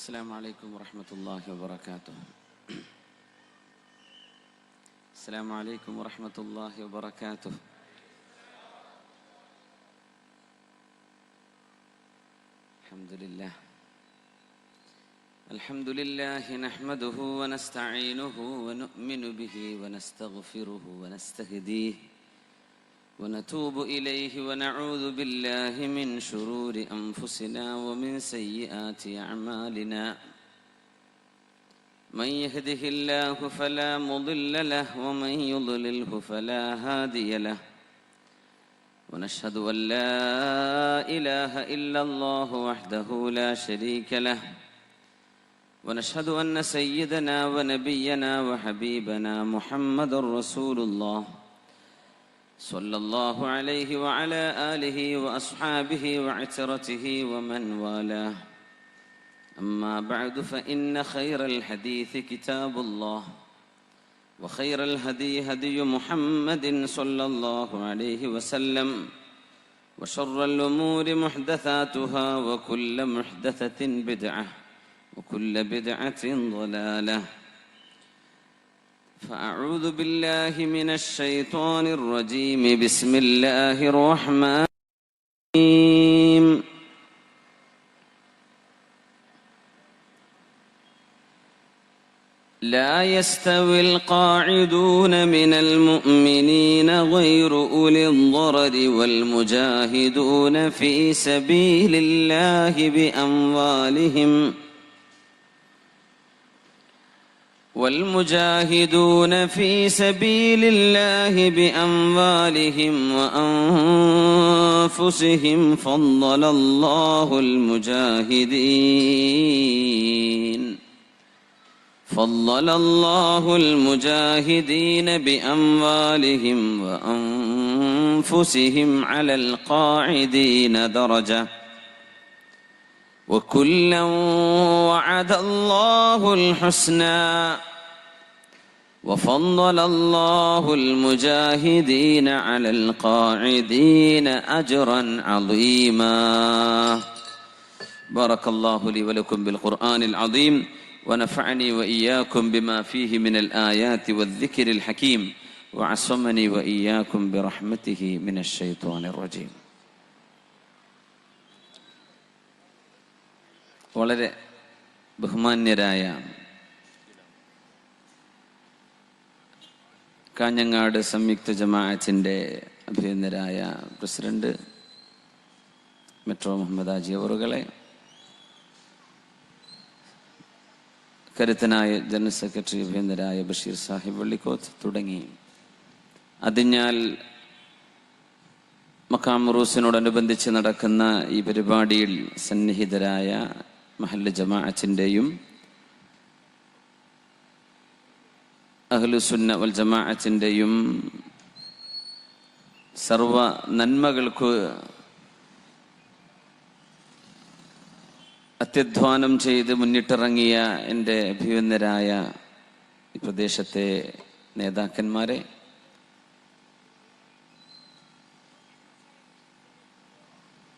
السلام عليكم ورحمة الله وبركاته. السلام عليكم ورحمة الله وبركاته. الحمد لله نحمده ونستعينه ونؤمن به ونستغفره ونستهديه ونتوب إليه ونعوذ بالله من شرور أنفسنا ومن سيئات أعمالنا. من يهده الله فلا مضل له ومن يضلله فلا هادي له. ونشهد أن لا إله إلا الله وحده لا شريك له. ونشهد أن سيدنا ونبينا وحبيبنا محمد رسول الله صلى الله عليه وعلى آله وأصحابه وعترته ومن والاه. أما بعد فإن خير الحديث كتاب الله وخير الهدي هدي محمد صلى الله عليه وسلم وشر الأمور محدثاتها وكل محدثة بدعة وكل بدعة ضلالة. فأعوذ بالله من الشيطان الرجيم. بسم الله الرحمن الرحيم. لا يستوي القاعدون من المؤمنين غير أولي الضرر والمجاهدون في سبيل الله بأموالهم وأنفسهم. فضل الله المجاهدين بأموالهم وأنفسهم على القاعدين درجة وكلا وعد الله الحسنى وفضل الله المجاهدين على القاعدين أجرا عظيما. بارك الله لي ولكم بالقرآن العظيم ونفعني وإياكم بما فيه من الآيات والذكر الحكيم وعصمني وإياكم برحمته من الشيطان الرجيم. വളരെ ബഹുമാന്യരായ കാഞ്ഞങ്ങാട് സംയുക്ത ജമാഅത്തിന്റെ അഭിനന്ദരായ പ്രസിഡന്റ് മെട്രോ മുഹമ്മദ് ഹാജി അവറുകളെ, കരുത്തനായ ജനറൽ സെക്രട്ടറി അഭിനന്ദരായ ബഷീർ സാഹിബ് വള്ളിക്കോത്ത് തുടങ്ങി അതിഞ്ഞാൽ മഖാം ഉറൂസിനോടനുബന്ധിച്ച് നടക്കുന്ന ഈ പരിപാടിയിൽ സന്നിഹിതരായ മഹല്ല് ജമാഅത്തിൻ്റെയും അഹ്ലുസുന്ന വൽ ജമാഅത്തിൻ്റെയും സർവ നന്മകൾക്ക് അത്യധ്വാനം ചെയ്ത് മുന്നിട്ടിറങ്ങിയ എൻ്റെ അഭിനന്ദരായ ഈ പ്രദേശത്തെ നേതാക്കന്മാരെ,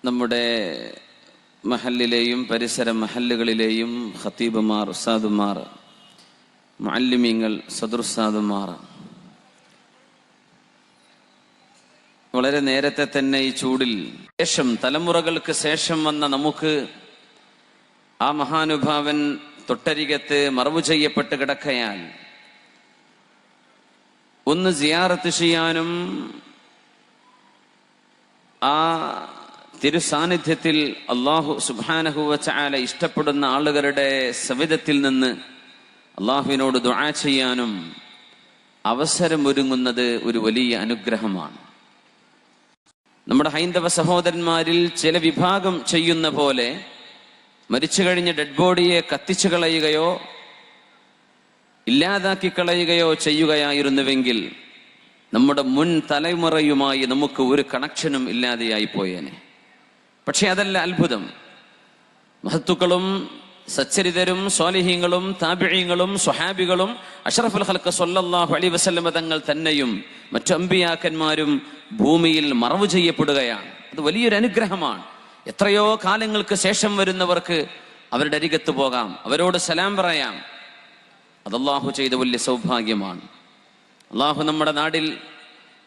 നമ്മുടെ മഹല്ലിലെയും പരിസര മഹല്ലുകളിലെയും ഖത്തീബുമാർ, ഉസ്താദുമാർ, മുഅല്ലിമീങ്ങൾ, സദറുസ്താദുമാർ, വളരെ നേരത്തെ തന്നെ ഈ ചൂടിൽ ശേഷം തലമുറകൾക്ക് ശേഷം വന്ന നമുക്ക് ആ മഹാനുഭാവൻ തൊട്ടരികത്ത് മറവു ചെയ്യപ്പെട്ട് കിടക്കയാൽ ഒന്ന് സിയാറത്ത് ചെയ്യാനും ആ തിരുസാന്നിധ്യത്തിൽ അല്ലാഹു സുബ്ഹാനഹു വ തആല ഇഷ്ടപ്പെടുന്ന ആളുകളുടെ സവിധത്തിൽ നിന്ന് അള്ളാഹുവിനോട് ദുആ ചെയ്യാനും അവസരമൊരുങ്ങുന്നത് ഒരു വലിയ അനുഗ്രഹമാണ്. നമ്മുടെ ഹൈന്ദവ സഹോദരന്മാരിൽ ചില വിഭാഗം ചെയ്യുന്ന പോലെ മരിച്ചു കഴിഞ്ഞ ഡെഡ് ബോഡിയെ കത്തിച്ചു കളയുകയോ ഇല്ലാതാക്കി കളയുകയോ ചെയ്യുകയായിരുന്നുവെങ്കിൽ നമ്മുടെ മുൻ തലമുറയുമായി നമുക്ക് ഒരു കണക്ഷനും ഇല്ലാതെയായി പോയേനെ. പക്ഷെ അതല്ല അത്ഭുതം. മഹത്തുക്കളും സച്ചരിതരും സ്വാലിഹീങ്ങളും താബിഈങ്ങളും സ്വഹാബികളും അഷ്റഫുൽ ഖൽഖ് സ്വല്ലല്ലാഹു അലൈഹി വസല്ലം തങ്ങൾ തന്നെയും മറ്റു അമ്പിയാക്കന്മാരും ഭൂമിയിൽ മറവു ചെയ്യപ്പെടുകയാണ്. അത് വലിയൊരു അനുഗ്രഹമാണ്. എത്രയോ കാലങ്ങൾക്ക് ശേഷം വരുന്നവർക്ക് അവരുടെ അരികത്ത് പോകാം, അവരോട് സലാം പറയാം. അത് അല്ലാഹു ചെയ്ത വലിയ സൗഭാഗ്യമാണ്. അല്ലാഹു നമ്മുടെ നാട്ടിൽ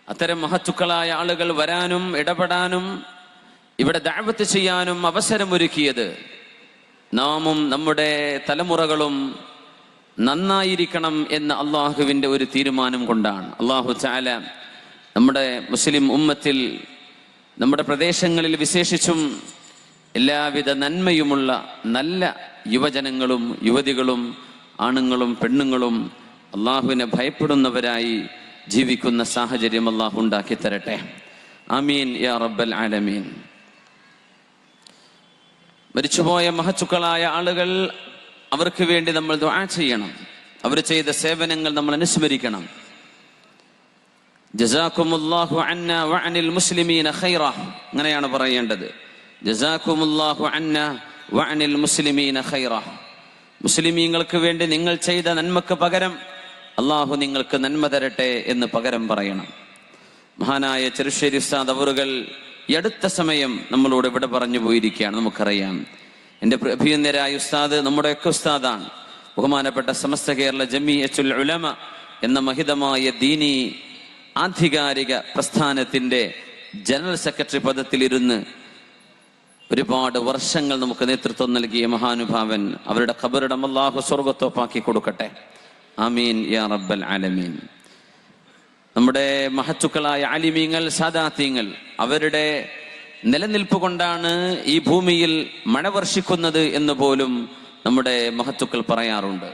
അത്തരം മഹത്തുക്കളായ ആളുകൾ വരാനും ഇടപെടാനും ഇവിടെ ദഅവത്ത് ചെയ്യാനും അവസരമൊരുക്കിയത് നാമും നമ്മുടെ തലമുറകളും നന്നായിരിക്കണം എന്ന അള്ളാഹുവിൻ്റെ ഒരു തീരുമാനം കൊണ്ടാണ്. അല്ലാഹു തആല നമ്മുടെ മുസ്ലിം ഉമ്മത്തിൽ, നമ്മുടെ പ്രദേശങ്ങളിൽ വിശേഷിച്ചും എല്ലാവിധ നന്മയുമുള്ള നല്ല യുവജനങ്ങളും യുവതികളും ആണുങ്ങളും പെണ്ണുങ്ങളും അള്ളാഹുവിനെ ഭയപ്പെടുന്നവരായി ജീവിക്കുന്ന സാഹചര്യം അള്ളാഹു ഉണ്ടാക്കി തരട്ടെ. ആമീൻ യാ റബ്ബൽ ആലമീൻ. മരിച്ചുപോയ മഹത്തുക്കളായ ആളുകൾ, അവർക്ക് വേണ്ടി നമ്മൾ ദുആ ചെയ്യണം. അവർ ചെയ്ത സേവനങ്ങൾ നമ്മൾ അനുസ്മരിക്കണം. ജസാക്കുമുല്ലാഹു അന്നാ വഅനിൽ മുസ്ലിമീന ഖൈറ, അങ്ങനെയാണ് പറയേണ്ടത്. ജസാക്കുമുല്ലാഹു അന്നാ വഅനിൽ മുസ്ലിമീന ഖൈറ. മുസ്ലിമീങ്ങൾക്ക് വേണ്ടി നിങ്ങൾ ചെയ്ത നന്മക്ക് പകരം അള്ളാഹു നിങ്ങൾക്ക് നന്മ തരട്ടെ എന്ന് പകരം പറയണം. മഹാനായ ചെറുശ്ശേരി ഉസ്താദ് അവറുകൾ ഈ അടുത്ത സമയം നമ്മളോട് ഇവിടെ പറഞ്ഞു പോയിരിക്കുകയാണ്. നമുക്കറിയാം, എൻ്റെ അഭിനന്ദരായ ഉസ്താദ് നമ്മുടെയൊക്കെ ഉസ്താദാണ്. ബഹുമാനപ്പെട്ട സമസ്ത കേരള ജമീഅത്തുൽ ഉലമ എന്ന മഹിതമായ ദീനി ആധികാരിക പ്രസ്ഥാനത്തിൻ്റെ ജനറൽ സെക്രട്ടറി പദത്തിലിരുന്ന് ഒരുപാട് വർഷങ്ങൾ നമുക്ക് നേതൃത്വം നൽകിയ മഹാനുഭാവൻ, അവരുടെ ഖബറിടം അല്ലാഹു സ്വർഗ്ഗത്തോപ്പാക്കി കൊടുക്കട്ടെ. ആമീൻ യാ റബ്ബൽ ആലമീൻ. നമ്മുടെ മഹത്തുക്കളായ ആലിമീങ്ങൾ, സാദാത്യങ്ങൾ, അവരുടെ നിലനിൽപ്പ് കൊണ്ടാണ് ഈ ഭൂമിയിൽ മഴ വർഷിക്കുന്നത് എന്ന് പോലും നമ്മുടെ മഹത്തുക്കൾ പറയാറുണ്ട്.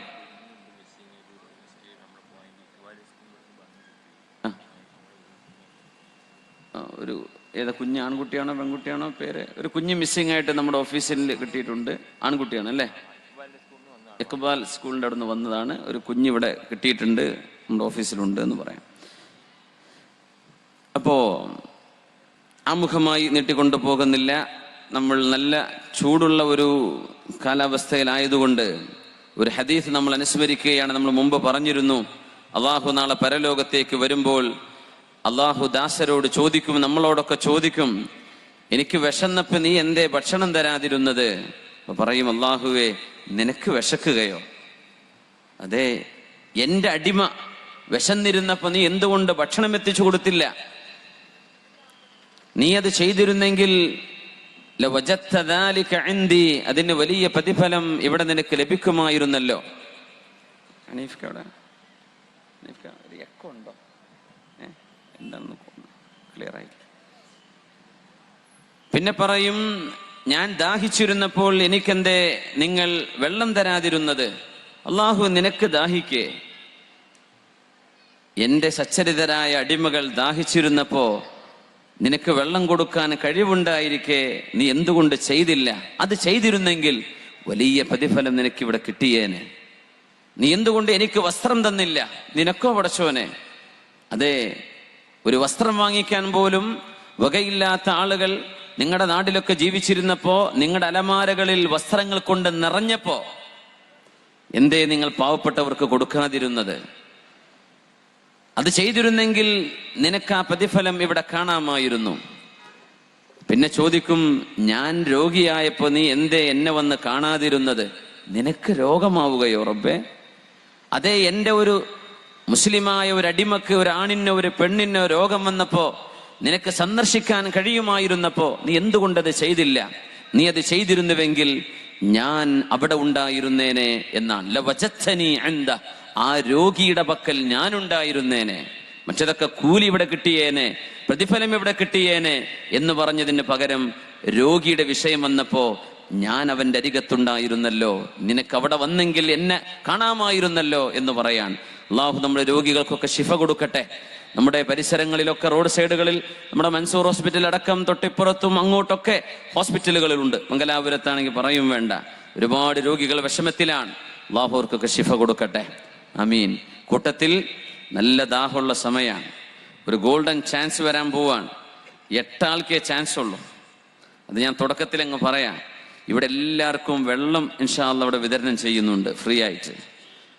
ഒരു ഏതാ കുഞ്ഞ്, ആൺകുട്ടിയാണോ പെൺകുട്ടിയാണോ പേര്? ഒരു കുഞ്ഞ് മിസ്സിംഗ് ആയിട്ട് നമ്മുടെ ഓഫീസിൽ കിട്ടിയിട്ടുണ്ട്. ആൺകുട്ടിയാണ് അല്ലേ? ഇഖ്ബാൽ സ്കൂളിൻ്റെ അവിടെ നിന്ന് വന്നതാണ്. ഒരു കുഞ്ഞിവിടെ കിട്ടിയിട്ടുണ്ട്, നമ്മുടെ ഓഫീസിലുണ്ട് എന്ന് പറയാം. അപ്പോൾ ആമുഖമായി നീട്ടിക്കൊണ്ടു പോകുന്നില്ല. നമ്മൾ നല്ല ചൂടുള്ള ഒരു കാലാവസ്ഥയിലായതുകൊണ്ട് ഒരു ഹദീസ് നമ്മൾ അനുസ്മരിക്കുകയാണ്. നമ്മൾ മുമ്പ് പറഞ്ഞിരുന്നു, അള്ളാഹു നാളെ പരലോകത്തേക്ക് വരുമ്പോൾ അള്ളാഹു ദാസരോട് ചോദിക്കും, നമ്മളോടൊക്കെ ചോദിക്കും, എനിക്ക് വിശന്നപ്പോൾ നീ എന്തേ ഭക്ഷണം തരാതിരുന്നത്? അപ്പൊ പറയും, അള്ളാഹുവേ, നിനക്ക് വിശക്കുകയോ? അതെ, എൻ്റെ അടിമ വിശന്നിരുന്നപ്പോൾ നീ എന്തുകൊണ്ട് ഭക്ഷണം എത്തിച്ചു കൊടുത്തില്ല? നീ അത് ചെയ്തിരുന്നെങ്കിൽ അതിന് വലിയ പ്രതിഫലം ഇവിടെ നിനക്ക് ലഭിക്കുമായിരുന്നല്ലോ. ക്ലിയർ ആയി. പിന്നെ പറയും, ഞാൻ ദാഹിച്ചിരുന്നപ്പോൾ എനിക്കെന്തേ നിങ്ങൾ വെള്ളം തരാതിരുന്നത്? അള്ളാഹു, നിനക്ക് ദാഹിക്കേ? എൻ്റെ സച്ചരിതരായ അടിമകൾ ദാഹിച്ചിരുന്നപ്പോ നിനക്ക് വെള്ളം കൊടുക്കാൻ കഴിവുണ്ടായിരിക്കെ നീ എന്തുകൊണ്ട് ചെയ്തില്ല? അത് ചെയ്തിരുന്നെങ്കിൽ വലിയ പ്രതിഫലം നിനക്കിവിടെ കിട്ടിയേനെ. നീ എന്തുകൊണ്ട് എനിക്ക് വസ്ത്രം തന്നില്ല? നിനക്കോ പടച്ചോനെ? അതെ, ഒരു വസ്ത്രം വാങ്ങിക്കാൻ പോലും വകയില്ലാത്ത ആളുകൾ നിങ്ങളുടെ നാട്ടിലൊക്കെ ജീവിച്ചിരുന്നപ്പോ, നിങ്ങളുടെ അലമാരകളിൽ വസ്ത്രങ്ങൾ കൊണ്ട് നിറഞ്ഞപ്പോ എന്തേ നിങ്ങൾ പാവപ്പെട്ടവർക്ക് കൊടുക്കാതിരുന്നത്? അത് ചെയ്തിരുന്നെങ്കിൽ നിനക്ക് ആ പ്രതിഫലം ഇവിടെ കാണാമായിരുന്നു. പിന്നെ ചോദിക്കും, ഞാൻ രോഗിയായപ്പോ നീ എന്തേ എന്നെ വന്ന് കാണാതിരുന്നത്? നിനക്ക് രോഗമാവുകയോ റബ്ബേ? അതേ, എൻ്റെ ഒരു മുസ്ലിമായ ഒരു അടിമക്ക്, ഒരു ആണിനോ ഒരു പെണ്ണിനോ രോഗം വന്നപ്പോ നിനക്ക് സന്ദർശിക്കാൻ കഴിയുമായിരുന്നപ്പോ നീ എന്തുകൊണ്ടത് ചെയ്തില്ല? നീ അത് ചെയ്തിരുന്നുവെങ്കിൽ ഞാൻ അവിടെ ഉണ്ടായിരുന്നേനെ എന്നാണ്. ലവജത്തനി അൻദ, ആ രോഗിയുടെ പക്കൽ ഞാനുണ്ടായിരുന്നേനെ. മറ്റതൊക്കെ കൂലി ഇവിടെ കിട്ടിയേനെ, പ്രതിഫലം ഇവിടെ കിട്ടിയേനെ എന്ന് പറഞ്ഞതിന് പകരം രോഗിയുടെ വിഷയം വന്നപ്പോ ഞാൻ അവന്റെ അരികത്തുണ്ടായിരുന്നല്ലോ, നിനക്ക് അവിടെ വന്നെങ്കിൽ എന്നെ കാണാമായിരുന്നല്ലോ എന്ന് പറയാൻ. അള്ളാഹു നമ്മുടെ രോഗികൾക്കൊക്കെ ശിഫ കൊടുക്കട്ടെ. നമ്മുടെ പരിസരങ്ങളിലൊക്കെ റോഡ് സൈഡുകളിൽ നമ്മുടെ മൻസൂർ ഹോസ്പിറ്റൽ അടക്കം തൊട്ടിപ്പുറത്തും അങ്ങോട്ടൊക്കെ ഹോസ്പിറ്റലുകളുണ്ട്. മംഗലാപുരത്താണെങ്കിൽ പറയും വേണ്ട, ഒരുപാട് രോഗികൾ വിഷമത്തിലാണ്. അള്ളാഹു അവർക്കൊക്കെ ശിഫ കൊടുക്കട്ടെ. ആമീൻ. കൂട്ടത്തിൽ നല്ല ദാഹമുള്ള സമയമാണ്. ഒരു ഗോൾഡൻ ചാൻസ് വരാൻ പോവാണ്. 8 ആൾക്കേ ചാൻസ് ഉള്ളൂ. അത് ഞാൻ തുടക്കത്തിൽ അങ്ങ് പറയാം. ഇവിടെ എല്ലാവർക്കും വെള്ളം ഇൻഷാ അല്ലാഹ് ഇവിടെ വിതരണം ചെയ്യുന്നുണ്ട് ഫ്രീ ആയിട്ട്.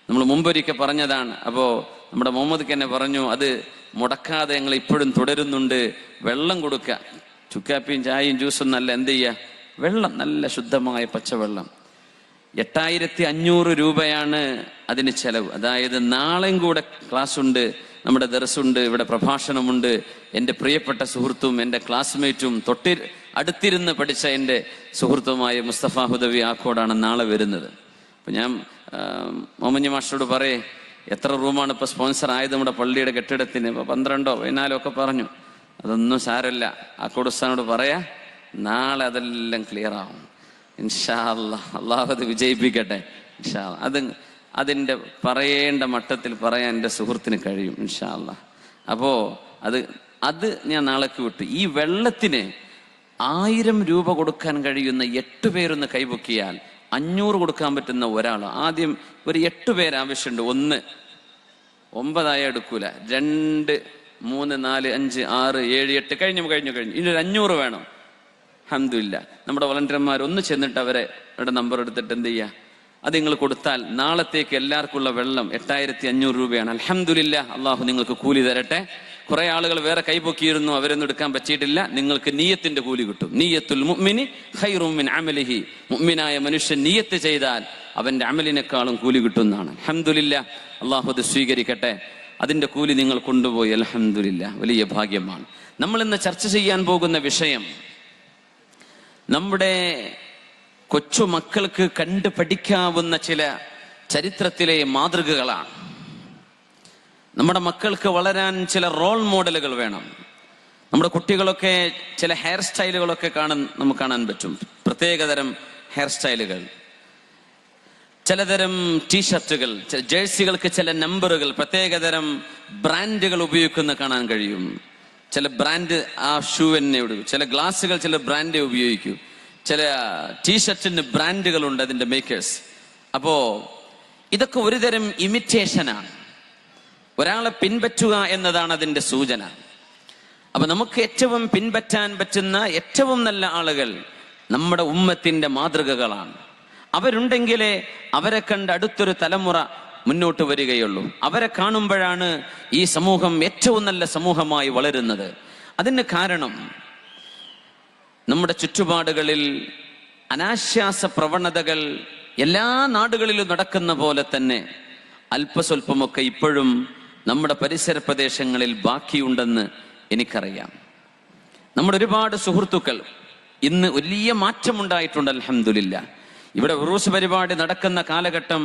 നമ്മൾ മുമ്പൊരിക്കൽ പറഞ്ഞതാണ്. അപ്പോൾ നമ്മുടെ മുഹമ്മദ് തന്നെ പറഞ്ഞു, അത് മുടക്കാതെ ഞങ്ങൾ ഇപ്പോഴും തുടരുന്നുണ്ട്. വെള്ളം കൊടുക്കുക, ചുക്കാപ്പിയും ചായയും ജ്യൂസും നല്ല, എന്ത് ചെയ്യുക, വെള്ളം, നല്ല ശുദ്ധമായ പച്ചവെള്ളം. 8500 രൂപയാണ് അതിന് ചെലവ്. അതായത് നാളെയും കൂടെ ക്ലാസ് ഉണ്ട്, നമ്മുടെ ദർസുണ്ട്, ഇവിടെ പ്രഭാഷണമുണ്ട്. എൻ്റെ പ്രിയപ്പെട്ട സുഹൃത്തും എൻ്റെ ക്ലാസ്മേറ്റും അടുത്തിരുന്ന് പഠിച്ച എൻ്റെ സുഹൃത്തുമായ മുസ്തഫ ഹുദവി ആക്കോടാണ് നാളെ വരുന്നത്. അപ്പം ഞാൻ മോമഞ്ഞ മാസ്റ്ററോട് പറയേ, എത്ര റൂമാണ് ഇപ്പോൾ സ്പോൺസർ ആയത് നമ്മുടെ പള്ളിയുടെ കെട്ടിടത്തിന്? ഇപ്പോൾ 12 14 ഒക്കെ പറഞ്ഞു. അതൊന്നും സാരമില്ല, ആക്കോട് ഉസ്താദിനോട് പറയാ, നാളെ അതെല്ലാം ക്ലിയർ ആവും ഇൻഷാ അല്ലാഹ്. അള്ളാഹു അത് വിജയിപ്പിക്കട്ടെ ഇൻഷാ അല്ലാഹ്. അതിൻ്റെ പറയേണ്ട മട്ടത്തിൽ പറയാൻ എൻ്റെ സുഹൃത്തിന് കഴിയും ഇൻഷാ അല്ലാഹ്. അപ്പോൾ അത് ഞാൻ നാളേക്ക് വിട്ടു. ഈ വെള്ളത്തിന് 1000 രൂപ കൊടുക്കാൻ കഴിയുന്ന 8 പേരൊന്ന് കൈപൊക്കിയാൽ 500 കൊടുക്കാൻ പറ്റുന്ന ഒരാൾ, ആദ്യം ഒരു 8 പേര് ആവശ്യമുണ്ട്. 1 9 എടുക്കൂല, 2 3 4 5 6 7 8 കഴിഞ്ഞു. ഇനി ഒരു 500 വേണം. അൽഹംദുലില്ലാ, നമ്മുടെ വളണ്ടിയർമാർ ഒന്ന് ചെന്നിട്ട് അവരുടെ നമ്പർ എടുത്തിട്ട് എന്ത് ചെയ്യുക, അത് നിങ്ങൾ കൊടുത്താൽ നാളത്തേക്ക് എല്ലാവർക്കുള്ള വെള്ളം 8500 രൂപയാണ്. അൽഹംദുലില്ലാ, അള്ളാഹു നിങ്ങൾക്ക് കൂലി തരട്ടെ. കുറെ ആളുകൾ വേറെ കൈപൊക്കിയിരുന്നു, അവരൊന്നും എടുക്കാൻ പറ്റിയിട്ടില്ല. നിങ്ങൾക്ക് നീയത്തിന്റെ കൂലി കിട്ടും. നീയത്തുൽ മുഅ്മിനി ഖൈറും മിൻ അമലിഹി. മുഅ്മിനായ മനുഷ്യൻ നീയത്ത് ചെയ്താൽ അവന്റെ അമലിനേക്കാളും കൂലി കിട്ടുന്നതാണ്. അൽഹംദുലില്ലാ, അള്ളാഹു അത് സ്വീകരിക്കട്ടെ. അതിന്റെ കൂലി നിങ്ങൾ കൊണ്ടുപോയി, അൽഹംദുലില്ലാ, വലിയ ഭാഗ്യമാണ്. നമ്മൾ ഇന്ന് ചർച്ച ചെയ്യാൻ പോകുന്ന വിഷയം നമ്മുടെ കൊച്ചു മക്കൾക്ക് കണ്ടു പഠിക്കാവുന്ന ചില ചരിത്രത്തിലെ മാതൃകകളാണ്. നമ്മുടെ മക്കൾക്ക് വളരാൻ ചില റോൾ മോഡലുകൾ വേണം. നമ്മുടെ കുട്ടികളൊക്കെ ചില ഹെയർ സ്റ്റൈലുകളൊക്കെ നമുക്ക് കാണാൻ പറ്റും. പ്രത്യേകതരം ഹെയർ സ്റ്റൈലുകൾ, ചിലതരം ടീഷർട്ടുകൾ, ജേഴ്സികൾക്ക് ചില നമ്പറുകൾ, പ്രത്യേകതരം ബ്രാൻഡുകൾ ഉപയോഗിക്കുന്ന കാണാൻ കഴിയും. ചില ബ്രാൻഡ് ആ ഷൂ തന്നെ ഇടും, ചില ഗ്ലാസുകൾ ചില ബ്രാൻഡേ ഉപയോഗിക്കൂ, ചില ടീഷർട്ടിന് ബ്രാൻഡുകളുണ്ട് അതിന്റെ മേക്കേഴ്സ്. അപ്പോ ഇതൊക്കെ ഒരുതരം ഇമിറ്റേഷനാണ്. ഒരാളെ പിൻപറ്റുക എന്നതാണ് അതിന്റെ സൂചന. അപ്പൊ നമുക്ക് ഏറ്റവും പിൻപറ്റാൻ പറ്റുന്ന ഏറ്റവും നല്ല ആളുകൾ നമ്മുടെ ഉമ്മത്തിന്റെ മാതൃകകളാണ്. അവരുണ്ടെങ്കിലേ അവരെ കണ്ട് അടുത്തൊരു തലമുറ മുന്നോട്ട് വരികയുള്ളൂ. അവരെ കാണുമ്പോഴാണ് ഈ സമൂഹം ഏറ്റവും നല്ല സമൂഹമായി വളരുന്നത്. അതിന് കാരണം നമ്മുടെ ചുറ്റുപാടുകളിൽ അനാശ്വാസ പ്രവണതകൾ എല്ലാ നാടുകളിലും നടക്കുന്ന പോലെ തന്നെ അല്പസ്വല്പമൊക്കെ ഇപ്പോഴും നമ്മുടെ പരിസര പ്രദേശങ്ങളിൽ ബാക്കിയുണ്ടെന്ന് എനിക്കറിയാം. നമ്മുടെ ഒരുപാട് സുഹൃത്തുക്കൾ ഇന്ന് വലിയ മാറ്റമുണ്ടായിട്ടുണ്ട്, അൽഹംദുലില്ലാ. ഇവിടെ ഉറൂസ് പരിപാടി നടക്കുന്ന കാലഘട്ടം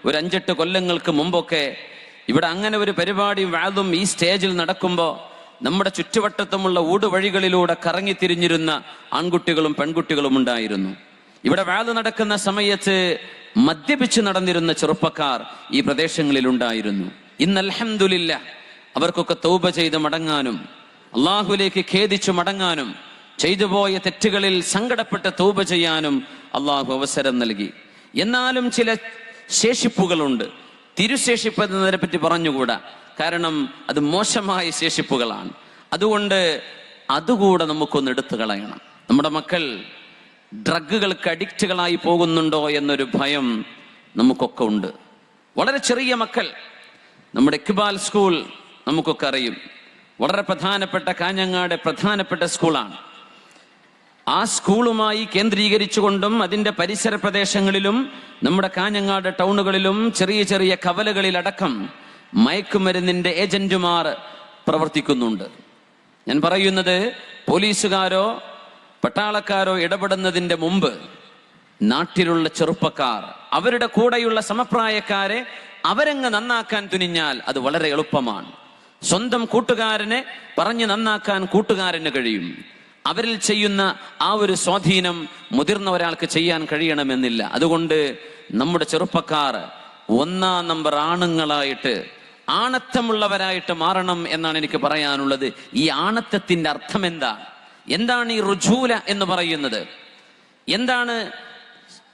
ഒരു 5-8 കൊല്ലങ്ങൾക്ക് മുമ്പൊക്കെ ഇവിടെ അങ്ങനെ ഒരു പരിപാടി വാദും ഈ സ്റ്റേജിൽ നടക്കുമ്പോൾ നമ്മുടെ ചുറ്റുവട്ടത്തുമുള്ള ഊടുവഴികളിലൂടെ കറങ്ങിത്തിരിഞ്ഞിരുന്ന ആൺകുട്ടികളും പെൺകുട്ടികളും ഉണ്ടായിരുന്നു. ഇവിടെ വാദ് നടക്കുന്ന സമയത്ത് മദ്യപിച്ച് നടന്നിരുന്ന ചെറുപ്പക്കാർ ഈ പ്രദേശങ്ങളിൽ ഉണ്ടായിരുന്നു. ഇന്ന് അൽഹംദുലില്ലാ അവർക്കൊക്കെ തൗബ ചെയ്ത് മടങ്ങാനും അള്ളാഹുലേക്ക് ഖേദിച്ചു മടങ്ങാനും ചെയ്തുപോയ തെറ്റുകളിൽ സങ്കടപ്പെട്ട് തൗബ ചെയ്യാനും അള്ളാഹു അവസരം നൽകി. എന്നാലും ചില ശേഷിപ്പുകളുണ്ട്. തിരുശേഷിപ്പ് എന്നതിനെ പറ്റി പറഞ്ഞുകൂടാ, കാരണം അത് മോശമായ ശേഷിപ്പുകളാണ്. അതുകൊണ്ട് അതുകൂടെ നമുക്കൊന്ന് എടുത്തു കളയണം. നമ്മുടെ മക്കൾ ഡ്രഗുകൾക്ക് അഡിക്റ്റുകളായി പോകുന്നുണ്ടോ എന്നൊരു ഭയം നമുക്കൊക്കെ ഉണ്ട്. വളരെ ചെറിയ മക്കൾ, നമ്മുടെ ഇക്ബാൽ സ്കൂൾ നമുക്കൊക്കെ അറിയും, വളരെ പ്രധാനപ്പെട്ട കാഞ്ഞങ്ങാട് പ്രധാനപ്പെട്ട സ്കൂളാണ്. ആ സ്കൂളുമായി കേന്ദ്രീകരിച്ചുകൊണ്ടും അതിന്റെ പരിസര പ്രദേശങ്ങളിലും നമ്മുടെ കാഞ്ഞങ്ങാട് ടൗണുകളിലും ചെറിയ ചെറിയ കവലകളിലടക്കം മയക്കുമരുന്നിന്റെ ഏജന്റുമാർ പ്രവർത്തിക്കുന്നുണ്ട്. ഞാൻ പറയുന്നത് പോലീസുകാരോ പട്ടാളക്കാരോ ഇടപെടുന്നതിന്റെ മുമ്പ് നാട്ടിലുള്ള ചെറുപ്പക്കാർ അവരുടെ കൂടെയുള്ള സമപ്രായക്കാരെ അവരങ്ങ് നന്നാക്കാൻ തുനിഞ്ഞാൽ അത് വളരെ എളുപ്പമാണ്. സ്വന്തം കൂട്ടുകാരനെ പറഞ്ഞ് നന്നാക്കാൻ കൂട്ടുകാരന് കഴിയും. അവരിൽ ചെയ്യുന്ന ആ ഒരു സ്വാധീനം മുതിർന്ന ഒരാൾക്ക് ചെയ്യാൻ കഴിയണമെന്നില്ല. അതുകൊണ്ട് നമ്മുടെ ചെറുപ്പക്കാർ 1-ാം നമ്പർ ആണുങ്ങളായിട്ട് ആണത്തമുള്ളവരായിട്ട് മാറണം എന്നാണ് എനിക്ക് പറയാനുള്ളത്. ഈ ആണത്തത്തിന്റെ അർത്ഥം എന്താണ് ഈ റുജൂല എന്ന് പറയുന്നത്? എന്താണ്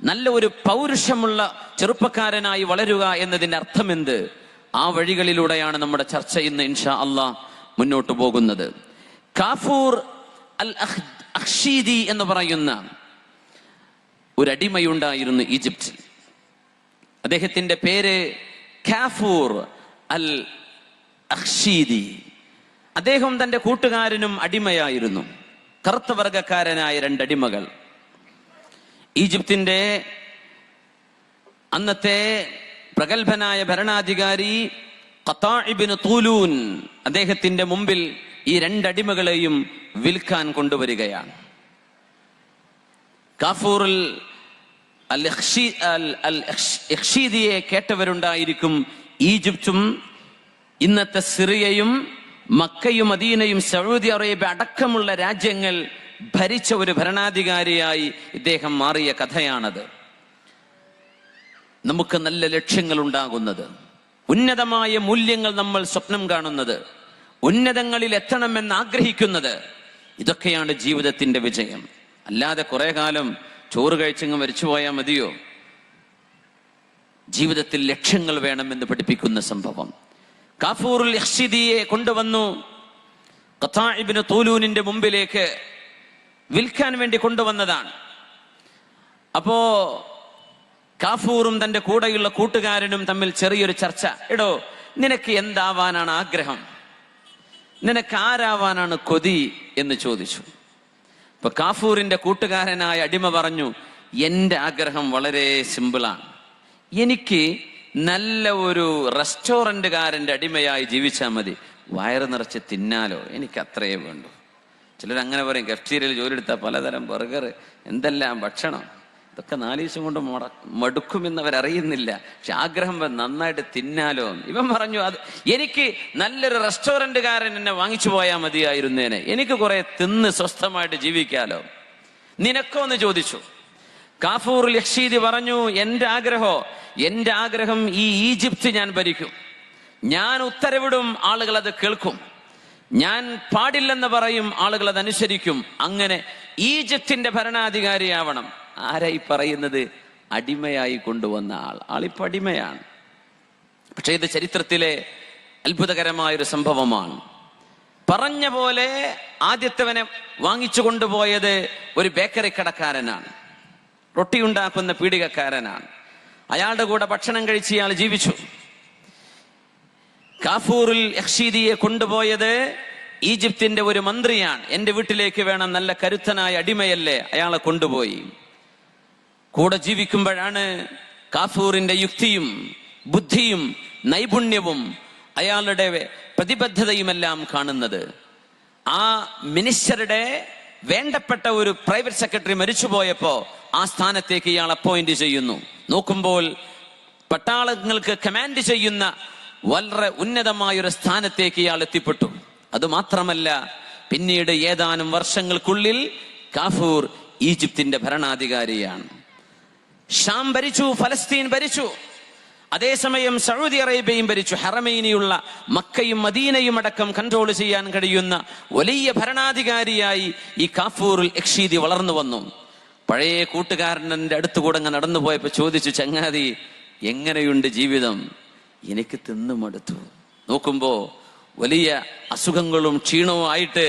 നല്ല ഒരു പൗരുഷമുള്ള ചെറുപ്പക്കാരനായി വളരുക എന്നതിന്റെ അർത്ഥം എന്ത്? ആ വഴികളിലൂടെയാണ് നമ്മുടെ ചർച്ച ഇന്ന് ഇൻഷാ അല്ലാഹ് മുന്നോട്ട് പോകുന്നത്. കാഫൂർ അൽ അഖ്ഷീദി എന്ന് പറയുന്ന ഒരു അടിമയുണ്ടായിരുന്നു ഈജിപ്തിൽ. അദ്ദേഹത്തിന്റെ പേര് കാഫൂർ അൽ അഖ്ഷീദി. അദ്ദേഹം തന്റെ കൂട്ടുകാരനും അടിമയായിരുന്നു. കറുത്ത വർഗക്കാരനായ 2 അടിമകൾ. ഈജിപ്തിന്റെ അന്നത്തെ പ്രഗത്ഭനായ ഭരണാധികാരി ഖത്താഇ ഇബ്നു തൂലൂൻ അദ്ദേഹത്തിന്റെ മുമ്പിൽ ഈ രണ്ടടിമകളെയും വിൽക്കാൻ കൊണ്ടുവരികയാണ്. കാഫൂറുൽ ഇഖ്ഷീദിയെ കേട്ടവരുണ്ടായിരിക്കും. ഈജിപ്തും ഇന്നത്തെ സിറിയയും മക്കയും മദീനയും സൗദി അറേബ്യ അടക്കമുള്ള രാജ്യങ്ങൾ ഭരിച്ച ഒരു ഭരണാധികാരിയായി ഇദ്ദേഹം മാറിയ കഥയാണത്. നമുക്ക് നല്ല ലക്ഷ്യങ്ങൾ ഉണ്ടാകുന്നത്, ഉന്നതമായ മൂല്യങ്ങൾ നമ്മൾ സ്വപ്നം കാണുന്നത്, ഉന്നതങ്ങളിൽ എത്തണമെന്ന് ആഗ്രഹിക്കുന്നത്, ഇതൊക്കെയാണ് ജീവിതത്തിന്റെ വിജയം. അല്ലാതെ കുറെ കാലം ചോറ് കഴിച്ചങ്ങ് മരിച്ചു പോയാൽ മതിയോ? ജീവിതത്തിൽ ലക്ഷ്യങ്ങൾ വേണമെന്ന് പഠിപ്പിക്കുന്ന സംഭവം. കാഫൂറുൽ ഇഖ്ഷീദിയെ കൊണ്ടുവന്നു ഖത്താഇ ഇബ്നു തൂലൂനിന്റെ മുമ്പിലേക്ക് വിൽക്കാൻ വേണ്ടി കൊണ്ടുവന്നതാണ്. അപ്പോ കാഫൂറും തന്റെ കൂടെയുള്ള കൂട്ടുകാരനും തമ്മിൽ ചെറിയൊരു ചർച്ച. എടോ, നിനക്ക് എന്താവാനാണ് ആഗ്രഹം? നിനക്ക് ആരാവാനാണ് കൊതി എന്ന് ചോദിച്ചു. അപ്പൊ കാഫൂറിന്റെ കൂട്ടുകാരനായ അടിമ പറഞ്ഞു, എന്റെ ആഗ്രഹം വളരെ സിമ്പിളാണ്. എനിക്ക് നല്ല ഒരു റെസ്റ്റോറന്റുകാരന്റെ അടിമയായി ജീവിച്ചാൽ മതി, വയറ് നിറച്ച് തിന്നാലോ, എനിക്ക് അത്രയേ വേണ്ടു. ചിലരങ്ങനെ പറയും, കഫ്റ്റീരിയയിൽ ജോലി എടുത്താൽ പലതരം ബർഗർ, എന്തെല്ലാം ഭക്ഷണം, ഇതൊക്കെ 4 ദിവസം കൊണ്ട് മടുക്കുമെന്നവരറിയുന്നില്ല. പക്ഷെ ആഗ്രഹം നന്നായിട്ട് തിന്നാലോ. ഇവൻ പറഞ്ഞു, അത് എനിക്ക് നല്ലൊരു റെസ്റ്റോറന്റുകാരൻ എന്നെ വാങ്ങിച്ചു പോയാൽ മതിയായിരുന്നേനെ, എനിക്ക് കുറെ തിന്ന് സ്വസ്ഥമായിട്ട് ജീവിക്കാലോ. നിനക്കോ എന്ന് ചോദിച്ചു. കാഫൂറുൽ ഇഖ്ഷീദി പറഞ്ഞു, എന്റെ ആഗ്രഹം ഈ ഈജിപ്ത് ഞാൻ ഭരിക്കും. ഞാൻ ഉത്തരവിടും, ആളുകൾ അത് കേൾക്കും. ഞാൻ പാടില്ലെന്ന് പറയും, ആളുകൾ അത് അനുസരിക്കും. അങ്ങനെ ഈജിപ്തിന്റെ ഭരണാധികാരിയാവണം. ആരായി പറയുന്നത്? അടിമയായി കൊണ്ടുവന്ന ആളിപ്പോ അടിമയാണ്. പക്ഷെ ഇത് ചരിത്രത്തിലെ അത്ഭുതകരമായൊരു സംഭവമാണ്. പറഞ്ഞ പോലെ ആദ്യത്തവനെ വാങ്ങിച്ചു കൊണ്ടുപോയത് ഒരു ബേക്കറി കടക്കാരനാണ്, റൊട്ടി ഉണ്ടാക്കുന്ന പീടികക്കാരനാണ്. അയാളുടെ കൂടെ ഭക്ഷണം കഴിച്ച് ഇയാൾ ജീവിച്ചു. കാഫൂറുൽ ഇഖ്ഷീദിയെ കൊണ്ടുപോയത് ഈജിപ്തിന്റെ ഒരു മന്ത്രിയാണ്. എന്റെ വീട്ടിലേക്ക് വേണം, നല്ല കരുത്തനായ അടിമയല്ലേ, അയാളെ കൊണ്ടുപോയി. കൂടെ ജീവിക്കുമ്പോഴാണ് കാഫൂറിന്റെ യുക്തിയും ബുദ്ധിയും നൈപുണ്യവും അയാളുടെ പ്രതിബദ്ധതയുമെല്ലാം കാണുന്നത്. ആ മിനിസ്റ്ററുടെ വേണ്ടപ്പെട്ട ഒരു പ്രൈവറ്റ് സെക്രട്ടറി മരിച്ചുപോയപ്പോ ആ സ്ഥാനത്തേക്ക് ഇയാൾ അപ്പോയിന്റ് ചെയ്യുന്നു. നോക്കുമ്പോൾ പട്ടാളങ്ങൾക്ക് കമാൻഡ് ചെയ്യുന്ന വളരെ ഉന്നതമായൊരു സ്ഥാനത്തേക്ക് ഇയാൾ എത്തിപ്പെട്ടു. അതുമാത്രമല്ല, പിന്നീട് ഏതാനും വർഷങ്ങൾക്കുള്ളിൽ കാഫൂർ ഈജിപ്തിന്റെ ഭരണാധികാരിയാണ്. ഷാം ഭരിച്ചു, ഫലസ്തീൻ ഭരിച്ചു, അതേസമയം സൗദി അറേബ്യയും ഭരിച്ചു. ഹറമൈനിയുള്ള മക്കയും മദീനയും അടക്കം കൺട്രോൾ ചെയ്യാൻ കഴിയുന്ന വലിയ ഭരണാധികാരിയായി ഈ കാഫൂറുൽ ഇഖ്ഷീദി വളർന്നു വന്നു. പഴയ കൂട്ടുകാരൻ്റെ അടുത്ത് കൂടെ അങ്ങ് നടന്നു പോയപ്പോ ചോദിച്ചു, ചങ്ങാതി എങ്ങനെയുണ്ട് ജീവിതം? എനിക്ക് തിന്നു മടുത്തു. നോക്കുമ്പോ വലിയ അസുഖങ്ങളും ക്ഷീണവും ആയിട്ട്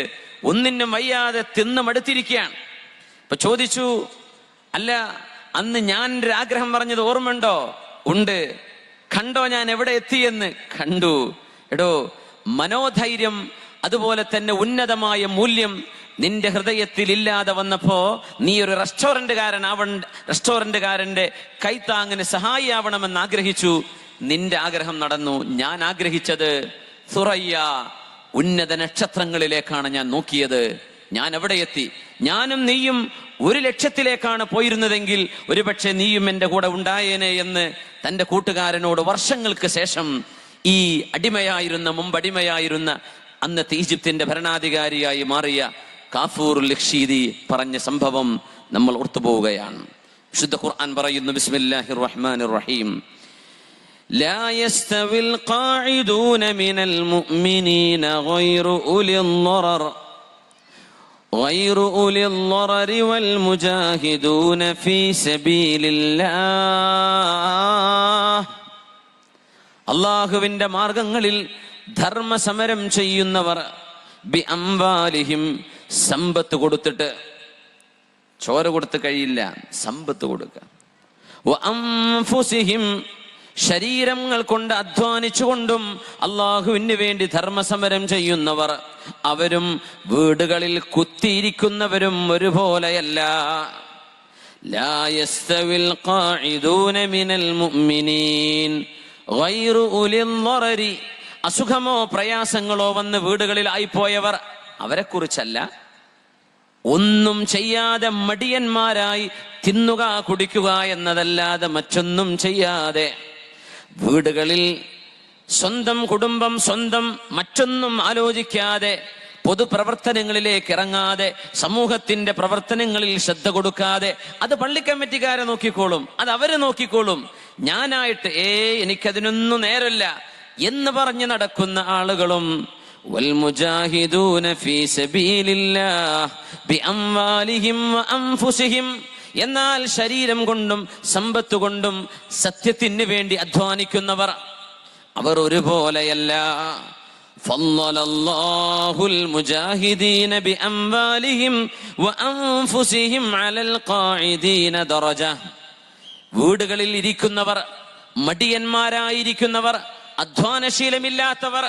ഒന്നിനും വയ്യാതെ തിന്നു മടുത്തിരിക്കുകയാണ്. ഇപ്പൊ ചോദിച്ചു, അല്ല, അന്ന് ഞാൻ ഒരു ആഗ്രഹം പറഞ്ഞത് ഓർമ്മയുണ്ടോ? ഉണ്ട്. കണ്ടോ ഞാൻ എവിടെ എത്തിയെന്ന്? കണ്ടു. എടോ, മനോധൈര്യം അതുപോലെ തന്നെ ഉന്നതമായ മൂല്യം നിന്റെ ഹൃദയത്തിൽ ഇല്ലാതെ വന്നപ്പോ നീ ഒരു റെസ്റ്റോറന്റുകാരന്റെ കൈത്താങ്ങിന് സഹായിയാവണമെന്ന് ആഗ്രഹിച്ചു. നിന്റെ ആഗ്രഹം നടന്നു. ഞാൻ ആഗ്രഹിച്ചത് സുറയ്യ, ഉന്നത നക്ഷത്രങ്ങളിലേക്കാണ് ഞാൻ നോക്കിയത്. ഞാൻ എവിടെ എത്തി? ഞാനും നീയും ഒരു ലക്ഷ്യത്തിലേക്കാണ് പോയിരുന്നതെങ്കിൽ ഒരുപക്ഷെ നീയും എന്റെ കൂടെ ഉണ്ടായേനെ എന്ന് തന്റെ കൂട്ടുകാരനോട് വർഷങ്ങൾക്ക് ശേഷം ഈ മുമ്പടിമയായിരുന്ന അന്നത്തെ ഈജിപ്തിന്റെ ഭരണാധികാരിയായി മാറിയ കാഫൂറുൽ ഇഖ്ഷീദി പറഞ്ഞ സംഭവം നമ്മൾ ഓർത്തുപോവുകയാണ്. വിശുദ്ധ ഖുർആൻ പറയുന്നു, ബിസ്മില്ലാഹിർ റഹ്മാനിർ റഹീം, لا يستوي القاعدون من المؤمنين غير أولي الضرر والمجاهدون في سبيل الله. അല്ലാഹുവിന്റെ മാർഗങ്ങളിൽ ധർമ്മസമരം ചെയ്യുന്നവർ, ബി അംവാലിഹിം, സമ്പത്ത് കൊടുത്തിട്ട്, ചോര കൊടുത്ത് കഴിയില്ല, സമ്പത്ത് കൊടുക്കുക, വ അൻഫുസിഹിം, ശരീരങ്ങൾ കൊണ്ട് അധ്വാനിച്ചുകൊണ്ടും അള്ളാഹുവിന് വേണ്ടി ധർമ്മസമരം ചെയ്യുന്നവർ, അവരും വീടുകളിൽ കുത്തിയിരിക്കുന്നവരും ഒരുപോലെയല്ല. ലാ യസ്തവിൽ ഖാഇദൂന മിനൽ മുഅ്മിനീൻ ഗൈറു ഉലിൽ ളറരി. അസുഖമോ പ്രയാസങ്ങളോ വന്ന് വീടുകളിലായിപ്പോയവർ, അവരെക്കുറിച്ചല്ല. ഒന്നും ചെയ്യാതെ മടിയന്മാരായി തിന്നുക കുടിക്കുക എന്നതല്ലാതെ മറ്റൊന്നും ചെയ്യാതെ വീടുകളിൽ സ്വന്തം കുടുംബം, സ്വന്തം മറ്റൊന്നും ആലോചിക്കാതെ പൊതുപ്രവർത്തനങ്ങളിലേക്ക് ഇറങ്ങാതെ സമൂഹത്തിന്റെ പ്രവർത്തനങ്ങളിൽ ശ്രദ്ധ കൊടുക്കാതെ, അത് പള്ളിക്കമ്മിറ്റിക്കാരെ നോക്കിക്കോളും, അത് അവര് നോക്കിക്കോളും, ഞാനായിട്ട് എനിക്കതിനൊന്നും നേരമില്ല എന്ന് പറഞ്ഞ് നടക്കുന്ന ആളുകളും വൽമുജാഹിദൂന ഫീ സബീലില്ലാഹ് ബിഅംവാലിഹിം വഅൻഫുസിഹിം, എന്നാൽ ശരീരം കൊണ്ടും സമ്പത്ത് കൊണ്ടും സത്യത്തിന് വേണ്ടി അധ്വാനിക്കുന്നവർ അവർ ഒരുപോലെയല്ല. ഫളലല്ലാഹുൽ മുജാഹിദീന ബിഅംവാലിഹിം വഅൻഫുസിഹിം അലൽ ഖാഇദീന ദറജ. വീടുകളിൽ ഇരിക്കുന്നവർ, മടിയന്മാരായിരിക്കുന്നവർ, അധ്വാനശീലമില്ലാത്തവർ,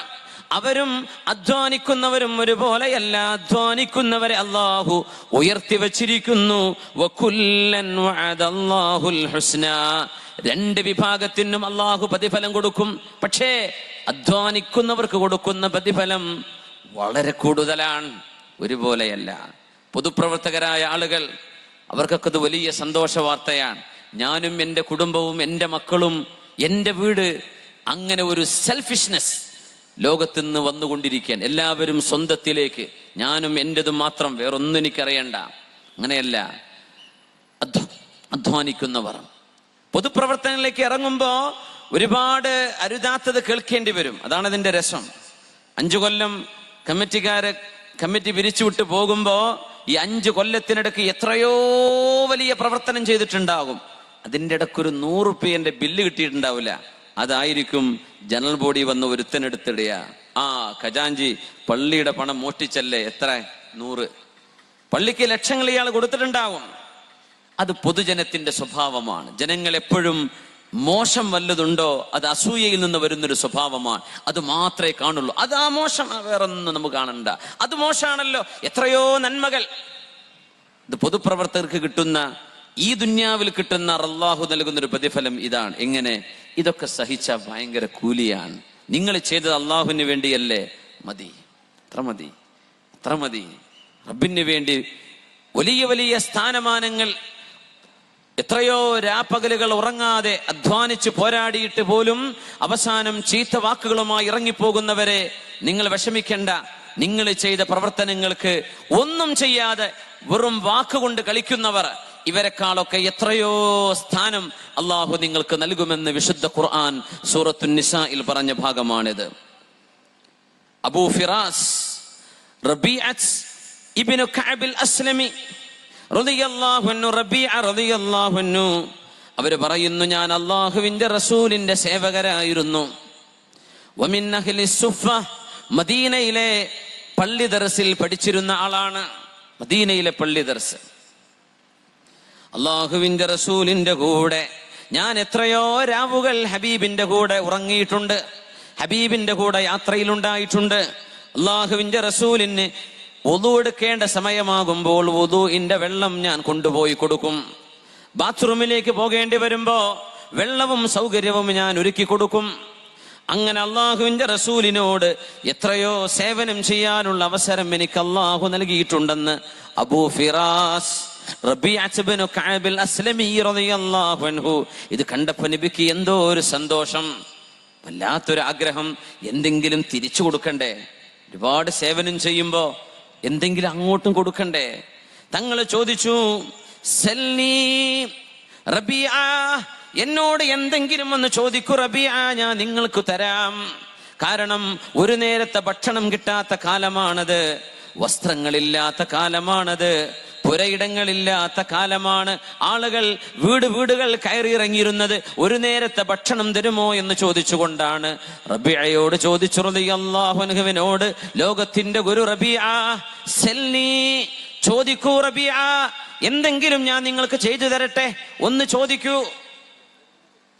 അവരും അധ്വാനിക്കുന്നവരും ഒരുപോലെയല്ല. അധ്വാനിക്കുന്നവരെ അല്ലാഹു ഉയർത്തി വച്ചിരിക്കുന്നു. വകുല്ലൻ വഅദല്ലാഹുൽ ഹുസ്ന. രണ്ട് വിഭാഗത്തിനും അല്ലാഹു പ്രതിഫലം കൊടുക്കും. പക്ഷേ അധ്വാനിക്കുന്നവർക്ക് കൊടുക്കുന്ന പ്രതിഫലം വളരെ കൂടുതലാണ്, ഒരുപോലെയല്ല. പൊതുപ്രവർത്തകരായ ആളുകൾ, അവർക്കൊക്കെ ഇത് വലിയ സന്തോഷ വാർത്തയാണ്. ഞാനും എൻ്റെ കുടുംബവും എൻ്റെ മക്കളും എൻ്റെ വീട്, അങ്ങനെ ഒരു സെൽഫിഷ്നെസ് ലോകത്തുനിന്ന് വന്നുകൊണ്ടിരിക്കാൻ, എല്ലാവരും സ്വന്തത്തിലേക്ക്, ഞാനും എൻ്റെതും മാത്രം, വേറൊന്നും എനിക്കറിയണ്ട, അങ്ങനെയല്ല. അധ്വാനിക്കുന്നവർ പൊതുപ്രവർത്തനങ്ങളിലേക്ക് ഇറങ്ങുമ്പോ ഒരുപാട് അരുതാത്തത് കേൾക്കേണ്ടി വരും. അതാണ് അതിന്റെ രസം. 5 കൊല്ലം കമ്മിറ്റി പിരിച്ചുവിട്ട് പോകുമ്പോ ഈ 5 കൊല്ലത്തിനിടയ്ക്ക് എത്രയോ വലിയ പ്രവർത്തനം ചെയ്തിട്ടുണ്ടാകും. അതിൻ്റെ ഇടയ്ക്കൊരു 100 രൂപയുടെ ബില്ല് കിട്ടിയിട്ടുണ്ടാവില്ല. അതായിരിക്കും ജനറൽ ബോഡി വന്ന് ഒരുത്തനെടുത്തിടുക. ഖജാഞ്ചി പള്ളിയുടെ പണം മോഷ്ടിച്ചല്ലേ, എത്ര 100, പള്ളിക്ക് ലക്ഷങ്ങൾ ഇയാൾ കൊടുത്തിട്ടുണ്ടാവും. അത് പൊതുജനത്തിന്റെ സ്വഭാവമാണ്. ജനങ്ങൾ എപ്പോഴും മോശം വല്ലതുണ്ടോ അത് അസൂയയിൽ നിന്ന് വരുന്നൊരു സ്വഭാവമാണ്. അത് മാത്രമേ കാണുള്ളൂ. അത് ആ മോശം, വേറൊന്നും നമുക്ക് കാണണ്ട, അത് മോശമാണല്ലോ. എത്രയോ നന്മകൾ ഇത് പൊതുപ്രവർത്തകർക്ക് കിട്ടുന്ന, ഈ ദുന്യാവിൽ കിട്ടുന്ന അല്ലാഹു നൽകുന്നൊരു പ്രതിഫലം ഇതാണ്. എങ്ങനെ? ഇതൊക്കെ സഹിച്ച ഭയങ്കര കൂലിയാണ്. നിങ്ങൾ ചെയ്തത് അള്ളാഹുവിന് വേണ്ടിയല്ലേ, മതി, അത്ര മതി, അത്ര മതി. റബ്ബിന് വേണ്ടി വലിയ വലിയ സ്ഥാനമാനങ്ങൾ, എത്രയോ രാപ്പകലുകൾ ഉറങ്ങാതെ അധ്വാനിച്ച് പോരാടിയിട്ട് പോലും അവസാനം ചീത്ത വാക്കുകളുമായി ഇറങ്ങിപ്പോകുന്നവരെ നിങ്ങൾ വിഷമിക്കേണ്ട. നിങ്ങൾ ചെയ്ത പ്രവർത്തനങ്ങൾക്ക് ഒന്നും ചെയ്യാതെ വെറും വാക്കുകൊണ്ട് കളിക്കുന്നവർ, ഇവരെക്കാളൊക്കെ എത്രയോ സ്ഥാനം അള്ളാഹു നിങ്ങൾക്ക് നൽകുമെന്ന് വിശുദ്ധ ഖുർആൻ സൂറത്തുൻ നിസായിൽ പറഞ്ഞ ഭാഗമാണിത്. അബൂ ഫിറാസ് റബീഅത്ത് ഇബ്നു കഅബിൽ അസ്ലമി റളിയല്ലാഹു അൻഹു, റബീഅ റളിയല്ലാഹു അൻഹു അവർ പറയുന്നു, ഞാൻ അള്ളാഹുവിന്റെ റസൂലിന്റെ സേവകരായിരുന്നു. വമിൻ അഹ്ലി സുഫ, മദീനയിലെ പള്ളി ദർസിൽ പഠിച്ചിരുന്ന ആളാണ്. മദീനയിലെ പള്ളി ദർസ്. അള്ളാഹുവിന്റെ റസൂലിന്റെ കൂടെ ഞാൻ എത്രയോ രാവുകൾ ഹബീബിന്റെ കൂടെ ഉറങ്ങിയിട്ടുണ്ട്, ഹബീബിന്റെ കൂടെ യാത്രയിലുണ്ടായിട്ടുണ്ട്. അള്ളാഹുവിന്റെ റസൂലിന് വുദു എടുക്കേണ്ട സമയമാകുമ്പോൾ വുദുഇന്റെ വെള്ളം ഞാൻ കൊണ്ടുപോയി കൊടുക്കും. ബാത്റൂമിലേക്ക് പോകേണ്ടി വരുമ്പോ വെള്ളവും സൗകര്യവും ഞാൻ ഒരുക്കി കൊടുക്കും. അങ്ങനെ അള്ളാഹുവിന്റെ റസൂലിനോട് എത്രയോ സേവനം ചെയ്യാനുള്ള അവസരം എനിക്ക് അള്ളാഹു നൽകിയിട്ടുണ്ടെന്ന് അബൂ ഫിറാസ് റബീഅത്ത് ഇബ്നു കഅബിൽ അസ്ലമി റളിയല്ലാഹു അൻഹു ഇത് കണ്ടപ്പോൾ നബിക്ക് എന്തോ ഒരു സന്തോഷം, വല്ലാത്തൊരു ആഗ്രഹം. എന്തെങ്കിലും തിരിച്ചു കൊടുക്കണ്ടേ? ഒരുപാട് സേവനം ചെയ്യുമ്പോ എന്തെങ്കിലും അങ്ങോട്ടും കൊടുക്കണ്ടേ? തങ്ങൾ ചോദിച്ചു, സല്ലി റബീഅ, എന്നോട് എന്തെങ്കിലും ഒന്ന് ചോദിക്കൂ റബീഅ, ഞാൻ നിങ്ങൾക്ക് തരാം. കാരണം ഒരു നേരത്തെ ഭക്ഷണം കിട്ടാത്ത കാലമാണത്, വസ്ത്രങ്ങളില്ലാത്ത കാലമാണത്, പുരയിടങ്ങളില്ലാത്ത കാലമാണ്. ആളുകൾ വീടുകൾ കയറിയിറങ്ങിയിരുന്നത് ഒരു നേരത്തെ ഭക്ഷണം തരുമോ എന്ന് ചോദിച്ചുകൊണ്ടാണ്. റബീഅയോട് ചോദിച്ചു റളിയല്ലാഹു അൻഹുവിനോട്, ലോകത്തിന്റെ ഗുരു റബീഅ, സല്ലി, ചോദിക്കൂ റബീഅ, എന്തെങ്കിലും ഞാൻ നിങ്ങൾക്ക് ചെയ്തു തരട്ടെ, ഒന്ന് ചോദിക്കൂ.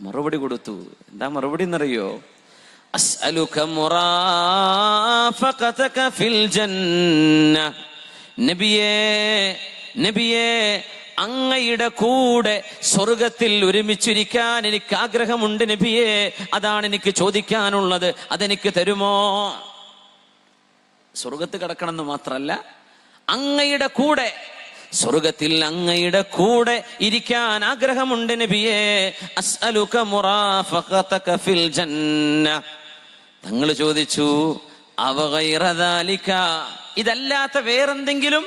മറുപടി കൊടുത്തു. എന്താ മറുപടി എന്നറിയോ? അസ്അലുക മുറാഫഖതക ഫിൽ ജന്ന. നബിയേ അങ്ങയുടെ കൂടെ സ്വർഗത്തിൽ ഒരുമിച്ചിരിക്കാൻ എനിക്ക് ആഗ്രഹമുണ്ട് നബിയേ, അതാണ് എനിക്ക് ചോദിക്കാനുള്ളത്, അതെനിക്ക് തരുമോ? സ്വർഗത്ത് കിടക്കണം എന്ന് മാത്രല്ല, അങ്ങയുടെ കൂടെ, സ്വർഗത്തിൽ അങ്ങയുടെ കൂടെ ഇരിക്കാൻ ആഗ്രഹമുണ്ട് നബിയേ. അസ്അലുക മുറാഫഖതക ഫിൽ ജന്ന. തങ്ങൾ ചോദിച്ചു, അവഗൈറ ദാലിക, ഇതല്ലാത്ത വേറെന്തെങ്കിലും?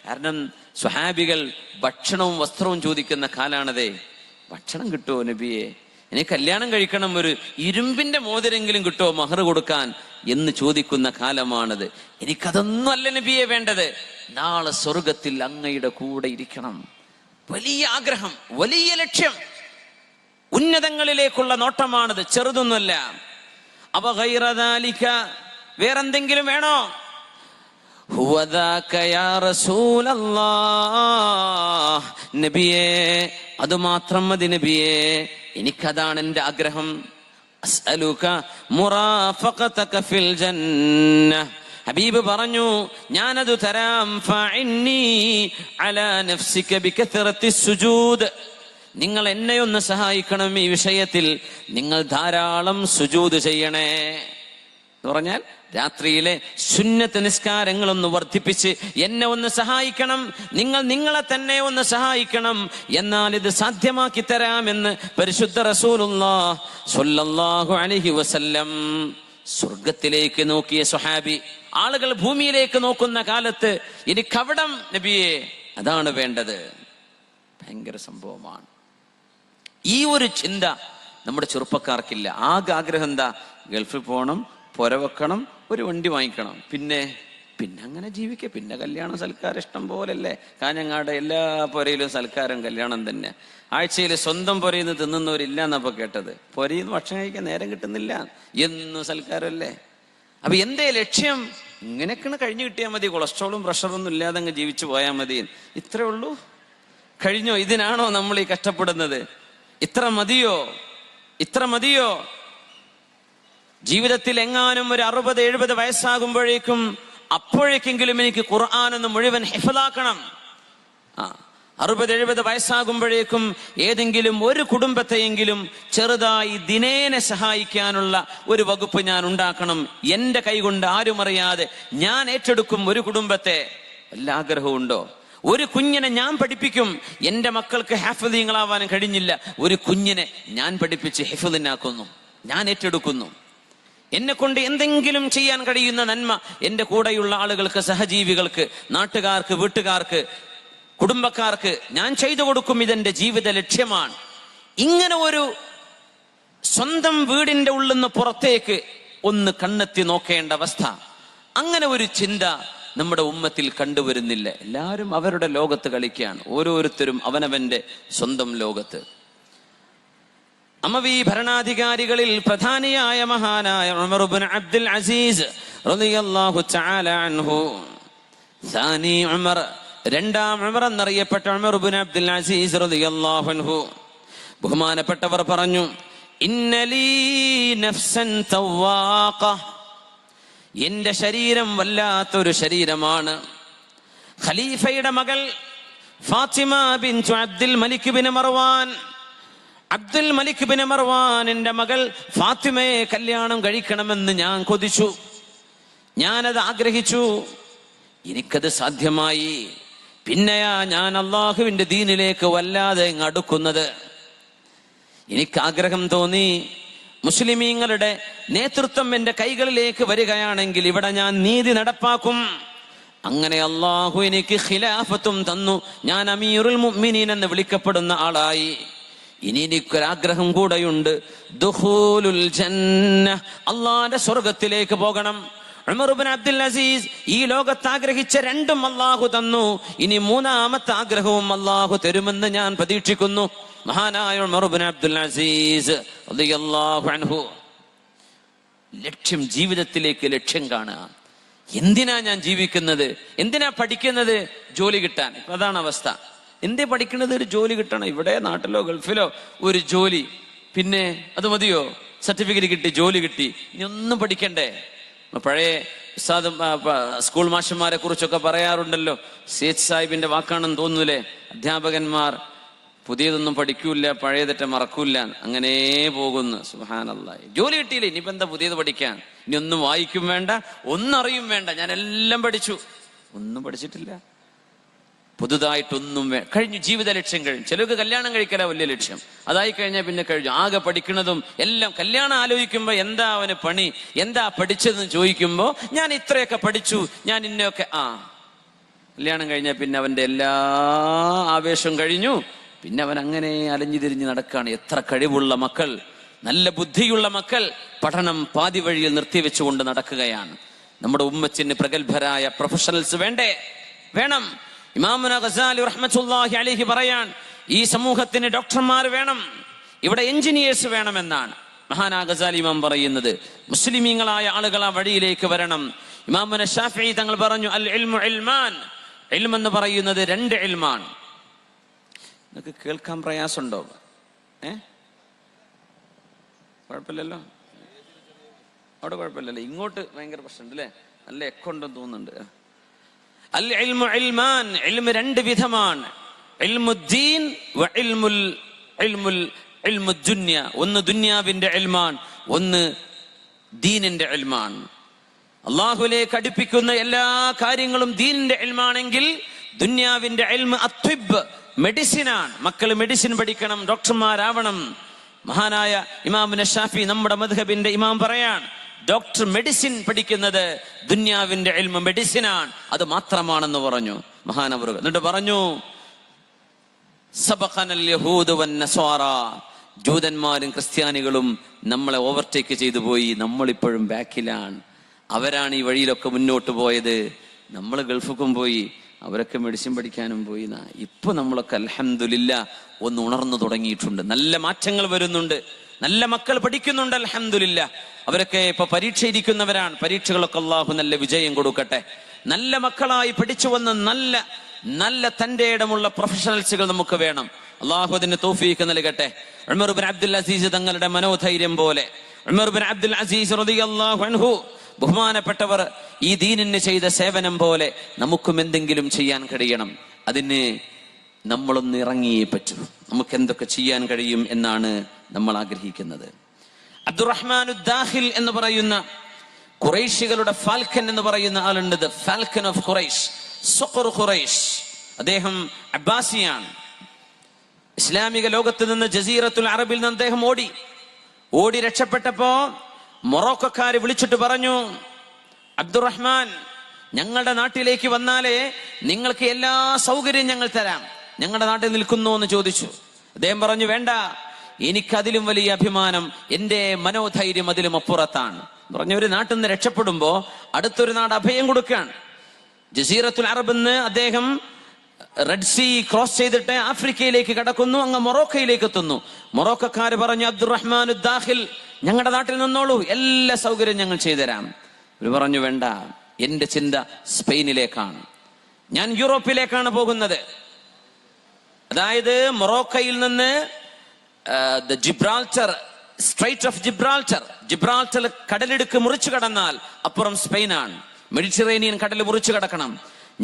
കാരണം സ്വഹാബികൾ ഭക്ഷണവും വസ്ത്രവും ചോദിക്കുന്ന കാലാണതേ. ഭക്ഷണം കിട്ടുമോ നബിയെ? എനിക്ക് കല്യാണം കഴിക്കണം, ഒരു ഇരുമ്പിന്റെ മോതിരെങ്കിലും കിട്ടുമോ മഹർ കൊടുക്കാൻ എന്ന് ചോദിക്കുന്ന കാലമാണത്. എനിക്കതൊന്നും അല്ല നബിയെ വേണ്ടത്, നാളെ സ്വർഗത്തിൽ അങ്ങയുടെ കൂടെ ഇരിക്കണം. വലിയ ആഗ്രഹം, വലിയ ലക്ഷ്യം, ഉന്നതങ്ങളിലേക്കുള്ള നോട്ടമാണത്, ചെറുതൊന്നുമല്ല. അവഗൈറ ദാലിക, വേറെന്തെങ്കിലും വേണോ? ഹുവദാക യാ റസൂലല്ലാഹ്, നബിയേ അതുമാത്രം മതി നബിയേ, എനിക്കതാണ് എൻ്റെ ആഗ്രഹം. അസ്അലുക മുറാഫഖതക ഫിൽ ജന്ന. ഹബീബ് പറഞ്ഞു, ഞാനത് തരാം. ഫഇന്നി അലാ നഫ്സിക ബികഥറത്തി സുജൂദ്. നിങ്ങൾ എന്നെ ഒന്ന് സഹായിക്കണം ഈ വിഷയത്തിൽ, നിങ്ങൾ ധാരാളം സുജൂദ് ചെയ്യണേ. എന്ന് പറഞ്ഞാൽ രാത്രിയിലെ സുന്നത്ത് നിസ്കാരങ്ങളൊന്ന് വർദ്ധിപ്പിച്ച് എന്നെ ഒന്ന് സഹായിക്കണം, നിങ്ങൾ നിങ്ങളെ തന്നെ ഒന്ന് സഹായിക്കണം, എന്നാൽ ഇത് സാധ്യമാക്കി തരാമെന്ന് പരിശുദ്ധ റസൂലുള്ളാഹി സ്വല്ലല്ലാഹു അലൈഹി വസല്ലം. സ്വർഗത്തിലേക്ക് നോക്കിയ സ്വഹാബി, ആളുകൾ ഭൂമിയിലേക്ക് നോക്കുന്ന കാലത്ത് എനിക്കവിടം നബിയെ, അതാണ് വേണ്ടത്. ഭയങ്കര സംഭവമാണ്. ഈ ഒരു ചിന്ത നമ്മുടെ ചെറുപ്പക്കാർക്കില്ല. ആകെ ആഗ്രഹം എന്താ? ഗൾഫിൽ പോകണം, പുര വെക്കണം, ഒരു വണ്ടി വാങ്ങിക്കണം, പിന്നെ അങ്ങനെ ജീവിക്കുക. പിന്നെ കല്യാണം സൽക്കാരം ഇഷ്ടം പോലല്ലേ. കാഞ്ഞങ്ങാട് എല്ലാ പുരയിലും സൽക്കാരം കല്യാണം തന്നെ. ആഴ്ചയിൽ സ്വന്തം പുരയിൽ നിന്ന് തിന്നുന്നവരില്ല എന്നപ്പോ കേട്ടത്. പുരയിൽ നിന്ന് ഭക്ഷണം കഴിക്കാൻ നേരം കിട്ടുന്നില്ല, എന്നും സൽക്കാരമല്ലേ. അപ്പൊ എന്തേ ലക്ഷ്യം? ഇങ്ങനെയൊക്കെയാണ് കഴിഞ്ഞു കിട്ടിയാൽ മതി, കൊളസ്ട്രോളും പ്രഷറൊന്നും ഇല്ലാതെ അങ്ങ് ജീവിച്ചു പോയാൽ മതി. ഇത്രേ ഉള്ളൂ? കഴിഞ്ഞോ? ഇതിനാണോ നമ്മൾ ഈ കഷ്ടപ്പെടുന്നത്? ഇത്ര മതിയോ? ജീവിതത്തിൽ എങ്ങാനും ഒരു 60-70 വയസ്സാകുമ്പോഴേക്കും അപ്പോഴേക്കെങ്കിലും എനിക്ക് ഖുർആൻ ഒന്ന് മുഴുവൻ ഹിഫ്ളാക്കണം. 60-70 വയസ്സാകുമ്പോഴേക്കും ഏതെങ്കിലും ഒരു കുടുംബത്തെയെങ്കിലും ചെറുതായി ദിനേന സഹായിക്കാനുള്ള ഒരു വകുപ്പ് ഞാൻ ഉണ്ടാക്കണം. എന്റെ കൈകൊണ്ട് ആരും അറിയാതെ ഞാൻ ഏറ്റെടുക്കും ഒരു കുടുംബത്തെ. വല്ല ആഗ്രഹമുണ്ടോ? ഒരു കുഞ്ഞിനെ ഞാൻ പഠിപ്പിക്കും. എന്റെ മക്കൾക്ക് ഹാഫിളീങ്ങളാവാൻ കഴിഞ്ഞില്ല, ഒരു കുഞ്ഞിനെ ഞാൻ പഠിപ്പിച്ച് ഹിഫ്ളിനാക്കുന്നു, ഞാൻ ഏറ്റെടുക്കുന്നു. എന്നെ കൊണ്ട് എന്തെങ്കിലും ചെയ്യാൻ കഴിയുന്ന നന്മ എന്റെ കൂടെയുള്ള ആളുകൾക്ക്, സഹജീവികൾക്ക്, നാട്ടുകാർക്ക്, വീട്ടുകാർക്ക്, കുടുംബക്കാർക്ക് ഞാൻ ചെയ്തു കൊടുക്കും. ഇതെന്റെ ജീവിത ലക്ഷ്യമാണ്. ഇങ്ങനെ ഒരു സ്വന്തം വീടിന്റെ ഉള്ളിൽ നിന്ന് പുറത്തേക്ക് ഒന്ന് കണ്ണെത്തി നോക്കേണ്ട അവസ്ഥ, അങ്ങനെ ഒരു ചിന്ത നമ്മുടെ ഉമ്മത്തിൽ കണ്ടുവരുന്നില്ല. എല്ലാവരും അവരുടെ ലോകത്ത് കളിക്കുകയാണ്, ഓരോരുത്തരും അവനവന്റെ സ്വന്തം ലോകത്ത്. അമവി ഭരണാധികാരികളിൽ പ്രധാനിയായ മഹാനായ ഉമർ ഇബ്നു അബ്ദുൽ അസീസ് റളിയല്ലാഹു തആല അൻഹു, സാനി ഉമർ, രണ്ടാം ഉമർ എന്നറിയപ്പെട്ട ഉമർ ഇബ്നു അബ്ദുൽ അസീസ് റളിയല്ലാഹു അൻഹു, ബഹുമാനപ്പെട്ടവർ പറഞ്ഞു, ഇന്നലീ നഫ്സൻ തവാഖ, എന്റെ ശരീരം വല്ലാത്തൊരു ശരീരമാണ്. ഖലീഫയുടെ മകൾ Fatima bint Abdul Malik bin Marwan, Abdul Malik bin മർവാനിന്റെ മകൾ ഫാത്തിമയെ കല്യാണം കഴിക്കണമെന്ന് ഞാൻ കൊതിച്ചു, ഞാനത് ആഗ്രഹിച്ചു. എനിക്കത് സാധ്യമായി. പിന്നെയാ ഞാൻ അള്ളാഹുവിന്റെ ദീനിലേക്ക് വല്ലാതെ അടുക്കുന്നത്. എനിക്ക് ആഗ്രഹം തോന്നി, മുസ്ലിമീങ്ങളുടെ നേതൃത്വം എന്റെ കൈകളിലേക്ക് വരികയാണെങ്കിൽ ഇവിടെ ഞാൻ നീതി നടപ്പാക്കും. അങ്ങനെ അള്ളാഹു എനിക്ക് ഖിലാഫത്തും തന്നു. ഞാൻ അമീറുൽ മുഅ്മിനീൻ എന്ന് വിളിക്കപ്പെടുന്ന ആളായി. ഇനി എനിക്കൊരാഗ്രഹം കൂടെയുണ്ട്, ദുഖൂലുൽ ജന്ന, അള്ളാന്റെ സ്വർഗത്തിലേക്ക് പോകണം. ഉമർ ഇബ്നു അബ്ദുൽ അസീസ് ഈ ലോകത്ത് ആഗ്രഹിച്ച രണ്ടും അള്ളാഹു തന്നു. ഇനി മൂന്നാമത്തെ ആഗ്രഹവും അള്ളാഹു തരുമെന്ന് ഞാൻ പ്രതീക്ഷിക്കുന്നു. മഹാനായ ഉമർ ഇബ്നു അബ്ദുൽ അസീസ് റളിയല്ലാഹു അൻഹു, ലക്ഷ്യം, ജീവിതത്തിലേക്ക് ലക്ഷ്യം കാണുക. എന്തിനാ ഞാൻ ജീവിക്കുന്നത്? എന്തിനാ പഠിക്കുന്നത്? ജോലി കിട്ടാൻ. ഇപ്പൊ അതാണ് അവസ്ഥ. എന്തേ പഠിക്കുന്നത്? ഒരു ജോലി കിട്ടണം. ഇവിടെ നാട്ടിലോ ഗൾഫിലോ ഒരു ജോലി, പിന്നെ അത് മതിയോ? സർട്ടിഫിക്കറ്റ് കിട്ടി, ജോലി കിട്ടി, ഇനി ഒന്നും പഠിക്കണ്ടേ? പഴയ ഉസ്താദ് സ്കൂൾ മാഷന്മാരെ കുറിച്ചൊക്കെ പറയാറുണ്ടല്ലോ, സേഠ് സാഹിബിന്റെ വാക്കാണെന്ന് തോന്നൂലേ, അധ്യാപകന്മാർ പുതിയതൊന്നും പഠിക്കൂല, പഴയതൊക്കെ മറക്കൂല, അങ്ങനെ പോകുന്നു. സുബ്ഹാനല്ലാഹ്. ജോലി കിട്ടിയില്ലേ, ഇനിയിപ്പോ എന്താ പുതിയത് പഠിക്കാൻ? ഇനി ഒന്നും വായിക്കും വേണ്ട, ഒന്നും അറിയും വേണ്ട, ഞാൻ എല്ലാം പഠിച്ചു. ഒന്നും പഠിച്ചിട്ടില്ല, പുതുതായിട്ടൊന്നും കഴിഞ്ഞു. ജീവിത ലക്ഷ്യം കഴിഞ്ഞു. ചിലർക്ക് കല്യാണം കഴിക്കല വലിയ ലക്ഷ്യം, അതായി കഴിഞ്ഞാൽ പിന്നെ കഴിഞ്ഞു. ആകെ പഠിക്കുന്നതും എല്ലാം. കല്യാണം ആലോചിക്കുമ്പോ എന്താ അവന് പണി, എന്താ പഠിച്ചതെന്ന് ചോദിക്കുമ്പോ ഞാൻ ഇത്രയൊക്കെ പഠിച്ചു, ഞാൻ ഇന്നൊക്കെ. കല്യാണം കഴിഞ്ഞാൽ പിന്നെ അവന്റെ എല്ലാ ആവേശവും കഴിഞ്ഞു. പിന്നെ അവൻ അങ്ങനെ അലഞ്ഞു തിരിഞ്ഞ് നടക്കുകയാണ്. എത്ര കഴിവുള്ള മക്കൾ, നല്ല ബുദ്ധിയുള്ള മക്കൾ പഠനം പാതി വഴിയിൽ നിർത്തിവെച്ചുകൊണ്ട് നടക്കുകയാണ്. നമ്മുടെ ഉമ്മത്തിന് പ്രഗത്ഭരായ പ്രൊഫഷണൽസ് വേണം. ഇമാമുന ഗസാലി റഹ്മത്തുള്ളാഹി അലൈഹി പറയാൻ, ഈ സമൂഹത്തിന് ഡോക്ടർമാർ വേണം, ഇവിടെ എഞ്ചിനീയേഴ്സ് വേണമെന്നാണ് മഹാനാ ഗസാലി ഇമാം പറയുന്നത്. മുസ്ലിമീങ്ങളായ ആളുകൾ ആ വഴിയിലേക്ക് വരണം. ഇമാമുന ശാഫിഈ തങ്ങൾ പറഞ്ഞു, അൽ ഇൽമു ഇൽമാൻ, ഇൽം എന്ന് പറയുന്നത് 2 ഇൽമാണ്. നിങ്ങൾക്ക് കേൾക്കാൻ പ്രയാസമുണ്ടോ? കുഴപ്പമില്ലല്ലോ, അവിടെ കുഴപ്പമില്ലല്ലോ. ഇങ്ങോട്ട് ഭയങ്കര പ്രശ്നമുണ്ട് അല്ലേ, നല്ല എക്കൊണ്ടെന്ന് തോന്നുന്നുണ്ട്. അൽ ഇൽമു ഇൽമാൻ, ഇൽമ് 2 വിധമാണ്. ഇൽമുദ്ദീൻ വ ഇൽമുൽ ദുനിയ. ഒന്ന് ദുനിയാവിന്റെ ഇൽമാൻ, ഒന്ന് ദീനിന്റെ ഇൽമാൻ. അല്ലാഹുവിലേക്ക് അടുപ്പിക്കുന്ന എല്ലാ കാര്യങ്ങളും ദീനിന്റെ ഇൽമാണെങ്കിൽ, ദുനിയാവിന്റെ ഇൽമ് അത്വിബ്, മെഡിസിനാണ്. മക്കൾ മെഡിസിൻ പഠിക്കണം, ഡോക്ടർമാരാവണം. മഹാനായ ഇമാമുന ശാഫി, നമ്മുടെ മദ്ഹബിന്റെ ഇമാം പറയാൻ, ഡോക്ടർ മെഡിസിൻ പഠിക്കുന്നത് ദുനിയാവിന്റെ ഇൽമ് മെഡിസിനാണ്, അത് മാത്രമാണെന്ന് പറഞ്ഞു മഹാനവറുകൾ. എന്നിട്ട് പറഞ്ഞു, സബഖനൽ യഹൂദു വന്നസ്വാറ, ജൂതന്മാരും ക്രിസ്ത്യാനികളും നമ്മളെ ഓവർടേക്ക് ചെയ്തു പോയി, നമ്മളിപ്പോഴും ബാക്കിലാണ്. അവരാണ് ഈ വഴിയിലൊക്കെ മുന്നോട്ട് പോയത്. നമ്മൾ ഗൾഫിലും പോയി, അവരൊക്കെ മെഡിസിൻ പഠിക്കാനും പോയി. ഇപ്പൊ നമ്മളൊക്കെ അൽഹംദുലില്ലാ ഒന്ന് ഉണർന്നു തുടങ്ങിയിട്ടുണ്ട്. നല്ല മാറ്റങ്ങൾ വരുന്നുണ്ട്, നല്ല മക്കൾ പഠിക്കുന്നുണ്ട് അൽഹംദുലില്ലാ. അവരൊക്കെ ഇപ്പൊ പരീക്ഷ ഇരിക്കുന്നവരാണ്. പരീക്ഷകളൊക്കെ അല്ലാഹു നല്ല വിജയം കൊടുക്കട്ടെ. നല്ല മക്കളായി പഠിച്ചു വന്ന നല്ല തന്റെ ഇടമുള്ള പ്രൊഫഷണൽസുകൾ നമുക്ക് വേണം. അല്ലാഹു അതിന് തൗഫീഖ് നൽകട്ടെ. ഉമർ ഇബ്നു അബ്ദുൽ അസീസ് തങ്ങളുടെ മനോധൈര്യം പോലെ, ഉമർ ഇബ്നു അബ്ദുൽ അസീസ് റളിയല്ലാഹു അൻഹു, ബഹുമാനപ്പെട്ടവർ ഈ ദീനിന് ചെയ്ത സേവനം പോലെ നമുക്കും എന്തെങ്കിലും ചെയ്യാൻ കഴിയണം. അതിന് നമ്മളൊന്ന് ഇറങ്ങിയേ പറ്റൂ. നമുക്ക് എന്തൊക്കെ ചെയ്യാൻ കഴിയും എന്നാണ് നമ്മൾ ആഗ്രഹിക്കുന്നത്. അബ്ദുറഹ്മാനു ദാഖിൽ എന്ന് പറയുന്ന ഖുറൈശികളുടെ ഫാൽക്കൻ എന്ന് പറയുന്ന ആളുണ്ട്. The falcon of Quraysh, Saqr Quraysh. അദ്ദേഹം അബ്ബാസിയാണ്. ഇസ്ലാമിക ലോകത്ത് നിന്ന്, ജസീറത്തുൽ അറബിൽ നിന്ന് അദ്ദേഹം ഓടി രക്ഷപ്പെട്ടപ്പോ മൊറോക്കക്കാര് വിളിച്ചിട്ട് പറഞ്ഞു, അബ്ദുറഹ്മാൻ, ഞങ്ങളുടെ നാട്ടിലേക്ക് വന്നാലേ നിങ്ങൾക്ക് എല്ലാ സൗകര്യം ഞങ്ങൾ തരാം, ഞങ്ങളുടെ നാട്ടിൽ നിൽക്കുന്നു എന്ന് ചോദിച്ചു. അദ്ദേഹം പറഞ്ഞു, വേണ്ട, എനിക്കതിലും വലിയ അഭിമാനം, എന്റെ മനോധൈര്യം അതിലും അപ്പുറത്താണ്. പറഞ്ഞ, ഒരു നാട്ടിൽ നിന്ന് രക്ഷപ്പെടുമ്പോ അടുത്തൊരു നാട് അഭയം കൊടുക്കുകയാണ്. ജസീറത്തുൽ അറബ് എന്ന് അദ്ദേഹം റെഡ് സീ ക്രോസ് ചെയ്തിട്ട് ആഫ്രിക്കയിലേക്ക് കടക്കുന്നു, അങ്ങ് മൊറോക്കയിലേക്ക് എത്തുന്നു. മൊറോക്കക്കാര് പറഞ്ഞു, അബ്ദുറഹ്മാനു ദാഖിൽ, ഞങ്ങളുടെ നാട്ടിൽ നിന്നോളൂ, എല്ലാ സൗകര്യം ഞങ്ങൾ ചെയ്തുതരാം. ഇവർ പറഞ്ഞു, വേണ്ട, എന്റെ ചിന്ത സ്പെയിനിലേക്കാണ്, ഞാൻ യൂറോപ്പിലേക്കാണ് പോകുന്നത്. അതായത് മൊറോക്കയിൽ നിന്ന് ജിബ്രാൾട്ടർ, സ്ട്രൈറ്റ് ഓഫ് ജിബ്രാൾട്ടർ കടലിടുക്ക് മുറിച്ചു കടന്നാൽ അപ്പുറം സ്പെയിനാണ്. മെഡിറ്ററേനിയൻ കടൽ മുറിച്ചു കടക്കണം.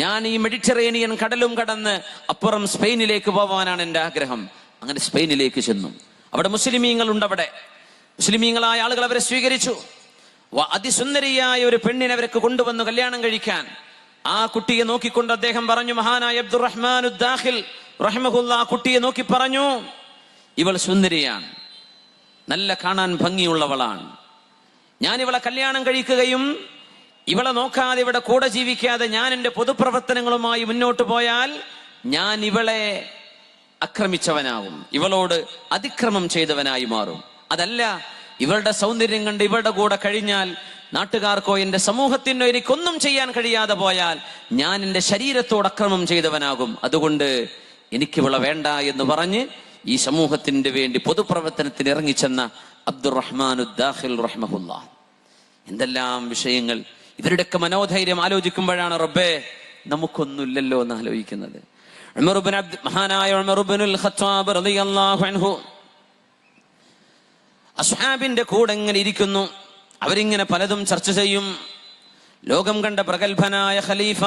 ഞാൻ ഈ മെഡിറ്ററേനിയൻ കടലും കടന്ന് അപ്പുറം സ്പെയിനിലേക്ക് പോവാനാണ് എൻ്റെ ആഗ്രഹം. അങ്ങനെ സ്പെയിനിലേക്ക് ചെന്നു. അവിടെ മുസ്ലിമീങ്ങളുണ്ട്. അവിടെ മുസ്ലിമീങ്ങളായ ആളുകൾ അവരെ സ്വീകരിച്ചു. അതിസുന്ദരിയായ ഒരു പെണ്ണിനെ അവർക്ക് കൊണ്ടുവന്നു കല്യാണം കഴിക്കാൻ. ആ കുട്ടിയെ നോക്കിക്കൊണ്ട് അദ്ദേഹം പറഞ്ഞു, മഹാനായ അബ്ദുറഹ്മാനു ദാഖിൽ റഹിമഹുല്ലാ കുട്ടിയെ നോക്കി പറഞ്ഞു, ഇവൾ സുന്ദരിയാണ്, നല്ല കാണാൻ ഭംഗിയുള്ളവളാണ്. ഞാൻ ഇവളെ കല്യാണം കഴിക്കുകയും ഇവളെ നോക്കാതെ ഇവിടെ കൂടെ ജീവിക്കാതെ ഞാൻ എൻ്റെ പൊതുപ്രവർത്തനങ്ങളുമായി മുന്നോട്ട് പോയാൽ ഞാൻ ഇവളെ ആക്രമിച്ചവനാകും, ഇവളോട് അതിക്രമം ചെയ്തവനായി മാറും. അതല്ല, ഇവളുടെ സൗന്ദര്യം കണ്ട് ഇവളുടെ കൂടെ കഴിഞ്ഞാൽ നാട്ടുകാർക്കോ എൻ്റെ സമൂഹത്തിനോ എനിക്കൊന്നും ചെയ്യാൻ കഴിയാതെ പോയാൽ ഞാൻ എൻ്റെ ശരീരത്തോട് അക്രമം ചെയ്തവനാകും. അതുകൊണ്ട് എനിക്കിവളെ വേണ്ട എന്ന് പറഞ്ഞ് ഈ സമൂഹത്തിന്റെ വേണ്ടി പൊതുപ്രവർത്തനത്തിന് ഇറങ്ങിച്ചെന്ന അബ്ദുറഹ്മാനു ദാഖിൽ റഹ്മഹുല്ലാ. എന്തെല്ലാം വിഷയങ്ങൾ! ഇവരുടെയൊക്കെ മനോധൈര്യം ആലോചിക്കുമ്പോഴാണ് റബ്ബേ നമുക്കൊന്നുമില്ലല്ലോ എന്ന് ആലോചിക്കുന്നത്. മഹാനായ ഉമർ ഇബ്നുൽ ഖത്താബ് റളിയല്ലാഹു അൻഹു അസ്ഹാബിന്റെ കൂടെ ഇങ്ങനെ ഇരിക്കുന്നു. അവരിങ്ങനെ പലതും ചർച്ച ചെയ്യും. ലോകം കണ്ട പ്രഗൽഭനായ ഖലീഫ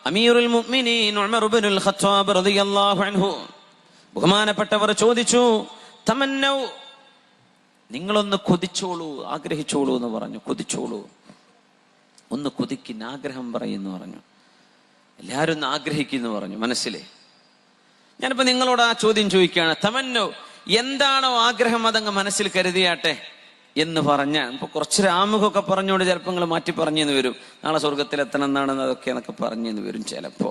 അമീറുൽ മുഅ്മിനീൻ ഉമർ ഇബ്നുൽ ഖത്താബ് റളിയല്ലാഹു അൻഹു ബഹുമാനപ്പെട്ടവർ ചോദിച്ചു, തമന്നൗ, നിങ്ങളൊന്ന് കൊതിച്ചോളൂ, ആഗ്രഹിച്ചോളൂ എന്ന് പറഞ്ഞു. കൊതിച്ചോളൂ, ഒന്ന് കൊതിക്കുന്ന ആഗ്രഹം പറയുന്നു പറഞ്ഞു. എല്ലാവരും ഒന്ന് ആഗ്രഹിക്കുന്നു പറഞ്ഞു മനസ്സിലെ. ഞാനിപ്പോ നിങ്ങളോട് ആ ചോദ്യം ചോദിക്കുകയാണ്, തമന്നൗ, എന്താണോ ആഗ്രഹം അതങ്ങ് മനസ്സിൽ കരുതിയാട്ടെ എന്ന് പറഞ്ഞാൽ, ഇപ്പൊ കുറച്ച് രാമുഖമൊക്കെ പറഞ്ഞുകൊണ്ട് ചിലപ്പോൾ നിങ്ങൾ മാറ്റി പറഞ്ഞെന്ന് വരും. നാളെ സ്വർഗത്തിലെത്തണം എന്നാണ് അതൊക്കെ എന്നൊക്കെ പറഞ്ഞെന്ന് വരും ചിലപ്പോ.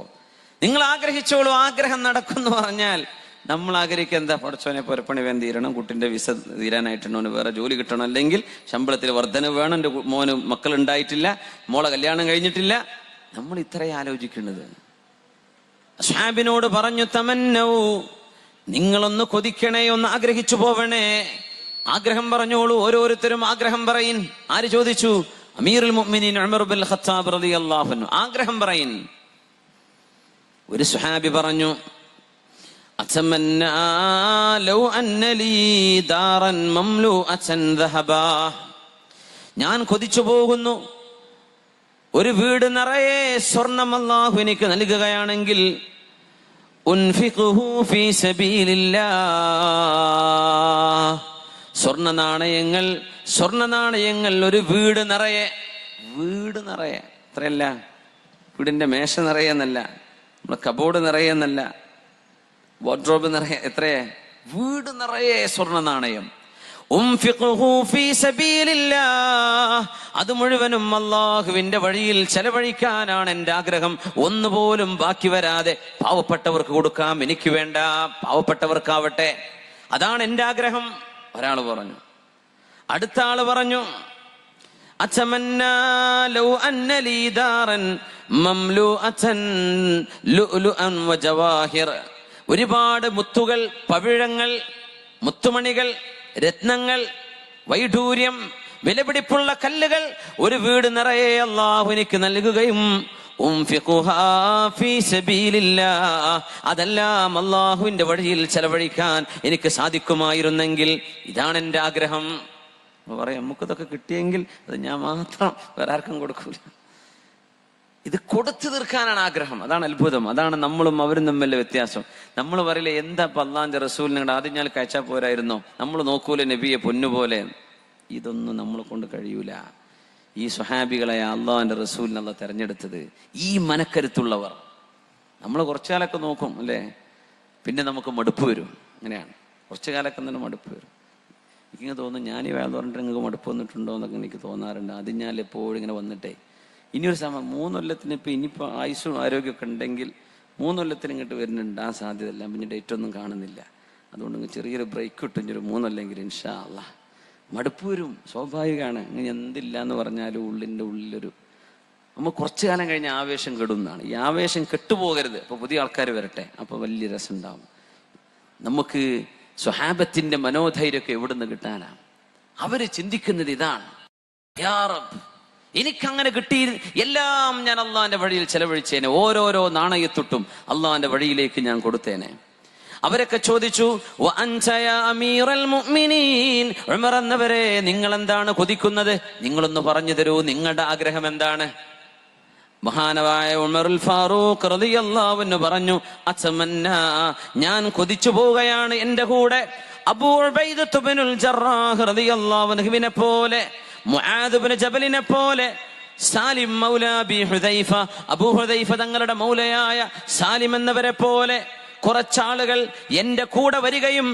നിങ്ങൾ ആഗ്രഹിച്ചോളൂ, ആഗ്രഹം നടക്കുമെന്ന് പറഞ്ഞാൽ നമ്മൾ ആഗ്രഹിക്കുക എന്താ? പഠിച്ചവനെ പുരപ്പണി വേഗം തീരണം, കുട്ടിന്റെ വിസ തീരാനായിട്ടുണ്ടോ, വേറെ ജോലി കിട്ടണം, അല്ലെങ്കിൽ ശമ്പളത്തിൽ വർധന വേണം, എൻ്റെ മോന് മക്കളുണ്ടായിട്ടില്ല, മോളെ കല്യാണം കഴിഞ്ഞിട്ടില്ല. നമ്മൾ ഇത്രയും ആലോചിക്കുന്നത്. അസ്ഹാബിനോട് പറഞ്ഞു, തമന്നൗ, നിങ്ങളൊന്ന് കൊതിക്കണേ, ഒന്ന് ആഗ്രഹിച്ചു പോവണേ, ആഗ്രഹം പറഞ്ഞോളൂ. ഓരോരുത്തരും ആഗ്രഹം പറയിൻ. ആര് ചോദിച്ചു? അമീറുൽ മുഅ്മിനീൻ ഉമർ ഇബ്നുൽ ഖത്താബ് റളിയല്ലാഹു അൻഹു. ആഗ്രഹം പറയിൻ. ഒരു സ്വഹാബി പറഞ്ഞു, അതമന്നാ ലൗ അന്ന ലീ ദാറൻ മംലൂഅതൻ ദഹബാ, ഞാൻ കൊതിച്ചു പോകുന്നു, ഒരു വീട് നിറയെ സ്വർണം അല്ലാഹു എനിക്ക് നൽകുകയാണെങ്കിൽ, ഉൻഫിഖുഹു ഫീ സബീലില്ലാഹ്, സ്വർണ്ണ നാണയങ്ങൾ ഒരു വീട് നിറയെ അത്രയല്ല, വീടിന്റെ മേശ നിറയെന്നല്ല, നമ്മുടെ കബോർഡ് നിറയെന്നല്ല, വാർഡ്രോബ് നിറയെ, എത്രയേ? വീട് നിറയെ സ്വർണ്ണ നാണയം. അത് മുഴുവനും അല്ലാഹുവിന്റെ വഴിയിൽ ചെലവഴിക്കാനാണ് എൻ്റെ ആഗ്രഹം. ഒന്നുപോലും ബാക്കി വരാതെ പാവപ്പെട്ടവർക്ക് കൊടുക്കാം, എനിക്ക് വേണ്ട, പാവപ്പെട്ടവർക്കാവട്ടെ, അതാണ് എൻ്റെ ആഗ്രഹം. ഒരാള് പറഞ്ഞു. അടുത്ത ആള് പറഞ്ഞു, അതമന്നാ ലൗ അന്ന ലീ ദാറൻ മംലൂഅതൻ ലുഅ്ലുഅൻ വജവാഹിർ, ഒരുപാട് മുത്തുകൾ, പവിഴങ്ങൾ, മുത്തുമണികൾ, രത്നങ്ങൾ, വൈഡൂര്യം, വിലപിടിപ്പുള്ള കല്ലുകൾ ഒരു വീട് നിറയെ അല്ലാഹു എനിക്ക് നൽകുകയും, അതെല്ലാം അല്ലാഹുവിന്റെ വഴിയിൽ ചെലവഴിക്കാൻ എനിക്ക് സാധിക്കുമായിരുന്നെങ്കിൽ, ഇതാണ് എൻ്റെ ആഗ്രഹം. പറയാം, നമുക്കിതൊക്കെ കിട്ടിയെങ്കിൽ അത് ഞാൻ മാത്രം, വേറെ ആർക്കും കൊടുക്കൂല. ഇത് കൊടുത്തു തീർക്കാനാണ് ആഗ്രഹം. അതാണ് അത്ഭുതം. അതാണ് നമ്മളും അവരും തമ്മിലെ വ്യത്യാസം. നമ്മൾ പറയില്ലേ, എന്താ അല്ലാഹുവിന്റെ റസൂൽ നിങ്ങളുടെ ആദ്യം ഞാൻ കഴിച്ചാൽ പോരായിരുന്നോ, നമ്മൾ നോക്കൂലെ നബിയെ പൊന്നുപോലെ. ഇതൊന്നും നമ്മളെ കൊണ്ട് കഴിയൂല. ഈ സ്വഹാബികളെ അല്ലാഹുവിന്റെ റസൂലിനെ അല്ലാഹു തെരഞ്ഞെടുത്തത്, ഈ മനക്കരുത്തുള്ളവർ. നമ്മൾ കുറച്ചു കാലമൊക്കെ നോക്കും അല്ലേ, പിന്നെ നമുക്ക് മടുപ്പ് വരും. അങ്ങനെയാണ്, കുറച്ചു കാലമൊക്കെ തന്നെ മടുപ്പ് വരും. എനിക്കിങ്ങനെ തോന്നും, ഞാൻ ഈ വേദം പറഞ്ഞിട്ട് നിങ്ങൾക്ക് മടുപ്പ് വന്നിട്ടുണ്ടോ എന്നൊക്കെ എനിക്ക് തോന്നാറുണ്ട്. അത് ഞാൻ എപ്പോഴും ഇങ്ങനെ വന്നിട്ടേ, ഇനിയൊരു സമയം 3 കൊല്ലത്തിന് ഇപ്പം ഇനിയിപ്പോൾ ആയുസ്സും ആരോഗ്യമൊക്കെ ഉണ്ടെങ്കിൽ 3 കൊല്ലത്തിന് ഇങ്ങോട്ട് വരുന്നുണ്ട്. ആ സാധ്യതയല്ല, പിന്നെ ഡേറ്റ് ഒന്നും കാണുന്നില്ല. അതുകൊണ്ട് ചെറിയൊരു ബ്രേക്ക് കിട്ടും, ഒരു 3 കൊല്ലെങ്കിൽ ഇൻഷാ അല്ലാഹ്. മടുപ്പ് വരും, സ്വാഭാവികമാണ്. ഇങ്ങനെ എന്തില്ല എന്ന് പറഞ്ഞാലും ഉള്ളിൻ്റെ ഉള്ളിലൊരു, നമ്മൾ കുറച്ചു കാലം കഴിഞ്ഞ് ആവേശം കെടുന്നതാണ്. ഈ ആവേശം കെട്ടുപോകരുത്. അപ്പോൾ പുതിയ ആൾക്കാർ വരട്ടെ, അപ്പോൾ വലിയ രസം ഉണ്ടാവും. നമുക്ക് സ്വഹാബത്തിന്റെ മനോധൈര്യമൊക്കെ എവിടെ നിന്ന് കിട്ടാനാണ്? അവര് ചിന്തിക്കുന്നത് ഇതാണ്, യാ റബ്ബ്, എനിക്കങ്ങനെ കിട്ടി, എല്ലാം ഞാൻ അള്ളാന്റെ വഴിയിൽ ചെലവഴിച്ചേനെ, ഓരോരോ നാണയത്തൊട്ടും അള്ളാന്റെ വഴിയിലേക്ക് ഞാൻ കൊടുത്തേനെ. അവരൊക്കെ ചോദിച്ചു, ഉമർ എന്നവരെ, നിങ്ങൾ എന്താണ് കൊതിക്കുന്നത്? നിങ്ങളൊന്ന് പറഞ്ഞു തരൂ, നിങ്ങളുടെ ആഗ്രഹം എന്താണ്? മഹാനവായ ഉമറുൽ ഫാറൂഖ് റളിയല്ലാഹു അൻഹു പറഞ്ഞു, അതമന്നാ, ഞാൻ കൊതിച്ചു പോവുകയാണ് എൻ്റെ കൂടെ അബൂ ഉബൈദത്ത് ഇബ്നുൽ ജറാഹ് റളിയല്ലാഹു അൻഹുവിനെ പോലെ, മുആദ് ഇബ്നു ജബലിനെ പോലെ, സാലിം മൗലാ ബി ഹുദൈഫ, അബൂ ഹുദൈഫ തങ്ങളുടെ മൗലയായ സാലിം എന്നവരെ പോലെ കുറച്ചാളുകൾ എന്റെ കൂടെ വരികയും,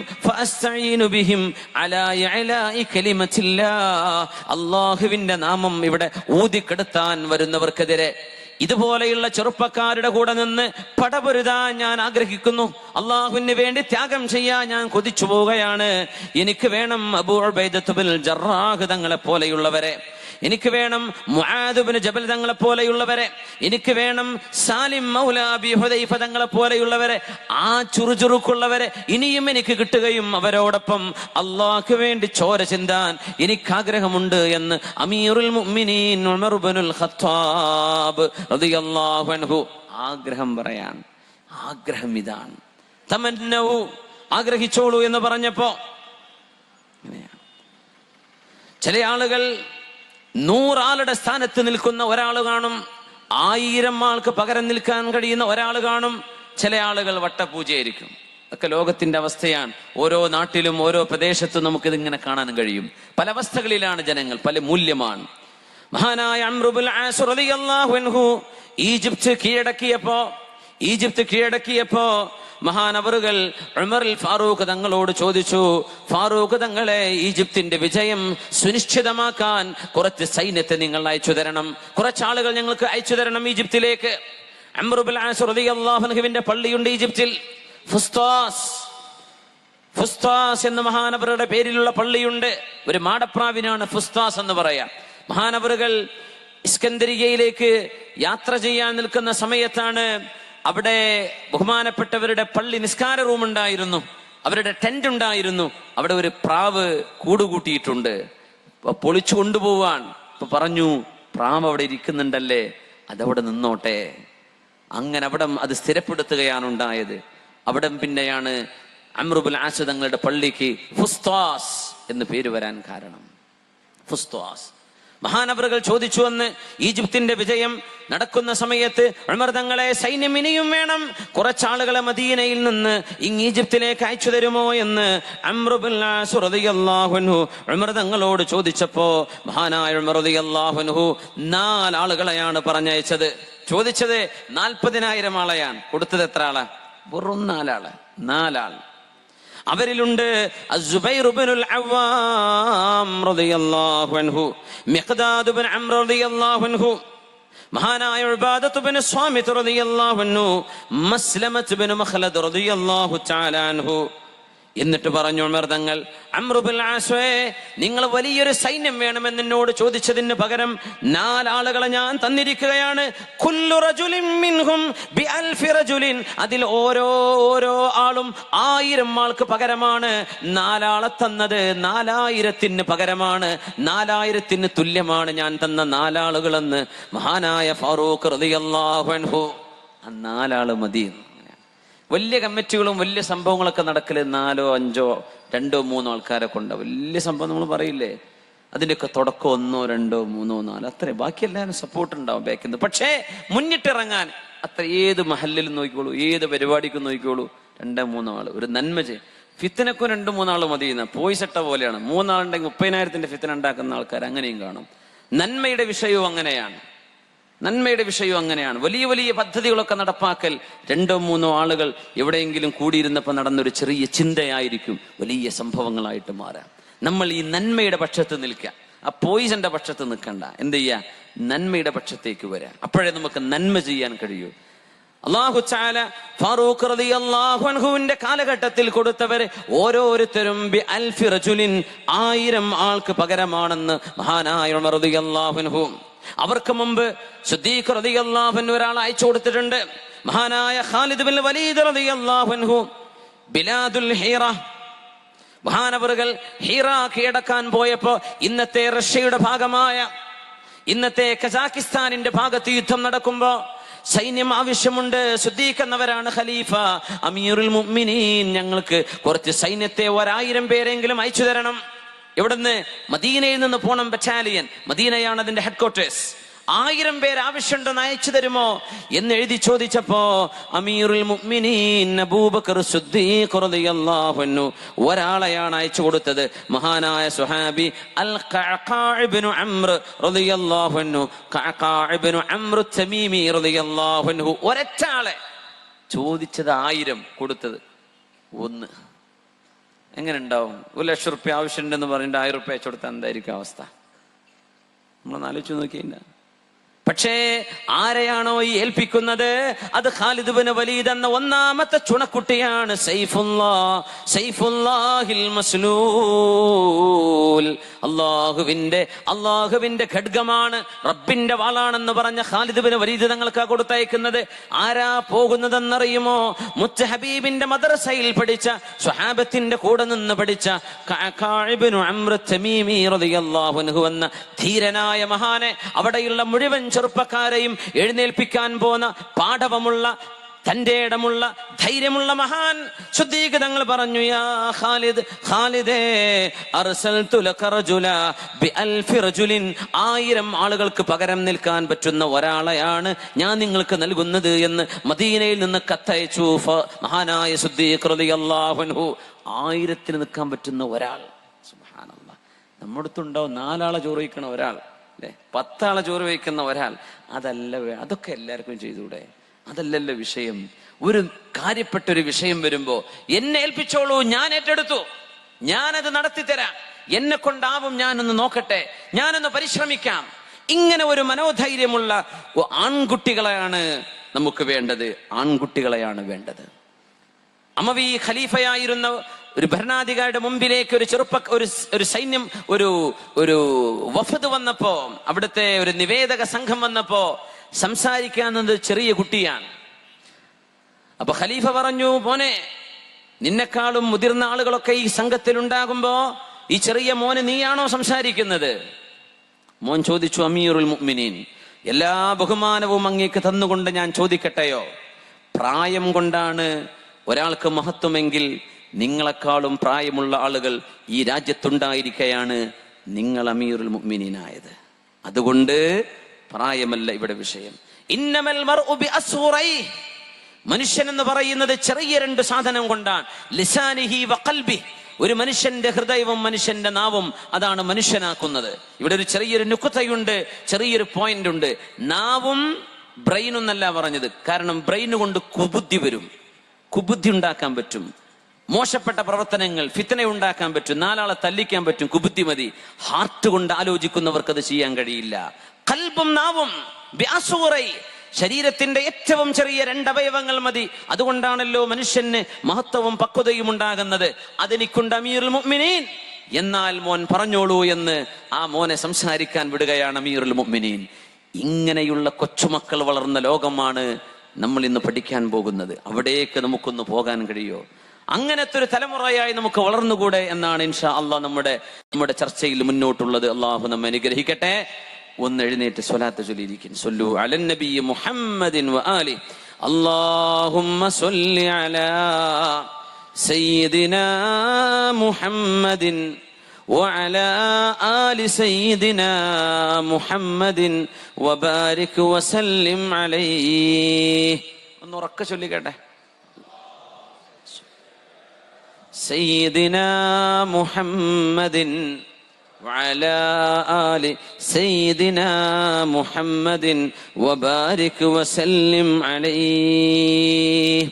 അല്ലാഹുവിന്റെ നാമം ഇവിടെ ഊതിക്കെടുത്താൻ വരുന്നവർക്കെതിരെ ഇതുപോലെയുള്ള ചെറുപ്പക്കാരുടെ കൂടെ നിന്ന് പടപൊരുതാൻ ഞാൻ ആഗ്രഹിക്കുന്നു. അള്ളാഹുവിന് വേണ്ടി ത്യാഗം ചെയ്യാൻ ഞാൻ കൊതിച്ചു പോവുകയാണ്. എനിക്ക് വേണം അബൂ ഉബൈദത്ത് ഇബ്നുൽ ജറാഹ് തങ്ങളെ പോലെയുള്ളവരെ, എനിക്ക് വേണം മുആദ് ഇബ്നു ജബൽ തങ്ങളെ പോലെയുള്ളവരെ, എനിക്ക് വേണം സാലിം മൗലാ അബീ ഹുദൈഫ തങ്ങളെ പോലെയുള്ളവരെ. ആ ചുറുചുറുക്കുള്ളവരെ ഇനിയും എനിക്ക് കിട്ടുകയും അവരോടൊപ്പം അള്ളാഹ്ക്ക് വേണ്ടി ചോര ചിന്താൻ എനിക്കാഗ്രഹമുണ്ട് എന്ന് അമീറുൽ മുഅ്മിനീൻ ഉമർ ഇബ്നുൽ ഖത്താബ് റളിയല്ലാഹു അൻഹു ആഗ്രഹം പറയാൻ. ആഗ്രഹം ഇതാണ്. തമന്നൗ, ആഗ്രഹിച്ചോളൂ എന്ന് പറഞ്ഞപ്പോ ചില ആളുകൾ 100 ആളുടെ സ്ഥാനത്ത് നിൽക്കുന്ന ഒരാൾ കാണും, 1000 ആൾക്ക് പകരം നിൽക്കാൻ കഴിയുന്ന ഒരാൾ കാണും, ചില ആളുകൾ വട്ടപൂജയായിരിക്കും. ഒക്കെ ലോകത്തിന്റെ അവസ്ഥയാണ്. ഓരോ നാട്ടിലും ഓരോ പ്രദേശത്തും നമുക്കിതിങ്ങനെ കാണാൻ കഴിയും. പല അവസ്ഥകളിലാണ് ജനങ്ങൾ, പല മൂല്യമാണ്. മഹാനായ അംർ ഇബ്നുൽ ആസ് റളിയല്ലാഹു അൻഹു ഈജിപ്ത് കീഴടക്കിയപ്പോ മഹാനവറുകൾ ഉമറുൽ ഫാറൂഖ് തങ്ങളോട് ചോദിച്ചു, ഫാറൂഖ് തങ്ങളെ, ഈജിപ്തിന്റെ വിജയം സുനിശ്ചിതമാക്കാൻ കുറച്ച് സൈന്യത്തെ നിങ്ങൾ അയച്ചു തരണം, കുറച്ചാളുകൾ ഞങ്ങൾക്ക് അയച്ചു തരണം ഈജിപ്തിലേക്ക്. അംർ ഇബ്നുൽ ആസ് റളിയല്ലാഹു അൻഹുവിന്റെ പള്ളിയുണ്ട് ഈജിപ്തിൽ, ഫുസ്താസ് എന്ന മഹാനവറുടെ പേരിലുള്ള പള്ളിയുണ്ട്. ഒരു മാടപ്രാവിനാണ് ഫുസ്താസ് എന്ന് പറയാം. മഹാനവറുകൾ ഇസ്കന്ദരിയയിലേക്ക് യാത്ര ചെയ്യാൻ നിൽക്കുന്ന സമയത്താണ് അവിടെ ബഹുമാനപ്പെട്ടവരുടെ പള്ളി നിസ്കാര റൂം ഉണ്ടായിരുന്നു, അവരുടെ ടെന്റ് ഉണ്ടായിരുന്നു. അവിടെ ഒരു പ്രാവ് കൂടുകൂട്ടിയിട്ടുണ്ട്, പൊളിച്ചു കൊണ്ടുപോവാൻ. ഇപ്പൊ പറഞ്ഞു, പ്രാവ് അവിടെ ഇരിക്കുന്നുണ്ടല്ലേ, അതവിടെ നിന്നോട്ടെ. അങ്ങനെ അവിടെ അത് സ്ഥിരപ്പെടുത്തുകയാണ് ഉണ്ടായത്. അവിടെ പിന്നെയാണ് അംർ ഇബ്നുൽ ആസ് തങ്ങളുടെ പള്ളിക്ക് ഫുസ്താസ് എന്ന് പേര് വരാൻ കാരണം. ഫുസ്താസ് മഹാനവറുകൾ ചോദിച്ചു എന്ന്, ഈജിപ്തിന്റെ വിജയം നടക്കുന്ന സമയത്ത് ഉമർ തങ്ങളെ, സൈന്യം ഇനിയും വേണം, കുറച്ചാളുകളെ മദീനയിൽ നിന്ന് ഈജിപ്തിലേക്ക് അയച്ചു തരുമോ എന്ന് അംർ ഇബ്നുൽ ആസ് റളിയല്ലാഹു അൻഹു ഉമർ തങ്ങളോട് ചോദിച്ചപ്പോ മഹാനായ ഉമർ റളിയല്ലാഹു അൻഹു 4 ആളുകളെയാണ് പറഞ്ഞയച്ചത്. ചോദിച്ചത് 40,000 ആളെയാണ്, കൊടുത്തത് എത്ര ആളാ? വെറും 4 ആൾ. അവരിലുണ്ട് അസ്സുബൈർ ഇബ്നുൽ അവ്വാം റളിയല്ലാഹു അൻഹു, മിഖ്ദാദ് ഇബ്നു അംർ റളിയല്ലാഹു അൻഹു, മഹാനായ ഉബാദത്ത് ഇബ്നു സ്വാമിത് റളിയല്ലാഹു അൻഹു, മസ്ലമത്ത് ഇബ്നു മഖ്ലദ് റളിയല്ലാഹു തആല അൻഹു. എന്നിട്ട് പറഞ്ഞു ഉമർ തങ്ങൾ, അംർ ഇബ്നുൽ ആസ്, നിങ്ങൾ വലിയൊരു സൈന്യം വേണമെന്ന് എന്നോട് ചോദിച്ചതിന് പകരം 4 ആളുകളെ ഞാൻ തന്നിരിക്കുകയാണ്. കുല്ലു റജുലിൻ മിൻഹും ബിഅൽഫി റജുലിൻ, അതിൽ ഓരോ ആളും 1000 ആൾക്ക് പകരമാണ് 4 ആളെ തന്നത്. 4000-ന് പകരമാണ്, 4000-ന് തുല്യമാണ് ഞാൻ തന്ന 4 ആളുകളെന്ന് മഹാനായ ഫാറൂഖ് റളിയല്ലാഹു അൻഹു. 4 ആള് മതി. വലിയ കമ്മിറ്റികളും വലിയ സംഭവങ്ങളൊക്കെ നടക്കല് 4, 5, 2, 3 ആൾക്കാരെ കൊണ്ട് വലിയ സംഭവം നമ്മൾ പറയില്ലേ, അതിൻ്റെയൊക്കെ തുടക്കം 1, 2, 3, 4 അത്രേ. ബാക്കി എല്ലാവരും സപ്പോർട്ട് ഉണ്ടാവും ബാക്കിൽ നിന്ന്. പക്ഷേ മുന്നിട്ടിറങ്ങാൻ അത്ര ഏത് മഹല്ലിലും നോക്കിക്കോളൂ, ഏത് പരിപാടിക്കും നോക്കിക്കോളൂ, 2, 3 ആള് ഒരു നന്മ ചെയ്യും. ഫിത്തനക്കും 2, 3 ആള് മതിയുന്ന പോയിസെട്ട പോലെയാണ്. 3 ആളുണ്ടെങ്കിൽ 30,000-ന്റെ ഫിത്തന ഉണ്ടാക്കുന്ന ആൾക്കാർ അങ്ങനെയും കാണും. നന്മയുടെ വിഷയവും അങ്ങനെയാണ്. വലിയ വലിയ പദ്ധതികളൊക്കെ നടപ്പാക്കൽ 2, 3 ആളുകൾ എവിടെയെങ്കിലും കൂടിയിരുന്നപ്പോൾ നടന്നൊരു ചെറിയ ചിന്തയായിരിക്കും വലിയ സംഭവങ്ങളായിട്ട് മാറാം. നമ്മൾ ഈ നന്മയുടെ പക്ഷത്ത് നിൽക്കുക, ആ പോയിസന്റെ പക്ഷത്ത് നിൽക്കണ്ട. എന്ത് ചെയ്യാ? നന്മയുടെ പക്ഷത്തേക്ക് വരാം. അപ്പോഴേ നമുക്ക് നന്മ ചെയ്യാൻ കഴിയൂ. അല്ലാഹു തആല ഫാറൂഖ് റളിയല്ലാഹു അൻഹുവിന്റെ കാലഘട്ടത്തിൽ കൊടുത്തവർ ഓരോരുത്തരും ബി അൽഫി റജുലിൻ, 1000 ആൾക്ക് പകരമാണെന്ന് മഹാനായ ഉമർ റളിയല്ലാഹു അൻഹു. അവർക്ക് മുമ്പ് സിദ്ദീഖ് റളിയല്ലാഹു അൻഹു ഒരാളെ അയച്ചു കൊടുത്തിട്ടുണ്ട്. മഹാനായ ഖാലിദ് ബിൻ വലീദ് റളിയല്ലാഹു അൻഹു ബിലാദുൽ ഹീറ, മഹാനവറുകൾ ഹീറ കീഴടക്കാൻ പോയപ്പോ ഇന്നത്തെ റഷ്യയുടെ ഭാഗമായ ഇന്നത്തെ കസാക്കിസ്ഥാനിന്റെ ഭാഗത്ത് യുദ്ധം നടക്കുമ്പോ സൈന്യം ആവശ്യമുണ്ട്. സിദ്ദീഖ് എന്നവരാണ് ഖലീഫ, അമീറുൽ മുഅ്മിനീൻ, ഞങ്ങൾക്ക് കുറച്ച് സൈന്യത്തെ 1000 പേരെങ്കിലും അയച്ചു തരണം. ഇവിടുന്ന് മദീനയിൽ നിന്ന് പോണം ബറ്റാലിയൻ, മദീനയാണ് അതിന്റെ ഹെഡ്ക്വാർട്ടേഴ്സ്. 1000 പേര് ആവശ്യമുണ്ടെന്ന് അയച്ചു തരുമോ എന്ന് എഴുതി ചോദിച്ചപ്പോ അമീറുൽ മുഅ്മിനീൻ അബൂബക്കർ സിദ്ദീഖ് റളിയല്ലാഹു അൻഹു ഒരാളെയാണ് അയച്ചു കൊടുത്തത്. മഹാനായ സ്വഹാബി അൽ ഖഅഖാ ഇബ്നു അംർ റളിയല്ലാഹു അൻഹു, ഖഅഖാ ഇബ്നു അംർ തമീമി റളിയല്ലാഹു അൻഹു. ഒരൊറ്റ ആളെ ചോദിച്ചത് 1000, കൊടുത്തത് 1. എങ്ങനെ ഉണ്ടാവും? 1,00,000 റുപ്യ ആവശ്യമുണ്ടെന്ന് പറഞ്ഞിട്ട് 1000 റുപ്യ അയച്ചു കൊടുത്താൽ എന്തായിരിക്കും അവസ്ഥ? നമ്മളൊന്ന് ആലോചിച്ച് നോക്കിയില്ല. പക്ഷേ ആരെയാണോ ഈ ഏൽപ്പിക്കുന്നത് അത് ഖാലിദ് ബിൻ വലീദ് എന്ന 1ാമത്തെ ചുണക്കുട്ടിയാണ്. സൈഫുല്ലാഹിൽ മസ്ലൂൽ, അള്ളാഹുവിന്റെ ഖഡ്ഗമാണ്, റബ്ബിന്റെ വാളാണെന്ന് പറഞ്ഞ ഖാലിദ് ബിൻ വലീദ് തങ്ങൾക്ക് കൊടുത്തയക്കുന്നത്. ആരാ പോകുന്നതെന്നറിയുമോ? മുത്ത ഹബീബിന്റെ മദ്രസയിൽ പഠിച്ച, സ്വഹാബത്തിന്റെ കൂടെ നിന്ന് പഠിച്ച ഖഅഖാ ഇബ്നു അംർ തമീമി റളിയല്ലാഹു അൻഹു എന്ന ധീരനായ മഹാനെ, അവിടെയുള്ള മുഴുവൻ ചെറുപ്പക്കാരെയും എഴുന്നേൽപ്പിക്കാൻ പോന്ന പാഠവമുള്ള തന്റെ ഇടമുള്ള ധൈര്യമുള്ള മഹാൻ ശുദ്ധീക തങ്ങൾ പറഞ്ഞു, യാ ഖാലിദ്, ഖാലിദേ അർസൽതു ലക റജുല ബിഅൽഫി റജുലിൻ, 1000 ആളുകൾക്ക് പകരം നിൽക്കാൻ പറ്റുന്ന ഒരാളെയാണ് ഞാൻ നിങ്ങൾക്ക് നൽകുന്നത് എന്ന് മദീനയിൽ നിന്ന് കത്തയച്ചു മഹാനായ ശുദ്ധീഖ് റളിയല്ലാഹു അൻഹു. 1000 നിൽക്കാൻ പറ്റുന്ന ഒരാൾ. സുബ്ഹാനല്ലാഹ്. നമ്മുടെ അടുത്തുണ്ടാവും 4 ആളെ ചോറ് വയ്ക്കണ ഒരാൾ, അല്ലെ, 10 ആളെ ചോറ് വയ്ക്കുന്ന ഒരാൾ. അതല്ല, അതൊക്കെ എല്ലാവർക്കും ചെയ്തൂടെ? അതല്ലല്ലോ വിഷയം. ഒരു കാര്യപ്പെട്ടൊരു വിഷയം വരുമ്പോ എന്നെ ഏൽപ്പിച്ചോളൂ, ഞാൻ ഏറ്റെടുത്തു, ഞാനത് നടത്തിത്തരാം, എന്നെ കൊണ്ടാവും, ഞാനൊന്ന് നോക്കട്ടെ, ഞാനൊന്ന് പരിശ്രമിക്കാം. ഇങ്ങനെ ഒരു മനോധൈര്യമുള്ള ആൺകുട്ടികളെയാണ് നമുക്ക് വേണ്ടത്, ആൺകുട്ടികളെയാണ് വേണ്ടത്. അമവി ഖലീഫയായിരുന്ന ഒരു ഭരണാധികാരിയുടെ മുമ്പിലേക്ക് ഒരു സൈന്യം, ഒരു വഫദ് വന്നപ്പോ, അവിടുത്തെ ഒരു നിവേദക സംഘം വന്നപ്പോ സംസാരിക്കാവുന്നത് ചെറിയ കുട്ടിയാണ്. അപ്പൊ ഖലീഫ പറഞ്ഞു, മോനെ, നിന്നെക്കാളും മുതിർന്ന ആളുകളൊക്കെ ഈ സംഘത്തിൽ ഉണ്ടാകുമ്പോ ഈ ചെറിയ മോന് നീയാണോ സംസാരിക്കുന്നത്? മോൻ ചോദിച്ചു, അമീറുൽ മുഅ്മിനീൻ, എല്ലാ ബഹുമാനവും അങ്ങേക്ക് തന്നുകൊണ്ട് ഞാൻ ചോദിക്കട്ടെയോ? പ്രായം കൊണ്ടാണ് ഒരാൾക്ക് മഹത്വമെങ്കിൽ നിങ്ങളെക്കാളും പ്രായമുള്ള ആളുകൾ ഈ രാജ്യത്തുണ്ടായിരിക്കെയാണ് നിങ്ങൾ അമീറുൽ മുഅ്മിനീനായത്. അതുകൊണ്ട് പ്രായമല്ല ഇവിടെ വിഷയം. ഇന്നമൽ മർഉ ബിഅസ്റൈഹി, മനുഷ്യൻ എന്ന് പറയുന്നത് ചെറിയ 2 സാധനം കൊണ്ടാണ്. ലിസാനിഹി വഖൽബി, ഒരു മനുഷ്യന്റെ ഹൃദയവും മനുഷ്യന്റെ നാവും, അതാണ് മനുഷ്യനാക്കുന്നത്. ഇവിടെ ഒരു ചെറിയൊരു നുക്തയുണ്ട്, ചെറിയൊരു പോയിന്റ് ഉണ്ട്. നാവും ബ്രെയിനും എന്നല്ല പറഞ്ഞത്. കാരണം ബ്രെയിന് കൊണ്ട് കുബുദ്ധി വരും, കുബുദ്ധി ഉണ്ടാക്കാൻ പറ്റും, മോശപ്പെട്ട പ്രവർത്തനങ്ങൾ, ഫിത്ന ഉണ്ടാക്കാൻ പറ്റും, 4 ആളെ തല്ലിക്കാൻ പറ്റും, കുബുദ്ധി മതി. ഹാർട്ട് കൊണ്ട് ആലോചിക്കുന്നവർക്ക് അത് ചെയ്യാൻ കഴിയില്ല. ഖൽബും നാവും ബിഅസ്റൈ, ശരീരത്തിന്റെ ഏറ്റവും ചെറിയ 2 അവയവങ്ങൾ മതി. അതുകൊണ്ടാണല്ലോ മനുഷ്യന് മഹത്വവും പക്വതയും ഉണ്ടാകുന്നത്. അതെനിക്കുണ്ട് അമീറുൽ മുഅ്മിനീൻ. എന്നാൽ മോൻ പറഞ്ഞോളൂ എന്ന് ആ മോനെ സംസാരിക്കാൻ വിടുകയാണ് അമീറുൽ മുഅ്മിനീൻ. ഇങ്ങനെയുള്ള കൊച്ചുമക്കൾ വളർന്ന ലോകമാണ് നമ്മൾ ഇന്ന് പഠിക്കാൻ പോകുന്നത്. അവിടേക്ക് നമുക്കൊന്ന് പോകാൻ കഴിയോ? അങ്ങനത്തെ ഒരു തലമുറയായി നമുക്ക് വളർന്നുകൂടെ എന്നാണ് ഇൻഷാ അല്ലാഹ് നമ്മുടെ ചർച്ചയിൽ മുന്നോട്ടുള്ളത്. അള്ളാഹു നമ്മെ അനുഗ്രഹിക്കട്ടെ. ഒന്ന് എഴുന്നേറ്റ് സ്വലാത്ത് ചൊല്ലിയിരിക്കും. സ്വല്ലു അലൻ നബി മുഹമ്മദിൻ വആലി. അല്ലാഹുമ്മ സ്വല്ലി അലാ സയ്യിദിനാ മുഹമ്മദിൻ വഅലാ ആലി സയ്യിദിനാ മുഹമ്മദിൻ വബാരിക് വസല്ലിം അലൈഹി. ഒന്ന് ഉറക്കെ ചൊല്ലിക്കട്ടെ. സയ്യിദിനാ മുഹമ്മദിൻ وعلى آل سيدنا محمد وبارك وسلم عليه.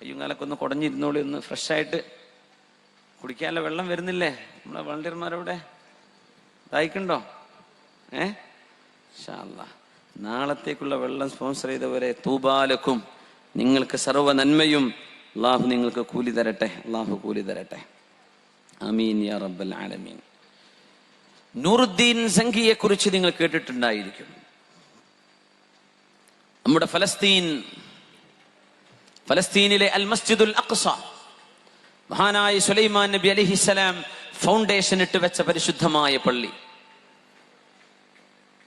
അയ്യങ്ങാലൊക്കെ ഒന്ന് കുടഞ്ഞിരുന്നോളി, ഒന്ന് ഫ്രഷ് ആയിട്ട് കുടിക്കാനുള്ള വെള്ളം വരുന്നില്ലേ? നമ്മളെ വളണ്ടിയർമാരവിടെ ദാഹിക്കുണ്ടോ? ഇൻഷാ അല്ലാഹ് നാളത്തേക്കുള്ള വെള്ളം സ്പോൺസർ ചെയ്തവരെ തൂബാലക്കും, നിങ്ങൾക്ക് സർവ്വ നന്മയും. അള്ളാഹു നിങ്ങൾക്ക് കൂലി തരട്ടെ, അള്ളാഹു കൂലി തരട്ടെ. ആമീൻ യാ റബ്ബൽ ആലമീൻ. നൂറുദ്ദീൻ സംഘിയെ കുറിച്ച് നിങ്ങൾ കേട്ടിട്ടുണ്ടായിരിക്കും. നമ്മുടെ ഫലസ്തീനിലെ അൽ മസ്ജിദുൽ അഖ്സ, മഹാനായ സുലൈമാൻ നബി അലൈഹിസ്സലാം ഫൗണ്ടേഷൻ ഇട്ട് വെച്ച പരിശുദ്ധമായ പള്ളി.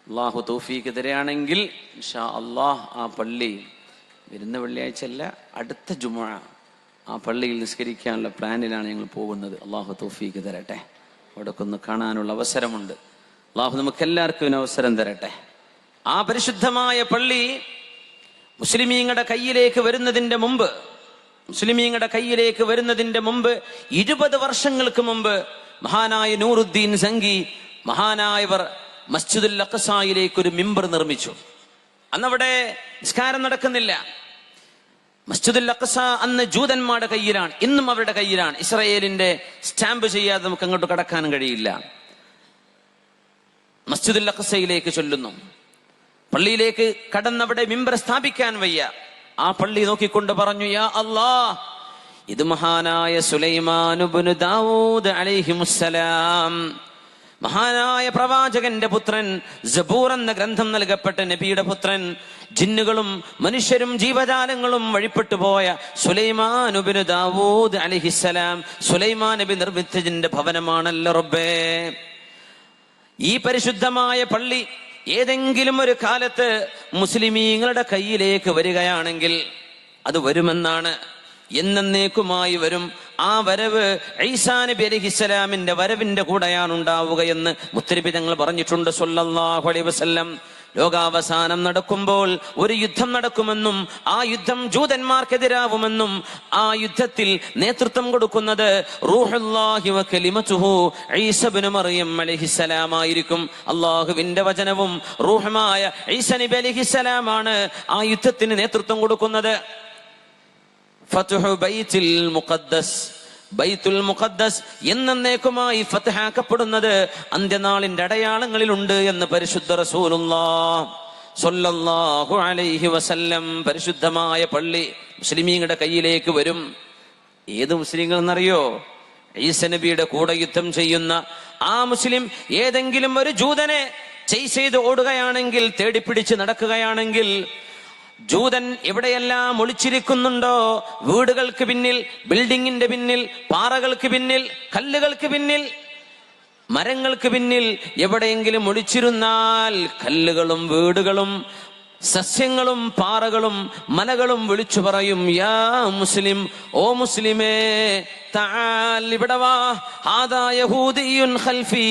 അള്ളാഹു തൗഫീഖ് തരുകയാണെങ്കിൽ ഇൻഷാ അല്ലാഹ് ആ പള്ളി വരുന്ന വെള്ളിയാഴ്ചയല്ല, അടുത്ത ജുമുഅ ആ പള്ളിയിൽ നിസ്കരിക്കാനുള്ള പ്ലാനിലാണ് ഞങ്ങൾ പോകുന്നത്. അള്ളാഹു തൗഫീഖ് തരട്ടെ. അവിടെ ഒന്ന് കാണാനുള്ള അവസരമുണ്ട്. അള്ളാഹു നമുക്ക് എല്ലാവർക്കും അവസരം തരട്ടെ. ആ പരിശുദ്ധമായ പള്ളി മുസ്ലിമീങ്ങളുടെ കയ്യിലേക്ക് വരുന്നതിന്റെ മുമ്പ് 20 വർഷങ്ങൾക്ക് മുമ്പ് മഹാനായ നൂറുദ്ദീൻ സംഘി, മഹാനായവർ മസ്ജിദുൽ അഖ്സയിലേക്ക് ഒരു മിമ്പർ നിർമ്മിച്ചു. അന്നവിടെ നിസ്കാരം നടക്കുന്നില്ല. മസ്ജിദുൽ അഖ്സ അന്ന് ജൂതന്മാരുടെ കയ്യിലാണ്, ഇന്നും അവരുടെ കയ്യിലാണ്. ഇസ്രായേലിന്റെ സ്റ്റാമ്പ് ചെയ്യാതെ നമുക്ക് അങ്ങോട്ട് കടക്കാൻ കഴിയില്ല. മസ്ജിദുൽ അഖ്സയിലേക്ക് ചൊല്ലുന്നു. പള്ളിയിലേക്ക് കടന്നവിടെ മിമ്പർ സ്ഥാപിക്കാൻ വയ്യ. ആ പള്ളി നോക്കിക്കൊണ്ട് പറഞ്ഞു, യാ അല്ലാഹ്, ഇത് മഹാനായ സുലൈമാൻ ഇബ്നു ദാവൂദ് അലൈഹിമുസ്സലാം, മഹാനായ പ്രവാചകന്റെ പുത്രൻ, സബൂർ എന്ന ഗ്രന്ഥം നൽകപ്പെട്ട നബിയുടെ പുത്രൻ, ജിന്നുകളും മനുഷ്യരും ജീവജാലങ്ങളും വഴിപ്പെട്ടു പോയ സുലൈമാൻ ഇബ്നു ദാവൂദ് അലൈഹിസ്സലാം, സുലൈമാൻ നബി നിർമ്മിച്ചതിന്റെ ഭവനമാണല്ലോ റബ്ബേ. ഈ പരിശുദ്ധമായ പള്ളി ഏതെങ്കിലും ഒരു കാലത്ത് മുസ്ലിമീങ്ങളുടെ കയ്യിലേക്ക് വരികയാണെങ്കിൽ അത് വരുമെന്നാണ്, എന്നേക്കുമായി വരും. ആ വരവ് ഈസാ നബി അലൈഹിസ്സലാമിന്റെ വരവിന്റെ കൂടെയാണ് ഉണ്ടാവുകയെന്ന് മുത്തനബി തങ്ങൾ പറഞ്ഞിട്ടുണ്ട് സ്വല്ലല്ലാഹു അലൈഹി വസല്ലം. ലോകാവസാനം നടക്കുമ്പോൾ ഒരു യുദ്ധം നടക്കുമെന്നും ആ യുദ്ധം ജൂതന്മാർക്കെതിരാവുമെന്നും ആ യുദ്ധത്തിൽ നേതൃത്വം കൊടുക്കുന്നത് റൂഹുല്ലാഹി വ കലിമതുഹു ഈസാ ഇബ്നു മറിയം അലൈഹിസ്സലാം ആയിരിക്കും. അല്ലാഹുവിന്റെ വചനവും റൂഹുമായ ഈസാ നബി അലൈഹിസ്സലാമാണ് ആ യുദ്ധത്തിന് നേതൃത്വം കൊടുക്കുന്നത്. ഫത്ഹു ബൈത്തുൽ മുഖദ്ദസ്, ബൈത്തുൽ മുഖദ്ദസ് എന്നേക്കുമായി ഫത്ഹാക്കപ്പെടുന്നത് അന്ത്യനാളിന്റെ അടയാളങ്ങളിലുണ്ട് എന്ന് പരിശുദ്ധ റസൂലുള്ളാഹി സ്വല്ലല്ലാഹു അലൈഹി വസല്ലം. പരിശുദ്ധമായ പള്ളി മുസ്ലിമീങ്ങളുടെ കയ്യിലേക്ക് വരും. ഏത് മുസ്ലിങ്ങൾ എന്നറിയോ? ഈസാ നബിയുടെ കൂടെ യുദ്ധം ചെയ്യുന്ന ആ മുസ്ലിം ഏതെങ്കിലും ഒരു ജൂതനെ ചെയ്ത് ഓടുകയാണെങ്കിൽ, തേടിപ്പിടിച്ച് നടക്കുകയാണെങ്കിൽ, ജൂതൻ എവിടെയെല്ലാം ഒളിച്ചിരിക്കുന്നുണ്ടോ, വീടുകൾക്ക് പിന്നിൽ, ബിൽഡിങ്ങിന്റെ പിന്നിൽ, പാറകൾക്ക് പിന്നിൽ, കല്ലുകൾക്ക് പിന്നിൽ, മരങ്ങൾക്ക് പിന്നിൽ എവിടെയെങ്കിലും ഒളിച്ചിരുന്നാൽ കല്ലുകളും വീടുകളും സസ്യങ്ങളും പാറകളും മലകളും വിളിച്ചു പറയും, യാ മുസ്ലിം, ഓ മുസ്ലിമേ, തആൽ ഇവിടെ വാ, ഹാദാ യഹൂദിയുൻ ഖൽഫി,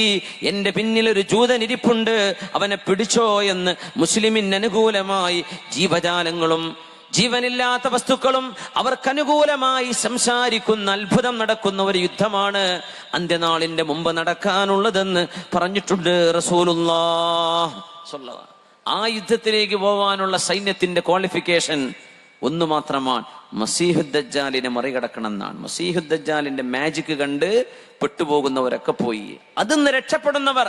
എന്റെ പിന്നിൽ ഒരു ജൂതൻ ഇരിപ്പുണ്ട്, അവനെ പിടിച്ചോ എന്ന് മുസ്ലിമിന് അനുകൂലമായി ജീവജാലങ്ങളും ജീവനില്ലാത്ത വസ്തുക്കളും അവർക്കനുകൂലമായി സംസാരിക്കുന്ന അത്ഭുതം നടക്കുന്ന ഒരു യുദ്ധമാണ് അന്ത്യനാളിന്റെ മുമ്പ് നടക്കാനുള്ളതെന്ന് പറഞ്ഞിട്ടുണ്ട് റസൂലുള്ളാഹി സ്വല്ലല്ലാഹു. ആ യുദ്ധത്തിലേക്ക് പോവാനുള്ള സൈന്യത്തിന്റെ ക്വാളിഫിക്കേഷൻ ഒന്ന് മാത്രമാണ്, മസീഹുദ് ദജ്ജാലിനെ മറികടക്കണം എന്നാണ്. മസീഹുദ് ദജ്ജാലിന്റെ മാജിക് കണ്ട് പെട്ടുപോകുന്നവരൊക്കെ പോയി, അതിന്ന് രക്ഷപ്പെടുന്നവർ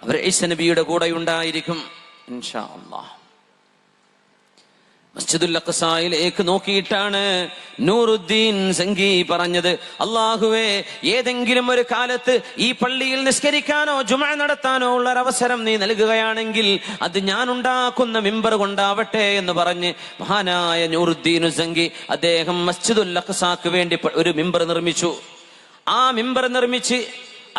അവർ ഈസാ നബിയുടെ കൂടെ ഉണ്ടായിരിക്കും ഇൻഷാ അല്ലാഹ്. മസ്ജിദുൽ അഖ്സായിലേക്ക് നോക്കിയിട്ടാണ് നൂറുദ്ദീൻ സംഗി പറഞ്ഞത്, അല്ലാഹുവേ, ഏതെങ്കിലും ഒരു കാലത്ത് ഈ പള്ളിയിൽ നിസ്കരിക്കാനോ ജുമഅ നടത്താനോ ഉള്ള അവസരം നീ നൽകുകയാണെങ്കിൽ അത് ഞാൻ ഉണ്ടാക്കുന്ന മിമ്പർ കൊണ്ടാവട്ടെ എന്ന് പറഞ്ഞ് മഹാനായ നൂറുദ്ദീൻ സംഗി അദ്ദേഹം മസ്ജിദുൽ അഖ്സാക്ക് വേണ്ടി ഒരു മിമ്പർ നിർമ്മിച്ചു. ആ മിമ്പർ നിർമ്മിച്ച്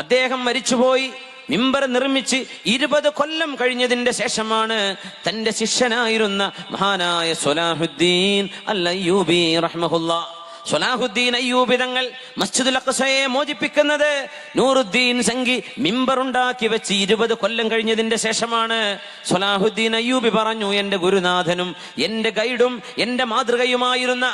അദ്ദേഹം മരിച്ചുപോയി. മിമ്പർ നിർമ്മിച്ച് 20 കൊല്ലം കഴിഞ്ഞതിന്റെ ശേഷമാണ് തന്റെ ശിഷ്യനായിരുന്ന മഹാനായ സ്വലാഹുദ്ദീൻ അൽ അയ്യൂബി റഹ്മഹുല്ലാഹ്, സ്വലാഹുദ്ദീൻ അയ്യൂബി തങ്ങൾ മസ്ജിദുൽ അഖ്സയെ മോചിപ്പിക്കുന്നത് നൂറുദ്ദീൻ സംഗി മിമ്പർ ഉണ്ടാക്കി വെച്ച് 20 കൊല്ലം കഴിഞ്ഞതിന്റെ ശേഷമാണ്. സ്വലാഹുദ്ദീൻ അയ്യൂബി പറഞ്ഞു, എന്റെ ഗുരുനാഥനും എന്റെ ഗൈഡും എന്റെ മാതൃകയുമായിരുന്ന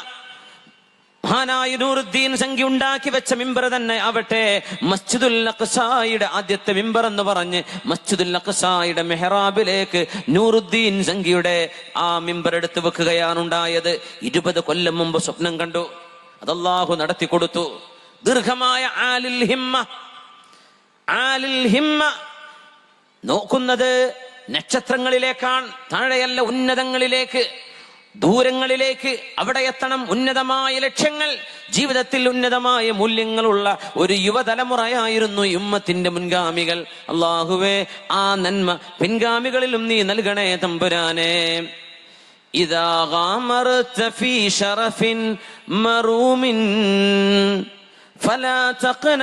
മഹാനായ നൂറുദ്ദീൻ സംഗി ഉണ്ടാക്കി വെച്ച മിമ്പർ തന്നെ ആവട്ടെ മസ്ജിദുൽ അഖ്സായുടെ ആദ്യത്തെ മിമ്പർ എന്ന് പറഞ്ഞ് മസ്ജിദുൽ അഖ്സായുടെ മെഹ്റാബിലേക്ക് നൂറുദ്ദീൻ സംഗിയുടെ ആ മിമ്പർ എടുത്ത് വെക്കുകയാണ് ഉണ്ടായത്. 20 കൊല്ലം മുമ്പ് സ്വപ്നം കണ്ടു, അത് അല്ലാഹു നടത്തി കൊടുത്തു. ദീർഘമായ ആലിൽ ഹിമ്മ നോക്കുന്നത് നക്ഷത്രങ്ങളിലേക്കാണ്, താഴെയല്ല, ഉന്നതങ്ങളിലേക്ക്, ദൂരങ്ങളിലേക്ക്. അവിടെ എത്തണം, ഉന്നതമായ ലക്ഷ്യങ്ങൾ, ജീവിതത്തിൽ ഉന്നതമായ മൂല്യങ്ങളുള്ള ഒരു യുവതലമുറയായിരുന്നു ഉമ്മത്തിന്റെ മുൻഗാമികൾ. അല്ലാഹുവേ, ആ നന്മ പിൻഗാമികളിലും നീ നൽകണേ തമ്പുരാനെ. ഇദാ ഗാമർത ഫീ ശറഫിൻ മറൂമിൻ ഫലാ തഖ്ന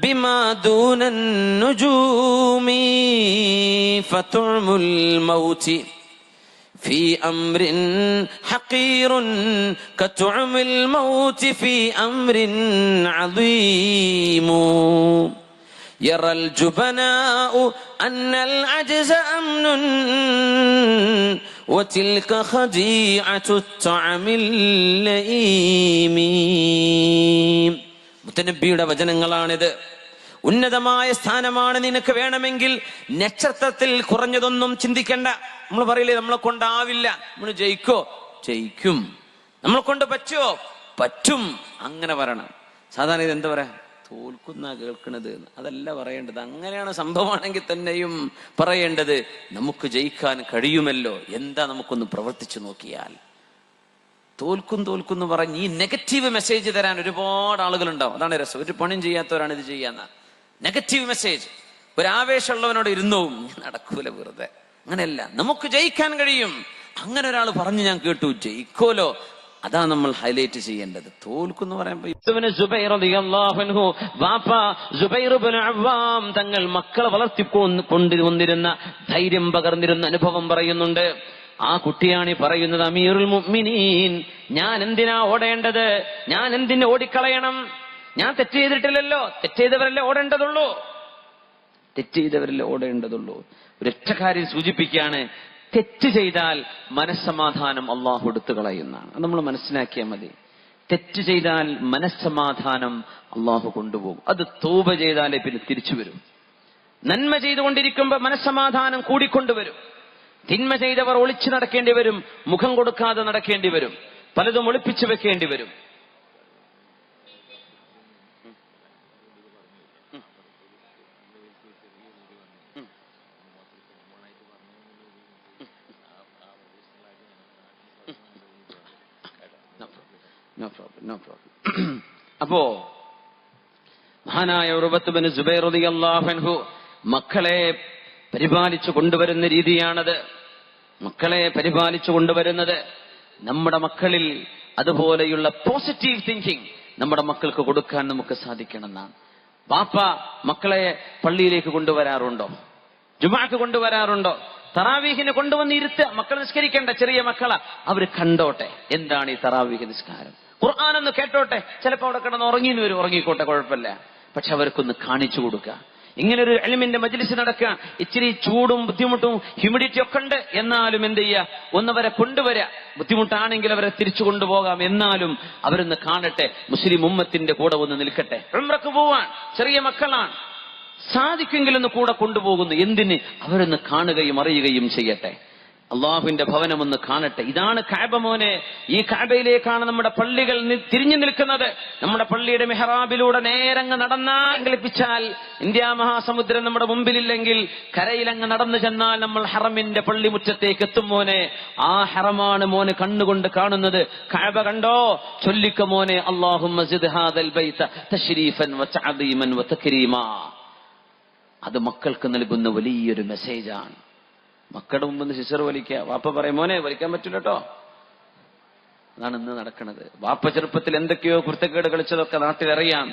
ബിമാ ദൂനൻ നുജൂമി ഫതുമുൽ മൗതി في أمر حقير كطعم الموت في أمر عظيم يرى الجبناء أن العجز أمن وتلك خديعة الطعم اللئيم. മുത്തനബിയുടെ വചനങ്ങളാണിത്. ഉന്നതമായ സ്ഥാനമാണ് നിനക്ക് വേണമെങ്കിൽ നക്ഷത്രത്തിൽ കുറഞ്ഞതൊന്നും ചിന്തിക്കണ്ട. നമ്മൾ പറയില്ലേ, നമ്മളെ കൊണ്ടാവില്ല, നമ്മൾ ജയിക്കും, നമ്മളെ കൊണ്ട് പറ്റുമോ, പറ്റും, അങ്ങനെ പറയണം. സാധാരണ ഇത് എന്താ പറയാ, തോൽക്കുന്ന കേൾക്കണത്, അതല്ല പറയേണ്ടത്. അങ്ങനെയാണ് സംഭവമാണെങ്കിൽ തന്നെയും പറയേണ്ടത് നമുക്ക് ജയിക്കാൻ കഴിയുമല്ലോ. എന്താ, നമുക്കൊന്ന് പ്രവർത്തിച്ചു നോക്കിയാൽ. തോൽക്കും എന്ന് പറഞ്ഞ് ഈ നെഗറ്റീവ് മെസ്സേജ് തരാൻ ഒരുപാട് ആളുകളുണ്ടാവും. അതാണ് രസം. ഒരു പണിയും ചെയ്യാത്തവരാണ് ഇത് ചെയ്യാന്ന നെഗറ്റീവ് മെസ്സേജ്. ഒരാവേശമുള്ളവനോട് ഇരുന്നോവും, നടക്കൂല, വെറുതെ. അങ്ങനെയല്ല, നമുക്ക് ജയിക്കാൻ കഴിയും. അങ്ങനെ ഒരാൾ പറഞ്ഞു, ഞാൻ കേട്ടു, ജയിക്കോലോ. അതാ നമ്മൾ ഹൈലൈറ്റ് ചെയ്യേണ്ടത്. തോൽക്കുന്നു പറയുമ്പോൾ തങ്ങൾ മക്കളെ വളർത്തിക്കൊണ്ടിരുന്ന ധൈര്യം പകർന്നിരുന്ന അനുഭവം പറയുന്നുണ്ട്. ആ കുട്ടിയാണ് ഈ പറയുന്നത്, അമീറുൽ മുഅ്മിനീൻ, ഞാൻ എന്തിനാ ഓടേണ്ടത്? ഞാൻ എന്തിന് ഓടിക്കളയണം? ഞാൻ തെറ്റ് ചെയ്തിട്ടില്ലല്ലോ. തെറ്റ് ചെയ്തവരല്ലേ ഓടേണ്ടതുള്ളൂ. തെറ്റ് ചെയ്തവരല്ലേ ഓടേണ്ടതുള്ളൂ. ഒരൊറ്റ കാര്യം സൂചിപ്പിക്കുകയാണ്, തെറ്റ് ചെയ്താൽ മനസ്സമാധാനം അള്ളാഹു എടുത്തു കളയുന്നതാണ്. അത് നമ്മൾ മനസ്സിലാക്കിയാൽ മതി. തെറ്റ് ചെയ്താൽ മനസ്സമാധാനം അള്ളാഹു കൊണ്ടുപോകും. അത് തൗബ ചെയ്താലേ പിന്നെ തിരിച്ചു വരും. നന്മ ചെയ്തുകൊണ്ടിരിക്കുമ്പോൾ മനസ്സമാധാനം കൂടിക്കൊണ്ടുവരും. തിന്മ ചെയ്തവർ ഒളിച്ചു നടക്കേണ്ടി വരും, മുഖം കൊടുക്കാതെ നടക്കേണ്ടി വരും, പലതും ഒളിപ്പിച്ചു വെക്കേണ്ടി വരും. No problem. അപ്പോ മഹാനായ ഉർവത്ത് ബിൻ സുബൈർ റളിയല്ലാഹു അൻഹു മക്കളെ പരിപാലിച്ചു കൊണ്ടുവരുന്ന രീതിയാണത്. മക്കളെ പരിപാലിച്ചു കൊണ്ടുവരുന്നത്. നമ്മുടെ മക്കളിൽ അതുപോലെയുള്ള പോസിറ്റീവ് തിങ്കിങ് നമ്മുടെ മക്കൾക്ക് കൊടുക്കാൻ നമുക്ക് സാധിക്കണം എന്നാണ്. ബാപ്പ മക്കളെ പള്ളിയിലേക്ക് കൊണ്ടുവരാറുണ്ടോ? ജുമാക്ക് കൊണ്ടുവരാറുണ്ടോ? തറാവീഹിന് കൊണ്ടുവന്ന് ഇരുത്തുക. മക്കൾ നിസ്കരിക്കേണ്ട ചെറിയ മക്കളാ, അവര് കണ്ടോട്ടെ എന്താണ് ഈ തറാവീഹ് നിസ്കാരം. ഖുർആൻ ഒന്ന് കേട്ടോട്ടെ. ചിലപ്പോൾ അവിടെ കിടന്ന് ഉറങ്ങിന്ന് വരും, ഉറങ്ങിക്കോട്ടെ, കുഴപ്പമില്ല. പക്ഷെ അവർക്കൊന്ന് കാണിച്ചു കൊടുക്കുക. ഇങ്ങനൊരു ഇൽമിന്റെ മജ്ലിസ് നടക്കുക. ഇച്ചിരി ചൂടും ബുദ്ധിമുട്ടും ഹ്യൂമിഡിറ്റി ഒക്കെ ഉണ്ട്, എന്നാലും എന്ത് ചെയ്യുക, ഒന്നവരെ കൊണ്ടുവരിക. ബുദ്ധിമുട്ടാണെങ്കിൽ അവരെ തിരിച്ചു കൊണ്ടുപോകാം, എന്നാലും അവരൊന്ന് കാണട്ടെ, മുസ്ലിം ഉമ്മത്തിന്റെ കൂടെ ഒന്ന് നിൽക്കട്ടെ. ഉംറക്ക് പോവാൻ ചെറിയ മക്കളാണ്, സാധിക്കുമെങ്കിലൊന്ന് കൂടെ കൊണ്ടുപോകുന്നു. എന്തിന്? അവരൊന്ന് കാണുകയും അറിയുകയും ചെയ്യട്ടെ. അള്ളാഹുവിന്റെ ഭവനമൊന്ന് കാണട്ടെ. ഇതാണ് കഅബ മോനെ. ഈ കഅബയിലേക്കാണ് നമ്മുടെ പള്ളികൾ തിരിഞ്ഞു നിൽക്കുന്നത്. നമ്മുടെ പള്ളിയുടെ മെഹ്റാബിലൂടെ നേരങ്ങ് നടന്നാൽപ്പിച്ചാൽ ഇന്ത്യ മഹാസമുദ്രം നമ്മുടെ മുമ്പിലില്ലെങ്കിൽ കരയിലങ്ങ് നടന്നു ചെന്നാൽ നമ്മൾ ഹറമിന്റെ പള്ളിമുറ്റത്തേക്ക് എത്തും മോനെ. ആ ഹറമാണ് മോന് കണ്ണുകൊണ്ട് കാണുന്നത്. കഅബ കണ്ടോ? ചൊല്ലിക്ക മോനെ, അല്ലാഹുമ്മ സിദ് ഹാദൽ ബൈത തശ്രീഫൻ വതഅദീമൻ വതക്രീമാ. അത് മക്കൾക്ക് നൽകുന്ന വലിയൊരു മെസ്സേജാണ്. മക്കളുടെ മുമ്പ് സിസ്റ്റർ വലിക്കുക. വാപ്പ പറയും, മോനെ വലിക്കാൻ പറ്റില്ല കേട്ടോ. അതാണ് ഇന്ന് നടക്കുന്നത്. വാപ്പ ചെറുപ്പത്തിൽ എന്തൊക്കെയോ കുരുത്തക്കേട് കളിച്ചതൊക്കെ നാട്ടിലറിയാം.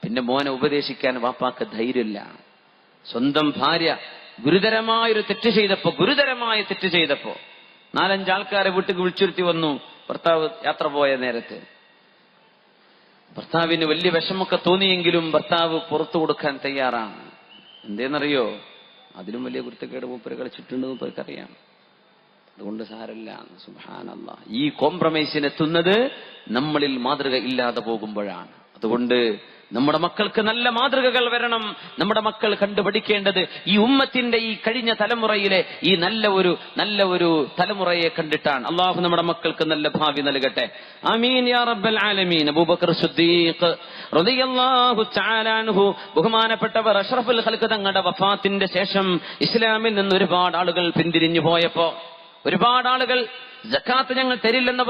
പിന്നെ മോനെ ഉപദേശിക്കാൻ വാപ്പാക്ക് ധൈര്യമില്ല. സ്വന്തം ഭാര്യ ഗുരുതരമായ തെറ്റ് ചെയ്തപ്പോ 4-5 ആൾക്കാരെ വീട്ടിൽ വിളിച്ചുരുത്തി വന്നു. ഭർത്താവ് യാത്ര പോയ നേരത്ത് ഭർത്താവിന് വലിയ വിഷമൊക്കെ തോന്നിയെങ്കിലും ഭർത്താവ് പുറത്തു കൊടുക്കാൻ തയ്യാറാണ്. എന്തേന്നറിയോ? അതിലും വലിയ കുരുത്തക്കേട് മൂപ്പര് കളിച്ചിട്ടുണ്ട്, മൂപ്പർക്കറിയാം. അതുകൊണ്ട് സാരമില്ല. സുബ്ഹാനല്ലാഹ്. ഈ കോംപ്രമൈസിനെത്തുന്നത് നമ്മളിൽ മാതൃക ഇല്ലാതെ പോകുമ്പോഴാണ്. അതുകൊണ്ട് നമ്മുടെ മക്കൾക്ക് നല്ല മാതൃകകൾ വരണം. നമ്മുടെ മക്കൾ കണ്ടുപഠിക്കേണ്ടത് ഈ ഉമ്മത്തിന്റെ ഈ കഴിഞ്ഞ തലമുറയിലെ ഈ നല്ല ഒരു തലമുറയെ കണ്ടിട്ടാണ്. അള്ളാഹു നമ്മുടെ മക്കൾക്ക് നല്ല ഭാവി നൽകട്ടെ. ആമീൻ യാ റബ്ബൽ ആലമീൻ. അബൂബക്കർ സിദ്ദീഖ് റളിയല്ലാഹു തആല അൻഹു, ബഹുമാനപ്പെട്ടവർ അഷ്റഫുൽ ഖൽഖ് തങ്ങളുടെ വഫാത്തിന്റെ ശേഷം ഇസ്ലാമിൽ നിന്ന് ഒരുപാട് ആളുകൾ പിന്തിരിഞ്ഞു പോയപ്പോ ഒരുപാട് ആളുകൾ സക്കാത്ത് ഞങ്ങൾ തരില്ലെന്ന്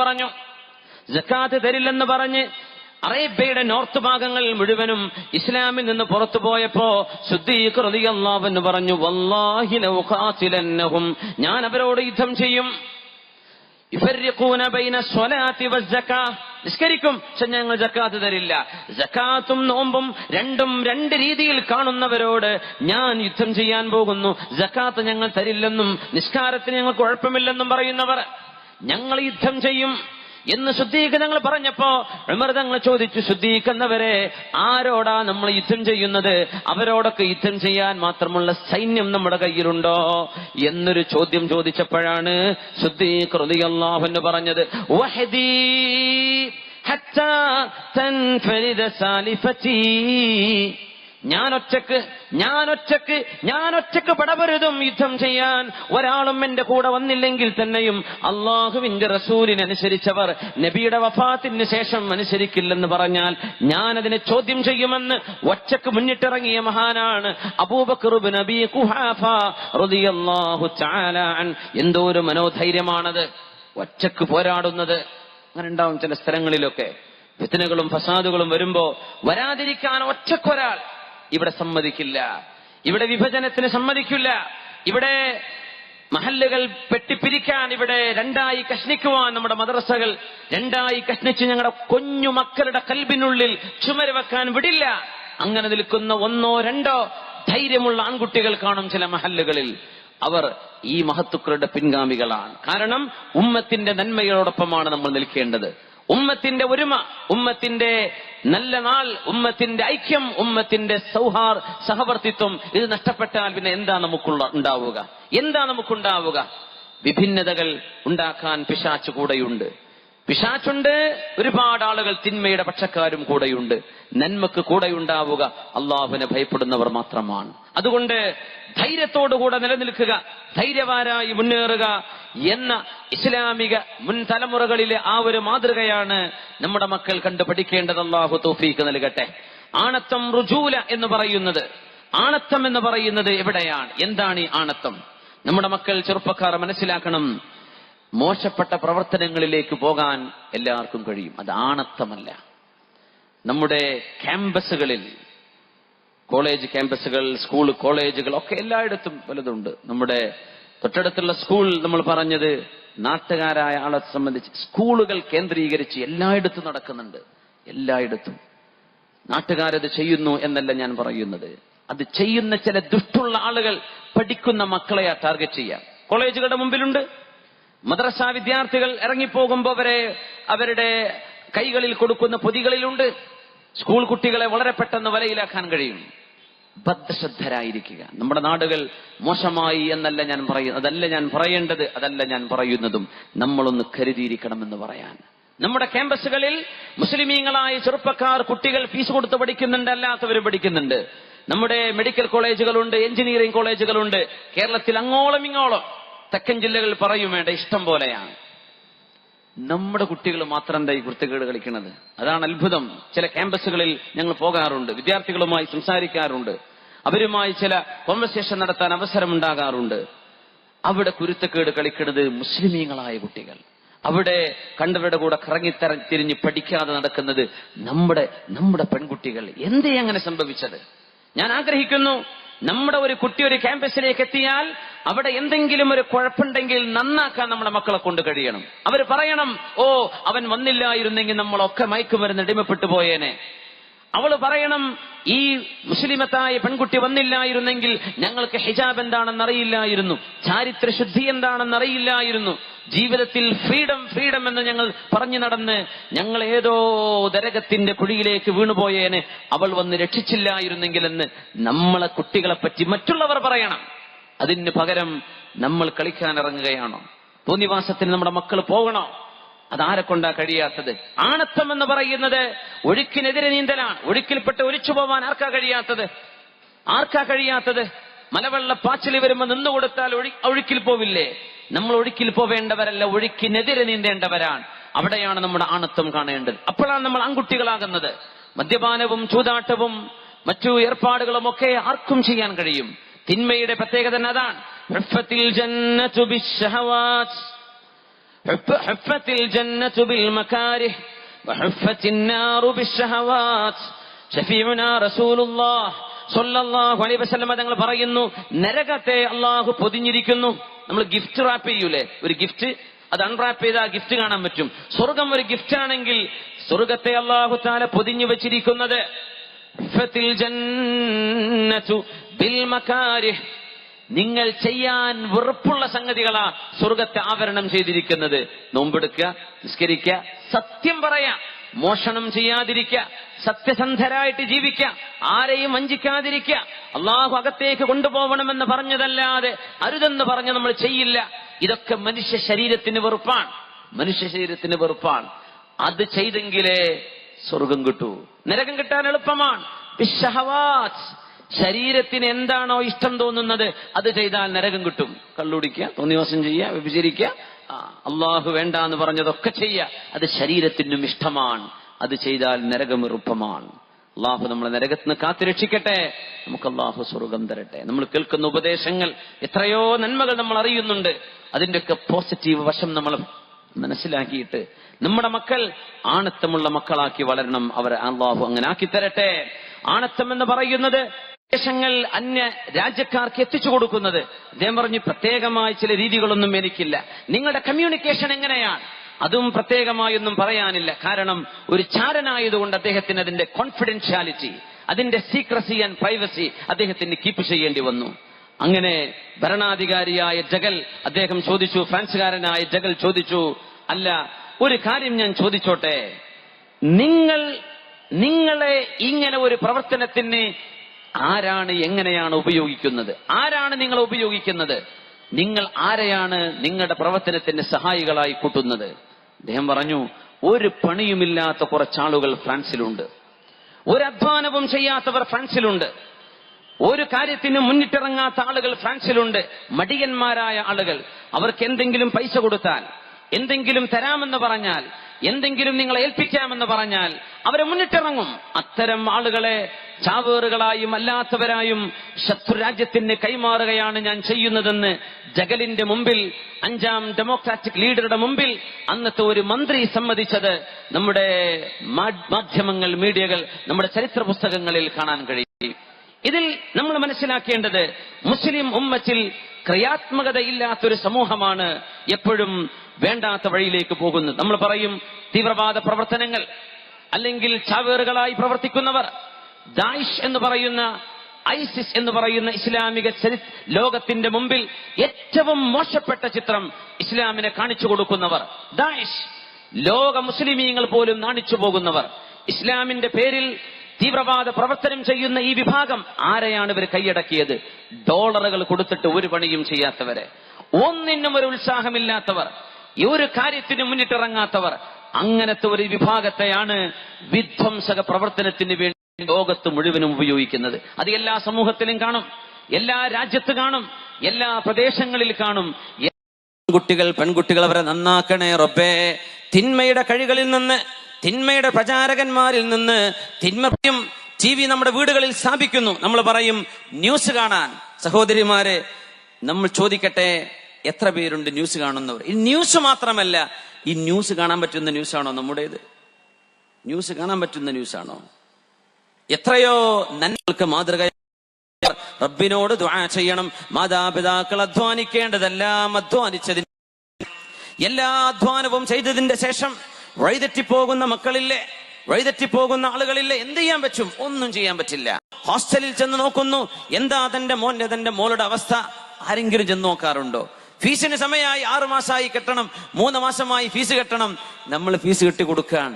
പറഞ്ഞ് അറേബ്യയുടെ നോർത്ത് ഭാഗങ്ങൾ മുഴുവനും ഇസ്ലാമിൽ നിന്ന് പുറത്തു പോയപ്പോ സിദ്ദീഖ് റളിയല്ലാഹു അൻഹു പറഞ്ഞു, വല്ലാഹി ലൗ ഖാതിലന്നഹും, ഞാൻ അവരോട് യുദ്ധം ചെയ്യും. യുഫർരിഖൂന ബൈന സ്വലാത്തി വസ്സകാ, നിസ്കരിക്കും, പക്ഷെ ഞങ്ങൾ സക്കാത്ത് തരില്ല. സക്കാത്തും നോമ്പും രണ്ടും രണ്ട് രീതിയിൽ കാണുന്നവരോട് ഞാൻ യുദ്ധം ചെയ്യാൻ പോകുന്നു. സക്കാത്ത് ഞങ്ങൾ തരില്ലെന്നും നിസ്കാരത്തിന് ഞങ്ങൾ കുഴപ്പമില്ലെന്നും പറയുന്നവർ ഞങ്ങൾ യുദ്ധം ചെയ്യും എന്ന് സിദ്ദീഖ് തങ്ങൾ പറഞ്ഞപ്പോ ഉമർ തങ്ങൾ ചോദിച്ചു, സിദ്ദീഖ് എന്നവരെ ആരോടാ നമ്മൾ യുദ്ധം ചെയ്യുന്നത്? അവരോടൊക്കെ യുദ്ധം ചെയ്യാൻ മാത്രമുള്ള സൈന്യം നമ്മുടെ കയ്യിലുണ്ടോ എന്നൊരു ചോദ്യം ചോദിച്ചപ്പോഴാണ് സിദ്ദീഖ് റളിയല്ലാഹു അൻഹു പറഞ്ഞത്, വഹദീ ഹത്താ തൻഫരിദ സാലിഫതി, ഞാൻ ഒറ്റക്ക് പടപൊരുതും യുദ്ധം ചെയ്യാൻ. ഒരാളും എന്റെ കൂടെ വന്നില്ലെങ്കിൽ തന്നെയും അള്ളാഹുവിന്റെ റസൂലിനനുസരിച്ചവർ നബിയുടെ വഫാത്തിന് ശേഷം അനുസരിക്കില്ലെന്ന് പറഞ്ഞാൽ ഞാൻ അതിനെ ചോദ്യം ചെയ്യുമെന്ന് ഒറ്റക്ക് മുന്നിട്ടിറങ്ങിയ മഹാനാണ് അബൂബക്കർ ഇബ്നു അബീ ഖുഹാഫ റളിയല്ലാഹു തആല അൻ. എന്തോ ഒരു മനോധൈര്യമാണത്, ഒറ്റക്ക് പോരാടുന്നത്. അങ്ങനെ ഉണ്ടാവും ചില സ്ഥലങ്ങളിലൊക്കെ ഫിത്നകളും ഫസാദുകളും വരുമ്പോ വരാതിരിക്കാൻ ഒറ്റക്കൊരാൾ ഇവിടെ സമ്മതിക്കില്ല, ഇവിടെ വിഭജനത്തിന് സമ്മതിക്കില്ല, ഇവിടെ മഹല്ലുകൾ പെട്ടിപ്പിരിക്കാൻ, ഇവിടെ രണ്ടായി കഷ്ണിക്കുവാൻ, നമ്മുടെ മദ്രസകൾ രണ്ടായി കഷ്ണിച്ച് ഞങ്ങളുടെ കുഞ്ഞു മക്കളുടെ കൽബിനുള്ളിൽ ചുമര് വെക്കാൻ വിടില്ല. അങ്ങനെ നിൽക്കുന്ന 1-2 ധൈര്യമുള്ള ആൺകുട്ടികൾ കാണും ചില മഹല്ലുകളിൽ. അവർ ഈ മഹത്തുക്കളുടെ പിൻഗാമികളാണ്. കാരണം ഉമ്മത്തിന്റെ നന്മയോടൊപ്പമാണ് നമ്മൾ നിൽക്കേണ്ടത്. ഉമ്മത്തിന്റെ ഒരുമ, ഉമ്മത്തിന്റെ നല്ല നാൾ, ഉമ്മത്തിന്റെ ഐക്യം, ഉമ്മത്തിന്റെ സഹവർത്തിത്വം ഇത് നഷ്ടപ്പെട്ടാൽ പിന്നെ എന്താ നമുക്കുണ്ടാവുക? എന്താ നമുക്കുണ്ടാവുക? വിഭിന്നതകൾ ഉണ്ടാക്കാൻ പിശാച് കൂടെയുണ്ട്. പിശാചുണ്ട്, ഒരുപാട് ആളുകൾ തിന്മയുടെ പക്ഷക്കാരും കൂടെയുണ്ട്. നന്മക്ക് കൂടെയുണ്ടാവുക അള്ളാഹുവിനെ ഭയപ്പെടുന്നവർ മാത്രമാണ്. അതുകൊണ്ട് ധൈര്യത്തോടുകൂടെ നിലനിൽക്കുക, ധൈര്യവാനായി മുന്നേറുക എന്ന ഇസ്ലാമിക മുൻ തലമുറകളിലെ ആ ഒരു മാതൃകയാണ് നമ്മുടെ മക്കൾ കണ്ടു പഠിക്കേണ്ടത്. അള്ളാഹു തൗഫീഖ് നൽകട്ടെ. ആണത്തം റുജൂല എന്ന് പറയുന്നത്, ആണത്തം എന്ന് പറയുന്നത് എവിടെയാണ്? എന്താണ് ഈ ആണത്തം? നമ്മുടെ മക്കൾ, ചെറുപ്പക്കാർ മനസ്സിലാക്കണം, മോശപ്പെട്ട പ്രവർത്തനങ്ങളിലേക്ക് പോകാൻ എല്ലാവർക്കും കഴിയും. അത് ആണത്തമല്ല. നമ്മുടെ ക്യാമ്പസുകളിൽ, കോളേജ് ക്യാമ്പസുകൾ, സ്കൂൾ കോളേജുകൾ ഒക്കെ എല്ലായിടത്തും പലതുണ്ട്. നമ്മുടെ തൊട്ടടുത്തുള്ള സ്കൂൾ നമ്മൾ പറഞ്ഞത് നാട്ടുകാരായ ആളെ സംബന്ധിച്ച് സ്കൂളുകൾ കേന്ദ്രീകരിച്ച് എല്ലായിടത്തും നടക്കുന്നുണ്ട്. എല്ലായിടത്തും നാട്ടുകാരത് ചെയ്യുന്നു എന്നല്ല ഞാൻ പറയുന്നത്. അത് ചെയ്യുന്ന ചില ദുഷ്ടുള്ള ആളുകൾ പഠിക്കുന്ന മക്കളെയാ ടാർഗറ്റ് ചെയ്യാം. കോളേജുകളുടെ മുമ്പിലുണ്ട്. മദ്രസ വിദ്യാർത്ഥികൾ ഇറങ്ങിപ്പോകുമ്പോൾ അവരുടെ കൈകളിൽ കൊടുക്കുന്ന പൊതികളിലുണ്ട്. സ്കൂൾ കുട്ടികളെ വളരെ പെട്ടെന്ന് വലയിലാക്കാൻ കഴിയും. ബദ്ധശ്രദ്ധരായിരിക്കുക. നമ്മുടെ നാടുകൾ മോശമായി എന്നല്ല ഞാൻ പറയുന്നത്, അതല്ല ഞാൻ പറയേണ്ടത്, അതല്ല ഞാൻ പറയുന്നതും. നമ്മളൊന്ന് കരുതിയിരിക്കണമെന്ന് പറയാൻ. നമ്മുടെ ക്യാമ്പസുകളിൽ മുസ്ലിമീങ്ങളായ ചെറുപ്പക്കാർ, കുട്ടികൾ ഫീസ് കൊടുത്ത് പഠിക്കുന്നുണ്ട്, അല്ലാത്തവരും പഠിക്കുന്നുണ്ട്. നമ്മുടെ മെഡിക്കൽ കോളേജുകളുണ്ട്, എഞ്ചിനീയറിംഗ് കോളേജുകളുണ്ട്. കേരളത്തിൽ അങ്ങോളം ഇങ്ങോളം, തെക്കൻ ജില്ലകൾ പറയും വേണ്ട, ഇഷ്ടം പോലെയാണ്. നമ്മുടെ കുട്ടികൾ മാത്രം എന്താ ഈ കുരുത്തക്കേട് കളിക്കുന്നത്? അതാണ് അത്ഭുതം. ചില ക്യാമ്പസുകളിൽ ഞങ്ങൾ പോകാറുണ്ട്, വിദ്യാർത്ഥികളുമായി സംസാരിക്കാറുണ്ട്, അവരുമായി ചില കോൺവെർസേഷൻ നടത്താൻ അവസരമുണ്ടാകാറുണ്ട്. അവിടെ കുരുത്തക്കേട് കളിക്കുന്നത് മുസ്ലിമീങ്ങളായ കുട്ടികൾ. അവിടെ കണ്ടവരുടെ കൂടെ തിരിഞ്ഞ് പഠിക്കാതെ നടക്കുന്നത് നമ്മുടെ പെൺകുട്ടികൾ. എന്തേ അങ്ങനെ സംഭവിച്ചത്? ഞാൻ ആഗ്രഹിക്കുന്നു, നമ്മുടെ ഒരു കുട്ടി ഒരു ക്യാമ്പസിലേക്ക് എത്തിയാൽ അവിടെ എന്തെങ്കിലും ഒരു കുഴപ്പമുണ്ടെങ്കിൽ നന്നാക്കാൻ നമ്മുടെ മക്കളെ കൊണ്ട് കഴിയണം. അവർ പറയണം, ഓ അവൻ വന്നില്ലായിരുന്നെങ്കിൽ നമ്മളൊക്കെ മയക്കുമരുന്ന് അടിമപ്പെട്ടു പോയേനെ. അവള് പറയണം, ഈ മുസ്ലിമത്തായ പെൺകുട്ടി വന്നില്ലായിരുന്നെങ്കിൽ ഞങ്ങൾക്ക് ഹിജാബ് എന്താണെന്ന് അറിയില്ലായിരുന്നു, ചാരിത്രശുദ്ധി എന്താണെന്ന് അറിയില്ലായിരുന്നു, ജീവിതത്തിൽ ഫ്രീഡം എന്ന് ഞങ്ങൾ പറഞ്ഞു നടന്ന് ഞങ്ങൾ ഏതോ നരകത്തിന്റെ കുഴിയിലേക്ക് വീണുപോയേനെ, അവൾ വന്ന് രക്ഷിച്ചില്ലായിരുന്നെങ്കിൽ എന്ന് നമ്മളെ കുട്ടികളെ പറ്റി മറ്റുള്ളവർ പറയണം. അതിന് പകരം നമ്മൾ കളിക്കാൻ ഇറങ്ങുകയാണോ? തോന്നിവാസത്തിന് നമ്മുടെ മക്കൾ പോകണോ? അതാരെ കൊണ്ടാ കഴിയാത്തത്? ആണത്തം എന്ന് പറയുന്നത് ഒഴുക്കിനെതിരെ നീന്തലാണ്. ഒഴുക്കിൽപ്പെട്ട് ഒലിച്ചു പോവാൻ ആർക്കാ കഴിയാത്തത്? മലവെള്ളപ്പാച്ചിൽ വരുമ്പോൾ നിന്നുകൊടുത്താൽ ഒഴുക്കിൽ പോവില്ലേ? നമ്മൾ ഒഴുക്കിൽ പോവേണ്ടവരല്ല, ഒഴുക്കിനെതിരെ നീന്തേണ്ടവരാണ്. അവിടെയാണ് നമ്മുടെ ആണത്വം കാണേണ്ടത്. അപ്പോഴാണ് നമ്മൾ ആൺകുട്ടികളാകുന്നത്. മദ്യപാനവും ചൂതാട്ടവും മറ്റു ഏർപ്പാടുകളും ഒക്കെ ആർക്കും ചെയ്യാൻ കഴിയും. തിന്മയുടെ പ്രത്യേകത തന്നെ അതാണ്. ഹുഫ്ഫത്തിൽ ജന്നതു ബിൽ മകാരിഹ് വഹുഫ്ഫത്തിൻ നാറു ബിശ്ശഹവാത്. ശഫീഉനാ റസൂലുള്ളാഹ് സ്വല്ലല്ലാഹു അലൈഹി വസല്ലം തങ്ങൾ പറയുന്നു, നരകത്തെ അല്ലാഹു പൊതിഞ്ഞിരിക്കുന്നു. നമ്മൾ ഗിഫ്റ്റ് റാപ്പ് ചെയ്യൂലേ, ഒരു ഗിഫ്റ്റ്, അത് അൺറാപ്പ് ചെയ്ത് ആ ഗിഫ്റ്റ് കാണാൻ പറ്റും. സ്വർഗം ഒരു ഗിഫ്റ്റ് ആണെങ്കിൽ സ്വർഗത്തെ അല്ലാഹു തആല പൊതിഞ്ഞു വെച്ചിരിക്കുന്നത് ഹുഫ്ഫത്തിൽ ജന്നതു ബിൽ മകാരിഹ്, നിങ്ങൾ ചെയ്യാൻ വെറുപ്പുള്ള സംഗതികളാ സ്വർഗത്തെ ആവരണം ചെയ്തിരിക്കുന്നത്. നോമ്പെടുക്കുക, നിസ്കരിക്കുക, സത്യം പറയാ, മോഷണം ചെയ്യാതിരിക്കുക, സത്യസന്ധരായിട്ട് ജീവിക്കുക, ആരെയും വഞ്ചിക്കാതിരിക്കുക, അള്ളാഹു അകത്തേക്ക് കൊണ്ടുപോകണമെന്ന് പറഞ്ഞതല്ലാതെ അരുതെന്ന് പറഞ്ഞ് നമ്മൾ ചെയ്യില്ല. ഇതൊക്കെ മനുഷ്യ ശരീരത്തിന് വെറുപ്പാണ്. അത് ചെയ്തെങ്കിലേ സ്വർഗം കിട്ടൂ. നരകം കിട്ടാൻ എളുപ്പമാണ്. ബിശ്ശഹവാത്, ശരീരത്തിന് എന്താണോ ഇഷ്ടം തോന്നുന്നത് അത് ചെയ്താൽ നരകം കിട്ടും. കള്ളുടിക്കുക, തോന്നിവാസം ചെയ്യുക, വ്യഭിചരിക്കുക, അള്ളാഹു വേണ്ട എന്ന് പറഞ്ഞതൊക്കെ ചെയ്യുക, അത് ശരീരത്തിനും ഇഷ്ടമാണ്. അത് ചെയ്താൽ നരകം എളുപ്പമാണ്. അള്ളാഹു നമ്മളെ നരകത്തിന് കാത്തുരക്ഷിക്കട്ടെ. നമുക്ക് അള്ളാഹു സ്വർഗം തരട്ടെ. നമ്മൾ കേൾക്കുന്ന ഉപദേശങ്ങൾ, എത്രയോ നന്മകൾ നമ്മൾ അറിയുന്നുണ്ട്. അതിന്റെയൊക്കെ പോസിറ്റീവ് വശം നമ്മൾ മനസ്സിലാക്കിയിട്ട് നമ്മുടെ മക്കൾ ആണത്തമുള്ള മക്കളാക്കി വളരണം. അവരെ അള്ളാഹു അങ്ങനെ ആക്കി തരട്ടെ. ആണത്തം എന്ന് പറയുന്നത് ങ്ങൾ അന്യ രാജ്യക്കാർക്ക് എത്തിച്ചു കൊടുക്കുന്നത്. അദ്ദേഹം പറഞ്ഞു, പ്രത്യേകമായ ചില രീതികളൊന്നും എനിക്കില്ല. നിങ്ങളുടെ കമ്മ്യൂണിക്കേഷൻ എങ്ങനെയാണ്? അതും പ്രത്യേകമായൊന്നും പറയാനില്ല. കാരണം ഒരു ചാരനായതുകൊണ്ട് അദ്ദേഹത്തിന് അതിന്റെ കോൺഫിഡൻഷ്യാലിറ്റി, അതിന്റെ സീക്രസി ആൻഡ് പ്രൈവസി അദ്ദേഹത്തിന് കീപ്പ് ചെയ്യേണ്ടി വന്നു. അങ്ങനെ ഭരണാധികാരിയായ ജഗൽ അദ്ദേഹം ചോദിച്ചു, ഫ്രാൻസുകാരനായ ജഗൽ ചോദിച്ചു, അല്ല, ഒരു കാര്യം ഞാൻ ചോദിച്ചോട്ടെ, നിങ്ങളെ ഇങ്ങനെ ഒരു പ്രവർത്തനത്തിന് ആരാണ് എങ്ങനെയാണ് ഉപയോഗിക്കുന്നത്? ആരാണ് നിങ്ങളെ ഉപയോഗിക്കുന്നത്? നിങ്ങൾ ആരെയാണ് നിങ്ങളുടെ പ്രവർത്തനത്തിന് സഹായികളായി കൂട്ടുന്നത്? അദ്ദേഹം പറഞ്ഞു, ഒരു പണിയുമില്ലാത്ത കുറച്ചാളുകൾ ഫ്രാൻസിലുണ്ട്, ഒരു അധ്വാനവും ചെയ്യാത്തവർ ഫ്രാൻസിലുണ്ട്, ഒരു കാര്യത്തിന് മുന്നിട്ടിറങ്ങാത്ത ആളുകൾ ഫ്രാൻസിലുണ്ട്, മടിയന്മാരായ ആളുകൾ. അവർക്ക് എന്തെങ്കിലും പൈസ കൊടുത്താൽ, എന്തെങ്കിലും തരാമെന്ന് പറഞ്ഞാൽ, എന്തെങ്കിലും നിങ്ങളെ ഏൽപ്പിക്കാമെന്ന് പറഞ്ഞാൽ അവരെ മുന്നിട്ടിറങ്ങും. അത്തരം ആളുകളെ ചാവേറുകളായും അല്ലാത്തവരായും ശത്രുരാജ്യത്തിന് കൈമാറുകയാണ് ഞാൻ ചെയ്യുന്നതെന്ന് ജഗലിന്റെ മുമ്പിൽ, 5ാം ഡെമോക്രാറ്റിക് ലീഡറുടെ മുമ്പിൽ അന്നത്തെ ഒരു മന്ത്രി സമ്മതിച്ചത് നമ്മുടെ മാധ്യമങ്ങൾ, മീഡിയകൾ, നമ്മുടെ ചരിത്ര പുസ്തകങ്ങളിൽ കാണാൻ കഴിയും. ഇതിൽ നമ്മൾ മനസ്സിലാക്കേണ്ടത്, മുസ്ലിം ഉമ്മത്തിൽ ക്രിയാത്മകതയില്ലാത്തൊരു സമൂഹമാണ് എപ്പോഴും വേണ്ടാത്ത വഴിയിലേക്ക് പോകുന്നത്. നമ്മൾ പറയും തീവ്രവാദ പ്രവർത്തനങ്ങൾ, അല്ലെങ്കിൽ ചാവേറുകളായി പ്രവർത്തിക്കുന്നവർ, ദായിഷ് എന്ന് പറയുന്ന, ഐസിസ് എന്ന് പറയുന്ന ഇസ്ലാമിക ലോകത്തിന്റെ മുമ്പിൽ ഏറ്റവും മോശപ്പെട്ട ചിത്രം ഇസ്ലാമിനെ കാണിച്ചു കൊടുക്കുന്നവർ, ദായിഷ്, ലോക മുസ്ലിമീങ്ങൾ പോലും നാണിച്ചു പോകുന്നവർ, ഇസ്ലാമിന്റെ പേരിൽ തീവ്രവാദ പ്രവർത്തനം ചെയ്യുന്ന ഈ വിഭാഗം ആരെയാണ് ഇവർ കൈയടക്കിയത്? ഡോളറുകൾ കൊടുത്തിട്ട് ഒരു പണിയും ചെയ്യാത്തവരെ, ഒന്നിനും ഒരു ഉത്സാഹമില്ലാത്തവർ, ഈ ഒരു കാര്യത്തിന് മുന്നിട്ടിറങ്ങാത്തവർ, അങ്ങനത്തെ ഒരു വിഭാഗത്തെയാണ് വിധ്വംസക പ്രവർത്തനത്തിന് വേണ്ടി ലോകത്ത് മുഴുവനും ഉപയോഗിക്കുന്നത്. അത് എല്ലാ സമൂഹത്തിലും കാണും, എല്ലാ രാജ്യത്ത് കാണും, എല്ലാ പ്രദേശങ്ങളിൽ കാണും. കുട്ടികൾ, പെൺകുട്ടികൾ, അവരെ നന്നാക്കണേ റബ്ബേ. തിന്മയുടെ കഴികളിൽ നിന്ന്, തിന്മയുടെ പ്രചാരകന്മാരിൽ നിന്ന്, തിന്മയും TV നമ്മുടെ വീടുകളിൽ സ്ഥാപിക്കുന്നു. നമ്മൾ പറയും ന്യൂസ് കാണാൻ. സഹോദരിമാരെ, നമ്മൾ ചോദിക്കട്ടെ, എത്ര പേരുണ്ട് ന്യൂസ് കാണുന്നവർ? ഈ ന്യൂസ് മാത്രമല്ല, ഈ ന്യൂസ് കാണാൻ പറ്റുന്ന ന്യൂസാണോ നമ്മുടേത്? ന്യൂസ് കാണാൻ പറ്റുന്ന ന്യൂസാണോ? എത്രയോ നന്മകൾക്ക് മാതൃക. റബ്ബിനോട് ദുആ ചെയ്യണം. മാതാപിതാക്കൾ അധ്വാനിക്കേണ്ടതെല്ലാം അധ്വാനിച്ചതിന്, എല്ലാ അധ്വാനവും ചെയ്തതിന്റെ ശേഷം വഴിതെറ്റിപ്പോകുന്ന മക്കളില്ലേ, വഴിതെറ്റിപ്പോകുന്ന ആളുകളില്ലേ, എന്ത് ചെയ്യാൻ പറ്റും? ഒന്നും ചെയ്യാൻ പറ്റില്ല. ഹോസ്റ്റലിൽ ചെന്ന് നോക്കുന്നു, എന്താ തന്റെ മോളുടെ അവസ്ഥ? ആരെങ്കിലും ചെന്ന് നോക്കാറുണ്ടോ? ഫീസിന് സമയമായി 6 മാസമായി കെട്ടണം, 3 മാസമായി ഫീസ് കെട്ടണം. നമ്മൾ ഫീസ് കെട്ടി കൊടുക്കാൻ,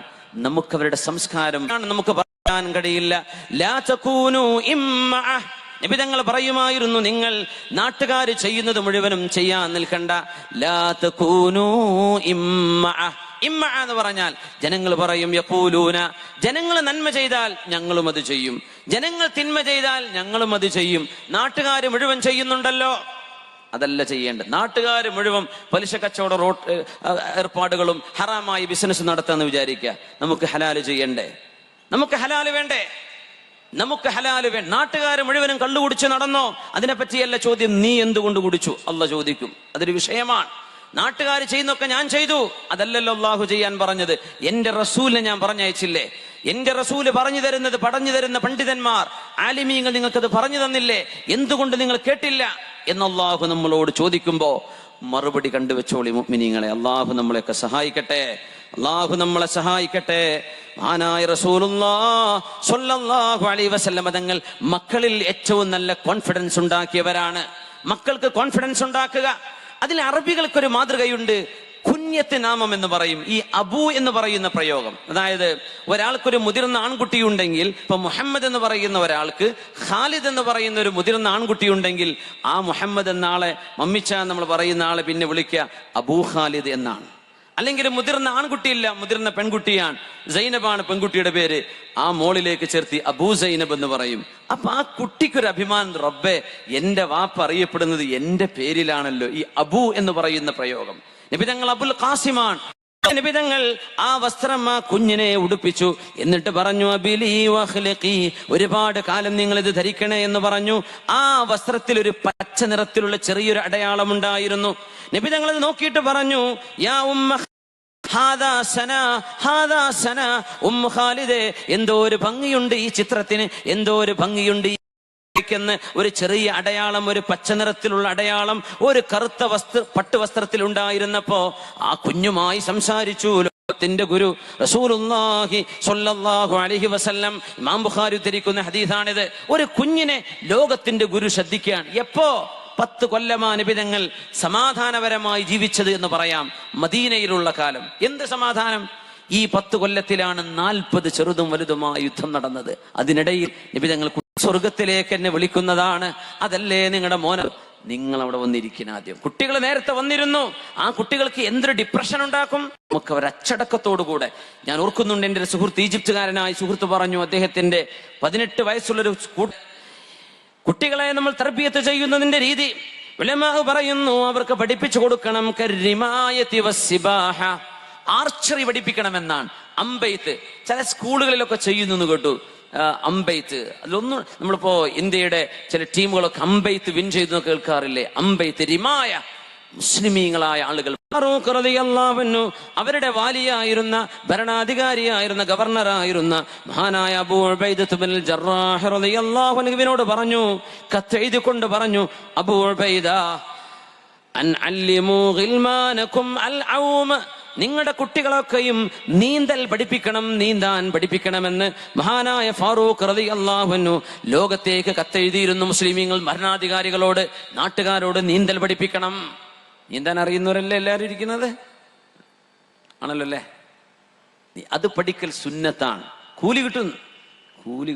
നമുക്ക് അവരുടെ സംസ്കാരം നമുക്ക് പറയാൻ കഴിയില്ല. ലാ തകൂനു ഇമ്മഅ. നബി തങ്ങൾ പറയുമായിരുന്നു, നിങ്ങൾ നാട്ടുകാർ ചെയ്യുന്നത് മുഴുവനും ചെയ്യാൻ നിൽക്കണ്ട. ലാ തകൂനു ഇമ്മഅ. ഇമ്മ എന്ന് പറഞ്ഞാൽ ജനങ്ങൾ പറയും യഖൂലൂന, ജനങ്ങൾ നന്മ ചെയ്താൽ ഞങ്ങളും അത് ചെയ്യും, ജനങ്ങൾ തിന്മ ചെയ്താൽ ഞങ്ങളും അത് ചെയ്യും. നാട്ടുകാർ മുഴുവൻ ചെയ്യുന്നുണ്ടല്ലോ, അതല്ല ചെയ്യേണ്ടത്. നാട്ടുകാർ മുഴുവൻ പലിശ കച്ചവട ഏർപ്പാടുകളും ഹറാമായി ബിസിനസ് നടത്താന്ന് വിചാരിക്കുക. നമുക്ക് ഹലാല് ചെയ്യണ്ടേ? നമുക്ക് ഹലാല് വേണ്ടേ? നമുക്ക് ഹലാല് വേണ്ട. നാട്ടുകാർ മുഴുവനും കള്ളു കുടിച്ച് നടന്നോ? അതിനെപ്പറ്റിയല്ല ചോദ്യം. നീ എന്തുകൊണ്ട് കുടിച്ചു? അള്ളാഹ് ചോദിക്കും. അതൊരു വിഷയമാണ്. നാട്ടുകാർ ചെയ്യുന്നൊക്കെ ഞാൻ ചെയ്തു, അതല്ലല്ലോ അള്ളാഹു ചെയ്യാൻ പറഞ്ഞത്. എന്റെ റസൂലിനെ ഞാൻ പറഞ്ഞയച്ചില്ലേ? എന്റെ റസൂല് പറഞ്ഞു തരുന്ന പണ്ഡിതന്മാർ, ആലിമീങ്ങൾ നിങ്ങൾക്കത് പറഞ്ഞു തന്നില്ലേ? എന്തുകൊണ്ട് നിങ്ങൾ കേട്ടില്ല എന്ന് അള്ളാഹു നമ്മളോട് ചോദിക്കുമ്പോ മറുപടി കണ്ടുവെച്ചോളി മുഅ്മിനീങ്ങളെ. അള്ളാഹു നമ്മളെയൊക്കെ സഹായിക്കട്ടെ, അള്ളാഹു നമ്മളെ സഹായിക്കട്ടെ. മഹാനായ റസൂലുള്ളാഹി സ്വല്ലല്ലാഹു അലൈഹി വസല്ലം തങ്ങൾ മക്കളിൽ ഏറ്റവും നല്ല കോൺഫിഡൻസ് ഉണ്ടാക്കിയവരാണ്. മക്കൾക്ക് കോൺഫിഡൻസ് ഉണ്ടാക്കുക, അതിൽ അറബികൾക്കൊരു മാതൃകയുണ്ട്. കുഞ്ഞത്ത് നാമം എന്ന് പറയും. ഈ അബു എന്ന് പറയുന്ന പ്രയോഗം, അതായത് ഒരാൾക്കൊരു മുതിർന്ന ആൺകുട്ടിയുണ്ടെങ്കിൽ, ഇപ്പൊ മുഹമ്മദ് എന്ന് പറയുന്ന ഒരാൾക്ക് ഖാലിദ് എന്ന് പറയുന്ന ഒരു മുതിർന്ന ആൺകുട്ടിയുണ്ടെങ്കിൽ, ആ മുഹമ്മദ് എന്ന ആളെ, മമ്മിച്ച നമ്മൾ പറയുന്ന ആളെ പിന്നെ വിളിക്കുക അബൂ ഖാലിദ് എന്നാണ്. അല്ലെങ്കിൽ മുതിർന്ന ആൺകുട്ടിയില്ല, മുതിർന്ന പെൺകുട്ടിയാണ്, സൈനബാണ് പെൺകുട്ടിയുടെ പേര്, ആ മോളിലേക്ക് ചേർത്തി അബൂ സൈനബ് എന്ന് പറയും. അപ്പൊ ആ കുട്ടിക്കൊരു അഭിമാനം, റബ്ബേ എന്റെ വാപ്പ അറിയപ്പെടുന്നത് എന്റെ പേരിലാണല്ലോ. ഈ അബു എന്ന് പറയുന്ന പ്രയോഗം. നബി തങ്ങൾ അബുൽ ഖാസിമാണ്. നബി തങ്ങൾ ആ വസ്ത്രം ആ കുഞ്ഞിനെ ഉടുപ്പിച്ചു. എന്നിട്ട് പറഞ്ഞു അബിലി വഖ്ലിഖി, ഒരുപാട് കാലം നിങ്ങൾ ഇത് ധരിക്കണേ എന്ന് പറഞ്ഞു. ആ വസ്ത്രത്തിൽ ഒരു പച്ച നിറത്തിലുള്ള ചെറിയൊരു അടയാളം ഉണ്ടായിരുന്നു. നബി തങ്ങൾ അത് നോക്കിയിട്ട് പറഞ്ഞു, യാ ഉമ്മ ഹാദാ സന, ഉമ്മ ഖാലിദേ, എന്തോ ഒരു ഭംഗിയുണ്ട് ഈ ചിത്രത്തിന്, എന്തോ ഒരു ഭംഗിയുണ്ട്. ഒരു ചെറിയ അടയാളം, ഒരു പച്ച നിറത്തിലുള്ള അടയാളം ഒരു കറുത്ത പട്ടുവസ്ത്രത്തിൽ ഉണ്ടായിരുന്നപ്പോ ആ കുഞ്ഞുമായി സംസാരിച്ചു. ത്തിന്റെ ഗുരു റസൂലുള്ളാഹി സ്വല്ലല്ലാഹു അലൈഹി വസല്ലം. ഇമാം ബുഖാരി ഉദ്ധരിക്കുന്ന ഹദീസാണിത്. ഒരു കുഞ്ഞിനെ ലോകത്തിന്റെ ഗുരു ശ്രദ്ധിക്കുകയാണ്. എപ്പോ 10 കൊല്ലമാ നബി തങ്ങൾ സമാധാനപരമായി ജീവിച്ചത് എന്ന് പറയാം. മദീനയിലുള്ള കാലം എന്ത് സമാധാനം! ഈ 10 കൊല്ലത്തിലാണ് 40 ചെറുതും വലുതുമായ യുദ്ധം നടന്നത്. അതിനിടയിൽ നബി തങ്ങൾ സ്വർഗത്തിലേക്ക് എന്നെ വിളിക്കുന്നതാണ്. അതല്ലേ നിങ്ങളുടെ മോന? നിങ്ങൾ അവിടെ വന്നിരിക്കുന്ന ആദ്യം. കുട്ടികൾ നേരത്തെ വന്നിരുന്നു. ആ കുട്ടികൾക്ക് എന്തൊരു ഡിപ്രഷൻ ഉണ്ടാക്കും. നമുക്ക് അവർ അച്ചടക്കത്തോടുകൂടെ, ഞാൻ ഓർക്കുന്നുണ്ട്, എൻ്റെ ഒരു സുഹൃത്ത്, ഈജിപ്തുകാരനായ സുഹൃത്ത് പറഞ്ഞു, അദ്ദേഹത്തിന്റെ 18 വയസ്സുള്ളൊരു കുട്ടികളെ നമ്മൾ തർബിയത്ത് ചെയ്യുന്നതിന്റെ രീതി ഉലമാ പറയുന്നു, അവർക്ക് പഠിപ്പിച്ചു കൊടുക്കണം കർരിമായതി വസ്സിബാഹ, ആർച്ചറി പഠിപ്പിക്കണമെന്നാണ്. അമ്പെയ്ത്ത് ചില സ്കൂളുകളിലൊക്കെ ചെയ്യുന്നു കേട്ടു. അമ്പെയ്ത്ത് അതിലൊന്നും നമ്മളിപ്പോ ഇന്ത്യയുടെ ചില ടീമുകളൊക്കെ അമ്പെയ്ത്ത് വിൻ ചെയ്തു കേൾക്കാറില്ലേ? അമ്പെയ്ത്ത്, റിമായ, മുസ്ലിമീങ്ങളായ ആളുകൾ. ഫാറൂഖ് റളിയല്ലാഹു അൻഹു അവരുടെ വാലിയായിരുന്ന, ഭരണാധികാരിയായിരുന്ന, ഗവർണറായിരുന്ന മഹാനായ അബൂ ഉബൈദത്ത് ബിനുൽ ജറാഹ് റളിയല്ലാഹു അൻഹുവിനോട് പറഞ്ഞു, കത്തെഴുതിക്കൊണ്ട് പറഞ്ഞു, അബൂ ഉബൈദ അൻ അല്ലിമൂ ഗിൽമാനകും അൽ ഔമ, നിങ്ങളുടെ കുട്ടികളൊക്കെയും നീന്തൽ പഠിപ്പിക്കണം, നീന്താൻ പഠിപ്പിക്കണമെന്ന് മഹാനായ ഫാറൂഖ് റളിയല്ലാഹു അൻഹു ലോകത്തേക്ക് കത്തെഴുതിയിരുന്നു. മുസ്ലിമീങ്ങൾ ഭരണാധികാരികളോട്, നാട്ടുകാരോട് നീന്തൽ പഠിപ്പിക്കണം. നീന്താൻ അറിയുന്നവരല്ലേ എല്ലാവരും ഇരിക്കുന്നത്? ആണല്ലോ അല്ലേ? അത് പഠിക്കൽ സുന്നത്താണ്. കൂലി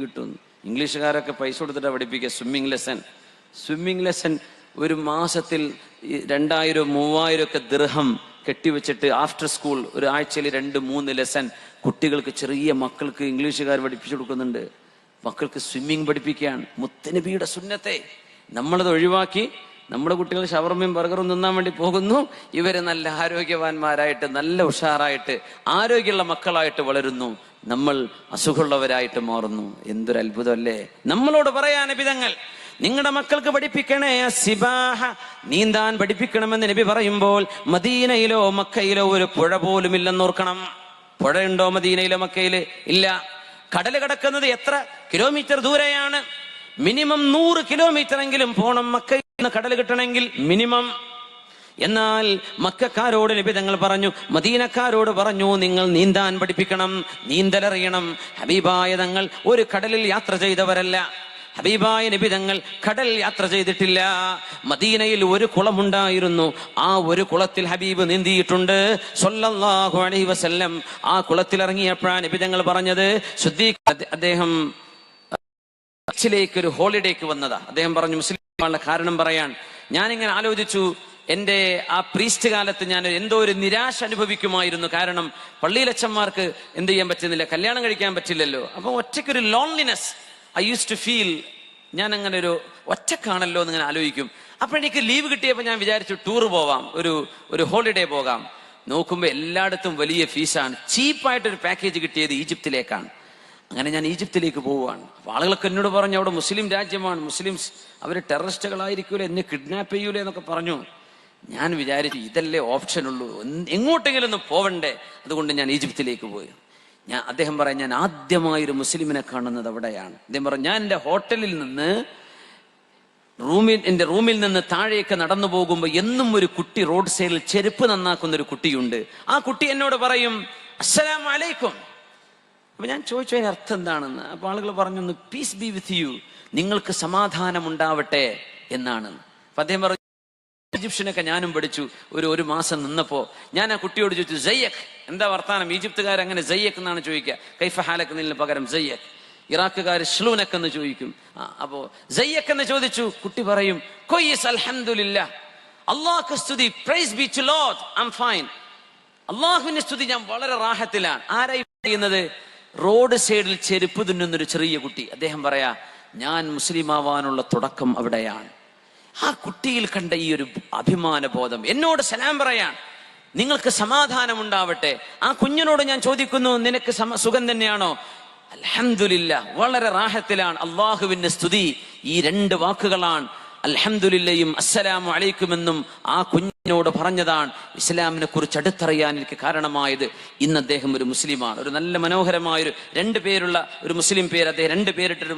കിട്ടുന്നു. ഇംഗ്ലീഷുകാരൊക്കെ പൈസ കൊടുത്തിട്ടാണ് പഠിപ്പിക്കുക. സ്വിമ്മിങ് ലെസൺ ഒരു മാസത്തിൽ 2000-3000 ഒക്കെ ദിർഹം കെട്ടിവെച്ചിട്ട് ആഫ്റ്റർ സ്കൂൾ ഒരു ആഴ്ചയിൽ 2-3 ലെസൺ കുട്ടികൾക്ക്, ചെറിയ മക്കൾക്ക് ഇംഗ്ലീഷുകാർ പഠിപ്പിച്ചു കൊടുക്കുന്നുണ്ട്. മക്കൾക്ക് സ്വിമ്മിങ് പഠിപ്പിക്കുകയാണ്. മുത്തനബിയുടെ സുന്നത്തെ നമ്മളത് ഒഴിവാക്കി നമ്മുടെ കുട്ടികൾ ഷവർമയും ബർഗറും തിന്നാൻ വേണ്ടി പോകുന്നു. ഇവര് നല്ല ആരോഗ്യവാന്മാരായിട്ട്, നല്ല ഉഷാറായിട്ട്, ആരോഗ്യമുള്ള മക്കളായിട്ട് വളരുന്നു. നമ്മൾ അസുഖമുള്ളവരായിട്ട് മാറുന്നു. എന്തൊരു അത്ഭുതമല്ലേ! നമ്മളോട് പറയാ നബി തങ്ങൾ, നിങ്ങളുടെ മക്കൾക്ക് പഠിപ്പിക്കണേ സിബാഹ, നീന്താൻ പഠിപ്പിക്കണമെന്ന് നബി പറയുമ്പോൾ മദീനയിലോ മക്കയിലോ ഒരു പുഴ പോലും ഇല്ലെന്നോർക്കണം. പുഴയുണ്ടോ മദീനയിലോ മക്കയില്? ഇല്ല. കടല് കിടക്കുന്നത് എത്ര കിലോമീറ്റർ ദൂരെയാണ്? മിനിമം 100 കിലോമീറ്റർ എങ്കിലും പോണം മക്കയിൽ നിന്ന് കടൽ കിട്ടണമെങ്കിൽ, മിനിമം. എന്നാൽ മക്കക്കാരോട് നബി തങ്ങൾ പറഞ്ഞു, മദീനക്കാരോട് പറഞ്ഞു, നിങ്ങൾ നീന്താൻ പഠിപ്പിക്കണം, നീന്തലറിയണം. ഹബീബായ തങ്ങൾ ഒരു കടലിൽ യാത്ര ചെയ്തവരല്ല. ഹബീബായ നബി തങ്ങൾ കടൽ യാത്ര ചെയ്തിട്ടില്ല. മദീനയിൽ ഒരു കുളമുണ്ടായിരുന്നു. ആ ഒരു കുളത്തിൽ ഹബീബ് നീന്തിയിട്ടുണ്ട് സ്വല്ലല്ലാഹു അലൈഹി വസല്ലം. ആ കുളത്തിൽ ഇറങ്ങിയപ്പോഴാണ് നബി തങ്ങൾ പറഞ്ഞത്, അദ്ദേഹം ിലേക്ക് ഒരു ഹോളിഡേക്ക് വന്നതാ. അദ്ദേഹം പറഞ്ഞു, മുസ്ലിം കാരണം പറയാൻ, ഞാനിങ്ങനെ ആലോചിച്ചു, എന്റെ ആ പ്രീസ്റ്റ് കാലത്ത് ഞാൻ എന്തോ ഒരു നിരാശ അനുഭവിക്കുമായിരുന്നു. കാരണം പള്ളിയിലച്ചന്മാർക്ക് എന്ത് ചെയ്യാൻ പറ്റുന്നില്ല, കല്യാണം കഴിക്കാൻ പറ്റില്ലല്ലോ. അപ്പൊ ഒറ്റയ്ക്കൊരു loneliness I use to feel. ഞാൻ അങ്ങനെ ഒരു ഒറ്റക്കാണല്ലോ എന്നിങ്ങനെ ആലോചിക്കും. അപ്പൊ എനിക്ക് ലീവ് കിട്ടിയപ്പോൾ ഞാൻ വിചാരിച്ചു ടൂർ പോവാം, ഒരു ഹോളിഡേ പോകാം. നോക്കുമ്പോൾ എല്ലായിടത്തും വലിയ ഫീസാണ്. ചീപ്പായിട്ടൊരു പാക്കേജ് കിട്ടിയത് ഈജിപ്തിലേക്കാണ്. അങ്ങനെ ഞാൻ ഈജിപ്തിലേക്ക് പോവുകയാണ്. അപ്പൊ ആളുകളൊക്കെ എന്നോട് പറഞ്ഞു, അവിടെ മുസ്ലിം രാജ്യമാണ്, മുസ്ലിംസ് അവർ ടെററിസ്റ്റുകളായിരിക്കൂലേ, എന്നെ കിഡ്നാപ്പ് ചെയ്യൂലേ എന്നൊക്കെ പറഞ്ഞു. ഞാൻ വിചാരിച്ചു ഇതല്ലേ ഓപ്ഷൻ ഉള്ളൂ, എങ്ങോട്ടെങ്കിലും ഒന്ന് പോവണ്ടേ, അതുകൊണ്ട് ഞാൻ ഈജിപ്തിലേക്ക് പോയി. അദ്ദേഹം പറയാം, ഞാൻ ആദ്യമായൊരു മുസ്ലിമിനെ കാണുന്നത് അവിടെയാണ്. അദ്ദേഹം പറഞ്ഞു, ഞാൻ എൻ്റെ ഹോട്ടലിൽ നിന്ന് എൻ്റെ റൂമിൽ നിന്ന് താഴേക്ക് നടന്നു പോകുമ്പോൾ എന്നും ഒരു കുട്ടി റോഡ് സൈഡിൽ ചെരുപ്പ് നന്നാക്കുന്ന ഒരു കുട്ടിയുണ്ട്. ആ കുട്ടി എന്നോട് പറയും, അസ്സലാമു അലൈക്കും. അപ്പൊ ഞാൻ ചോദിച്ചു അതിന് അർത്ഥം എന്താണെന്ന്. അപ്പൊ ആളുകൾ പറഞ്ഞു, പീസ് ബി വിത്ത് യു, നിങ്ങൾക്ക് സമാധാനം ഉണ്ടാവട്ടെ എന്നാണ്. അപ്പൊ അദ്ദേഹം പറഞ്ഞു, ഈജിപ്ഷ്യനൊക്കെ ഞാനും പഠിച്ചു. ഒരു മാസം നിന്നപ്പോ ഞാൻ ആ കുട്ടിയോട് ചോദിച്ചു, സയ്യക്, എന്താ വർത്താനം? ഈജിപ്തുകാർ അങ്ങനെ സയ്യക് എന്നാണ് ചോദിക്കുക, കൈഫ ഹാലക്ക് എന്നതിന് പകരം സയ്യക്. ഇറാഖുകാർ ഷ്ലൂനക്ക് എന്ന് ചോദിക്കും. അപ്പോ സയ്യക് എന്ന് ചോദിച്ചു. കുട്ടി പറയും, കൊയ്യസ് അൽഹംദുലില്ലാ, അല്ലാഹു സ്തുതി, praise be to Lord, I am fine. അല്ലാഹുവിന്റെ സ്തുതി, ഞാൻ വളരെ റാഹത്തിലാണ്. ആരായി പറയുന്നത്? റോഡ് സൈഡിൽ ചെരുപ്പ് തിന്നുന്നൊരു ചെറിയ കുട്ടി. അദ്ദേഹം പറയാ, ഞാൻ മുസ്ലിം ആവാനുള്ള തുടക്കം അവിടെയാണ്. ആ കുട്ടിയിൽ കണ്ട ഈ ഒരു അഭിമാന ബോധം എന്നോട് സലാം പറയാൻ, നിങ്ങൾക്ക് സമാധാനം ഉണ്ടാവട്ടെ. ആ കുഞ്ഞിനോട് ഞാൻ ചോദിക്കുന്നു, നിനക്ക് സുഖം തന്നെയാണോ? അൽഹംദുലില്ലാ, വളരെ റാഹത്തിലാണ്. അള്ളാഹുവിന്റെ സ്തുതി ഈ 2 വാക്കുകളാണ്. അൽഹംദുലില്ലയും അസ്സലാമു അലൈക്കുമെന്നും ആ കുഞ്ഞിനോട് പറഞ്ഞതാണ് ഇസ്ലാമിനെ കുറിച്ച് അടുത്തറിയാൻ എനിക്ക് കാരണമായത്. ഇന്ന് അദ്ദേഹം ഒരു മുസ്ലിമാണ്. ഒരു നല്ല മനോഹരമായൊരു 2 പേരുള്ള ഒരു മുസ്ലിം പേര്, അദ്ദേഹം 2 പേരിട്ടൊരു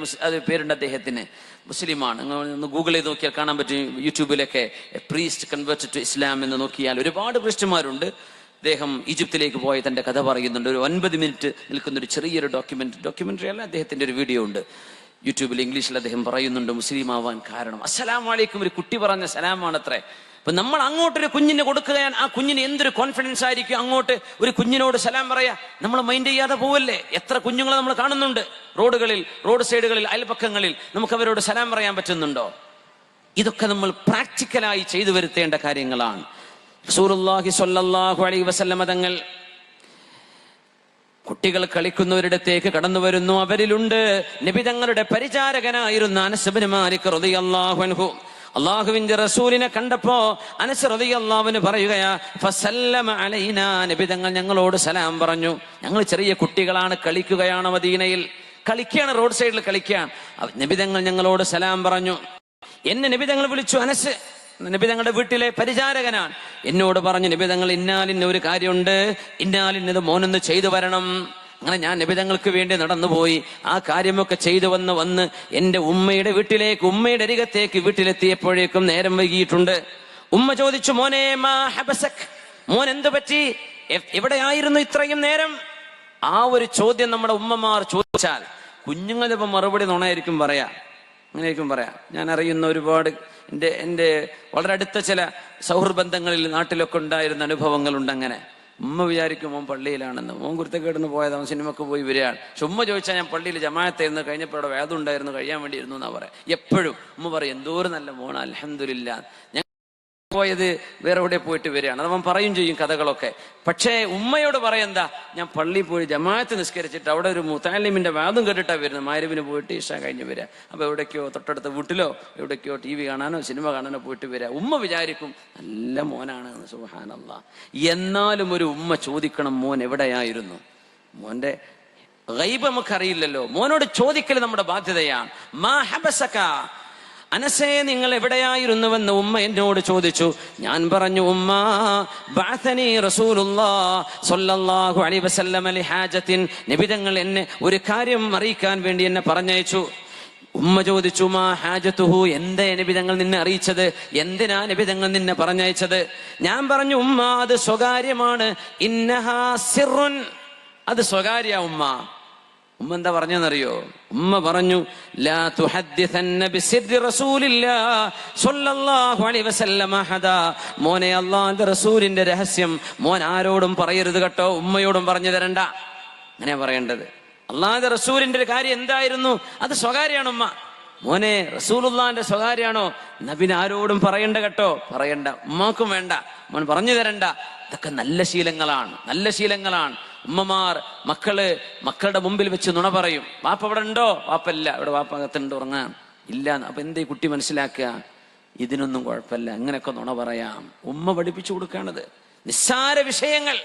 പേരുണ്ട് അദ്ദേഹത്തിന്. മുസ്ലിമാണ്. ഒന്ന് ഗൂഗിൾ ചെയ്ത് നോക്കിയാൽ കാണാൻ പറ്റും. യൂട്യൂബിലൊക്കെ പ്രീസ്റ്റ് കൺവേർട്ടഡ് ടു ഇസ്ലാം എന്ന് നോക്കിയാൽ ഒരുപാട് പ്രീസ്റ്റുമാരുണ്ട്. അദ്ദേഹം ഈജിപ്തിലേക്ക് പോയ തൻ്റെ കഥ പറയുന്നുണ്ട്. ഒരു 9 മിനിറ്റ് നിൽക്കുന്ന ഒരു ചെറിയൊരു ഡോക്യുമെന്ററി അല്ല, അദ്ദേഹത്തിൻ്റെ ഒരു വീഡിയോ ഉണ്ട് യൂട്യൂബിൽ, ഇംഗ്ലീഷിൽ. അദ്ദേഹം പറയുന്നുണ്ട് മുസ്ലിം ആവാൻ കാരണം അസ്സലാമു അലൈക്കും ഒരു കുട്ടി പറഞ്ഞ സലാമാണത്രേ. അപ്പൊ നമ്മൾ അങ്ങോട്ടൊരു കുഞ്ഞിന് കൊടുക്കുകയാണ്, ആ കുഞ്ഞിന് എന്തൊരു കോൺഫിഡൻസ് ആയിരിക്കും. അങ്ങോട്ട് ഒരു കുഞ്ഞിനോട് സലാം പറയാ, നമ്മൾ മൈൻഡ് ചെയ്യാതെ പോവല്ലേ? എത്ര കുഞ്ഞുങ്ങളെ നമ്മൾ കാണുന്നുണ്ട് റോഡുകളിൽ, റോഡ് സൈഡുകളിൽ, അയൽപക്കങ്ങളിൽ. നമുക്ക് അവരോട് സലാം പറയാൻ പറ്റുന്നുണ്ടോ? ഇതൊക്കെ നമ്മൾ പ്രാക്ടിക്കലായി ചെയ്തു വരുത്തേണ്ട കാര്യങ്ങളാണ്. റസൂലുള്ളാഹി സ്വല്ലല്ലാഹു അലൈഹി വസല്ലമ തങ്ങൾ കുട്ടികൾ കളിക്കുന്നവരിടത്തേക്ക് കടന്നു വരുന്നു. അവരിലുണ്ട് നബി തങ്ങളുടെ പരിചാരകനായിരുന്ന അനസ് ഇബ്നു മാലിക് റളിയല്ലാഹു അൻഹു. അല്ലാഹുവിന്റെ റസൂലിനെ കണ്ടപ്പോ അനസ് റളിയല്ലാഹു അൻഹു പറയുകയാ, ഫസല്ലമ അലൈനാ, നബി തങ്ങൾ ഞങ്ങളോട് സലാം പറഞ്ഞു. ഞങ്ങൾ ചെറിയ കുട്ടികളാണ്, കളിക്കുകയാണ്, മദീനയിൽ കളിക്കുകയാണ്, റോഡ് സൈഡിൽ കളിക്കുകയാണ്. നബി തങ്ങൾ ഞങ്ങളോട് സലാം പറഞ്ഞു. എന്നെ നബി തങ്ങൾ വിളിച്ചു. അനസ് നബി തങ്ങളുടെ വീട്ടിലെ പരിചാരകനാണ്. എന്നോട് പറഞ്ഞു, നബി തങ്ങൾ ഇന്നാലിന്ന ഒരു കാര്യമുണ്ട്, ഇന്നാലിന്നത് മോനൊന്ന് ചെയ്തു വരണം. അങ്ങനെ ഞാൻ നബി തങ്ങൾക്ക് വേണ്ടി നടന്നുപോയി. ആ കാര്യമൊക്കെ ചെയ്തു വന്ന് എന്റെ ഉമ്മയുടെ വീട്ടിലേക്ക്, ഉമ്മയുടെ അരികത്തേക്ക് വീട്ടിലെത്തിയപ്പോഴേക്കും നേരം വൈകിയിട്ടുണ്ട്. ഉമ്മ ചോദിച്ചു, മോനെ മാ ഹബസക്, മോൻ എന്തു പറ്റി, എവിടെയായിരുന്നു ഇത്രയും നേരം? ആ ഒരു ചോദ്യം നമ്മുടെ ഉമ്മമാർ ചോദിച്ചാൽ കുഞ്ഞുങ്ങളിപ്പോ മറുപടി നുണയായിരിക്കും പറയാ, അങ്ങനെയായിരിക്കും പറയാ. ഞാൻ അറിയുന്ന ഒരുപാട് എൻ്റെ വളരെ അടുത്ത ചില സൗഹൃദബന്ധങ്ങളിൽ നാട്ടിലൊക്കെ ഉണ്ടായിരുന്ന അനുഭവങ്ങളുണ്ട്. അങ്ങനെ ഉമ്മ വിചാരിക്കും മോൻ പള്ളിയിലാണെന്ന്, മോൻ കുരുത്തക്കേടിന് പോയത്, അവൻ സിനിമക്ക് പോയി വരികയാണ്. പക്ഷെ ഉമ്മ ചോദിച്ചാൽ ഞാൻ പള്ളിയിൽ ജമാഅത്തായിരുന്നു, കഴിഞ്ഞപ്പോൾ അവിടെ വേദം ഉണ്ടായിരുന്നു, കഴിയാൻ വേണ്ടി ഇരുന്നു എന്നാ പറയാം. എപ്പോഴും ഉമ്മ പറയും, എന്തോരം നല്ല മോൻ, അൽഹംദുലില്ലാ, പോയത് വേറെ എവിടെ പോയിട്ട് വരികയാണ്. അതവൻ പറയും ചെയ്യും കഥകളൊക്കെ. പക്ഷേ ഉമ്മയോട് പറയെന്താ, ഞാൻ പള്ളിയിൽ പോയി ജമാഅത്ത് നിസ്കരിച്ചിട്ട് അവിടെ ഒരു മുത്തഅല്ലിമിന്റെ വാദം കേട്ടിട്ടാ വരുന്നത്, മഗ്‌രിബിന് പോയിട്ട് ഇശ കഴിഞ്ഞ് വരിക. അപ്പൊ എവിടേക്കോ തൊട്ടടുത്ത വീട്ടിലോ എവിടേക്കോ TV കാണാനോ സിനിമ കാണാനോ പോയിട്ട് വരിക. ഉമ്മ വിചാരിക്കും നല്ല മോനാണ്, സുബ്ഹാനല്ലാഹ്. എന്നാലും ഒരു ഉമ്മ ചോദിക്കണം, മോൻ എവിടെയായിരുന്നു? മോന്റെ ഗൈബ് നമുക്കറിയില്ലല്ലോ, മോനോട് ചോദിക്കൽ നമ്മുടെ ബാധ്യതയാണ്. മാ ഹബസക, അനസേ നിങ്ങൾ എവിടെയായിരുന്നുവെന്ന് ഉമ്മ എന്നോട് ചോദിച്ചു. ഞാൻ പറഞ്ഞു, ഉമ്മ ബഅസനി റസൂലുള്ളാഹി സ്വല്ലല്ലാഹു അലൈഹി വസല്ലം ലിഹാജത്തിൻ, നബി തങ്ങൾ എന്നെ ഒരു കാര്യം അറിയിക്കാൻ വേണ്ടി എന്നെ പറഞ്ഞയച്ചു. ഉമ്മ ചോദിച്ചു, മാ ഹാജത്തുഹു, എന്തേ നബി തങ്ങൾ നിന്നെ അറിയിച്ചത്, എന്തിനാ നബി തങ്ങൾ നിന്നെ പറഞ്ഞയച്ചത്? ഞാൻ പറഞ്ഞു, ഉമ്മ അത് സ്വകാര്യമാണ്, ഇന്നഹാ സിർറുൻ, അത് സ്വകാര്യ ഉമ്മ. ഉമ്മ എന്താ പറഞ്ഞെന്നറിയോ? ഉമ്മ പറഞ്ഞു, ലാ തുഹദ്ദിസന്ന ബിസിർരി റസൂലില്ലാഹി സ്വല്ലല്ലാഹു അലൈഹി വസല്ലം അഹദ, മോനെ അല്ലാഹുവിന്റെ റസൂലിന്റെ രഹസ്യം മോൻ ആരോടും പറയരുത് കേട്ടോ, ഉമ്മയോടും പറഞ്ഞു തരണ്ട. അങ്ങനെ പറയേണ്ടത്. അല്ലാഹുവിന്റെ റസൂലിന്റെ ഒരു കാര്യം എന്തായിരുന്നു, അത് സ്വകാര്യമാണ് ഉമ്മ. മോനെ റസൂലുള്ളാഹിന്റെ സ്വകാര്യാണോ, നബിന് ആരോടും പറയണ്ട കേട്ടോ, പറയണ്ട, ഉമ്മാക്കും വേണ്ട, മോൻ പറഞ്ഞു തരണ്ട. ഇതൊക്കെ നല്ല ശീലങ്ങളാണ്, നല്ല ശീലങ്ങളാണ്. ഉമ്മമാർ മക്കളുടെ മുമ്പിൽ വെച്ച് നുണ പറയും. വാപ്പ ഇവിടെ ഉണ്ടോ? വാപ്പല്ല, ഇവിടെ വാപ്പ അകത്തുണ്ട്, ഉറങ്ങാൻ ഇല്ല. അപ്പൊ എന്തേ കുട്ടി മനസ്സിലാക്കുക, ഇതിനൊന്നും കുഴപ്പമില്ല, അങ്ങനെയൊക്കെ നുണ പറയാം. ഉമ്മ പഠിപ്പിച്ചു കൊടുക്കാണത്. നിസ്സാര വിഷയങ്ങൾ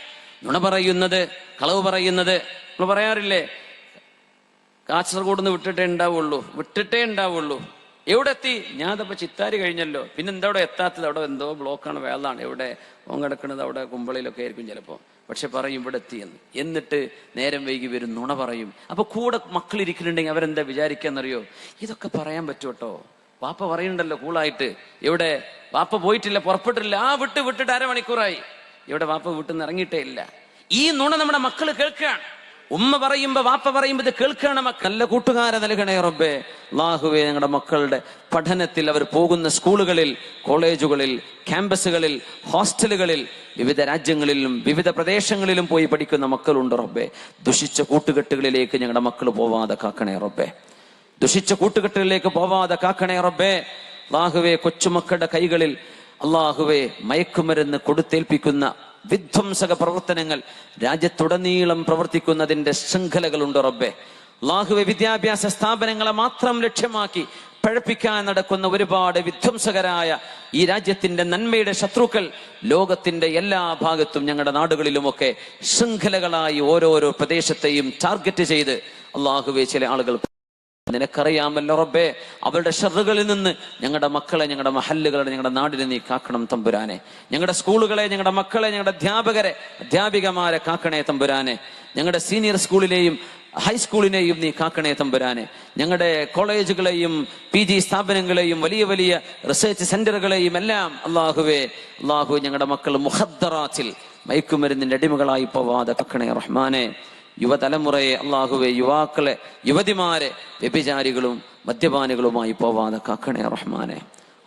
നുണ പറയുന്നത്, കളവ് പറയുന്നത്. നമ്മൾ പറയാറില്ലേ, കാസർഗോഡ് നിന്ന് വിട്ടിട്ടേ ഉണ്ടാവുള്ളൂ. എവിടെ എത്തി? ഞാൻ അതപ്പോ ചിത്താരി കഴിഞ്ഞല്ലോ, പിന്നെ എന്താ അവിടെ എത്താത്തത്? അവിടെ എന്തോ ബ്ലോക്കാണ്, വേളാണ്, എവിടെ ഓൻ കിടക്കുന്നത്, അവിടെ കുമ്പളയിലൊക്കെ ആയിരിക്കും ചിലപ്പോ. പക്ഷെ പറയും ഇവിടെ എത്തിയെന്ന്. എന്നിട്ട് നേരം വൈകി വരും, നുണ പറയും. അപ്പൊ കൂടെ മക്കളിരിക്കുന്നുണ്ടെങ്കിൽ അവരെന്താ വിചാരിക്കാന്നറിയോ, ഇതൊക്കെ പറയാൻ പറ്റുമോ? വാപ്പ പറയുന്നുണ്ടല്ലോ കൂളായിട്ട്, എവിടെ വാപ്പ പോയിട്ടില്ല, പുറപ്പെട്ടില്ല, വിട്ടിട്ട് അരമണിക്കൂറായി, എവിടെ വാപ്പ വീട്ടിൽ നിന്ന് ഇറങ്ങിയിട്ടേ ഇല്ല. ഈ നുണ നമ്മുടെ മക്കൾ കേൾക്കുകയാണ്. ഉമ്മ പറയുമ്പോ വാപ്പ പറയുമ്പോ ഇത് കേൾക്കണം. നല്ല കൂട്ടുകാരെ നൽകണേ റബ്ബേ. അല്ലാഹുവേ, ഞങ്ങളുടെ മക്കളുടെ പഠനത്തിൽ, അവർ പോകുന്ന സ്കൂളുകളിൽ, കോളേജുകളിൽ, ക്യാമ്പസുകളിൽ, ഹോസ്റ്റലുകളിൽ, വിവിധ രാജ്യങ്ങളിലും വിവിധ പ്രദേശങ്ങളിലും പോയി പഠിക്കുന്ന മക്കളുണ്ട് റബ്ബേ. ദുഷിച്ച കൂട്ടുകെട്ടുകളിലേക്ക് ഞങ്ങളുടെ മക്കൾ പോവാതെ കാക്കണേ റബ്ബേ. ദുഷിച്ച കൂട്ടുകെട്ടുകളിലേക്ക് പോവാതെ കാക്കണേ റബ്ബേ. അല്ലാഹുവേ, കൊച്ചുമക്കളുടെ കൈകളിൽ അല്ലാഹുവേ മയക്കുമരുന്ന് കൊടുത്തേൽപ്പിക്കുന്ന വിധ്വംസക പ്രവർത്തനങ്ങൾ രാജ്യത്തുടനീളം പ്രവർത്തിക്കുന്നതിന്റെ ശൃംഖലകളുണ്ട് റബ്ബേ. അല്ലാഹുവേ, വിദ്യാഭ്യാസ സ്ഥാപനങ്ങളെ മാത്രം ലക്ഷ്യമാക്കി പഴപ്പിക്കാൻ നടക്കുന്ന ഒരുപാട് വിധ്വംസകരായ ഈ രാജ്യത്തിന്റെ നന്മയുടെ ശത്രുക്കൾ ലോകത്തിന്റെ എല്ലാ ഭാഗത്തും, ഞങ്ങളുടെ നാടുകളിലുമൊക്കെ ശൃംഖലകളായി ഓരോരോ പ്രദേശത്തെയും ടാർഗറ്റ് ചെയ്ത് അല്ലാഹുവേ ചില ആളുകൾ, നിനക്കറിയാമല്ലോ റബ്ബേ, അവരുടെ ഷർറുകളിൽ നിന്ന് ഞങ്ങളുടെ മക്കളെ, ഞങ്ങളുടെ മഹല്ലുകളെ, ഞങ്ങളുടെ നാടിനെ നീ കാക്കണം തമ്പുരാനെ. ഞങ്ങളുടെ സ്കൂളുകളെ, ഞങ്ങളുടെ മക്കളെ, ഞങ്ങളുടെ അധ്യാപകരെ, അധ്യാപികമാരെ കാക്കണേ തമ്പുരാനെ. ഞങ്ങളുടെ സീനിയർ സ്കൂളിലെയും ഹൈസ്കൂളിനെയും നീ കാക്കണേ തമ്പുരാനെ. ഞങ്ങളുടെ കോളേജുകളെയും PG സ്ഥാപനങ്ങളെയും വലിയ വലിയ റിസർച്ച് സെന്ററുകളെയും എല്ലാം അല്ലാഹു ഞങ്ങളുടെ മക്കൾ മുഖദ്ദറാത്തിൽ, മയക്കുമരുന്നിന്റെ അടിമകളായി പോവാതെ കാക്കണേ റഹ്മാനെ. യുവതലമുറയെ അള്ളാഹുവെ, യുവാക്കളെ, യുവതിമാരെ വ്യഭിചാരികളും മദ്യപാനികളുമായി പോവാതെ കാക്കണേ റഹ്മാനെ.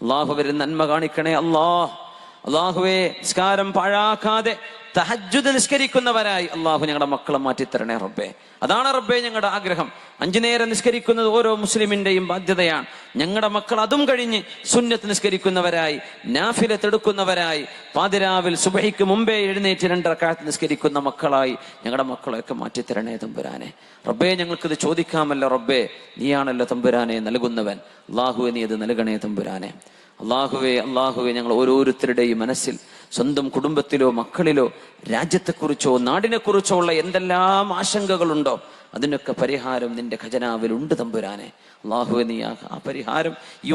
അള്ളാഹുവിന് നന്മ കാണിക്കണേ അള്ളാഹുവെ. നിസ്കാരം പാഴാക്കാതെ തഹജ്ജുദ് നിസ്കരിക്കുന്നവരായി അള്ളാഹു ഞങ്ങളുടെ മക്കളെ മാറ്റിത്തരണേ റബ്ബേ. അതാണ് റബ്ബേ ഞങ്ങളുടെ ആഗ്രഹം. 5 നേരം നിസ്കരിക്കുന്നത് ഓരോ മുസ്ലിമിന്റെയും ബാധ്യതയാണ്. ഞങ്ങളുടെ മക്കൾ അതും കഴിഞ്ഞ് സുന്നത്ത് നിസ്കരിക്കുന്നവരായി, നാഫിലത്ത് എടുക്കുന്നവരായി, പാതിരാവിൽ സുബഹിക്ക് മുമ്പേ എഴുന്നേറ്റ് 2 റക്അത്ത് നിസ്കരിക്കുന്ന മക്കളായി ഞങ്ങളുടെ മക്കളെയൊക്കെ മാറ്റിത്തരണേ തമ്പുരാനെ. റബ്ബേ, ഞങ്ങൾക്കിത് ചോദിക്കാമല്ലോ റബ്ബേ, നീയാണല്ലോ തമ്പുരാനെ നൽകുന്നവൻ. അള്ളാഹുവെ, നീ അത് നൽകണേ തമ്പുരാനെ. അള്ളാഹുവെ ഞങ്ങൾ ഓരോരുത്തരുടെയും മനസ്സിൽ സ്വന്തം കുടുംബത്തിലോ മക്കളിലോ രാജ്യത്തെക്കുറിച്ചോ നാടിനെക്കുറിച്ചോ ഉള്ള എന്തെല്ലാം ആശങ്കകളുണ്ടോ അതിനൊക്കെ പരിഹാരം നിന്റെ ഖജനാവിൽ ഉണ്ട് തമ്പുരാനെ. അള്ളാഹുവെ, നീ ആ പരിഹാരം ഈ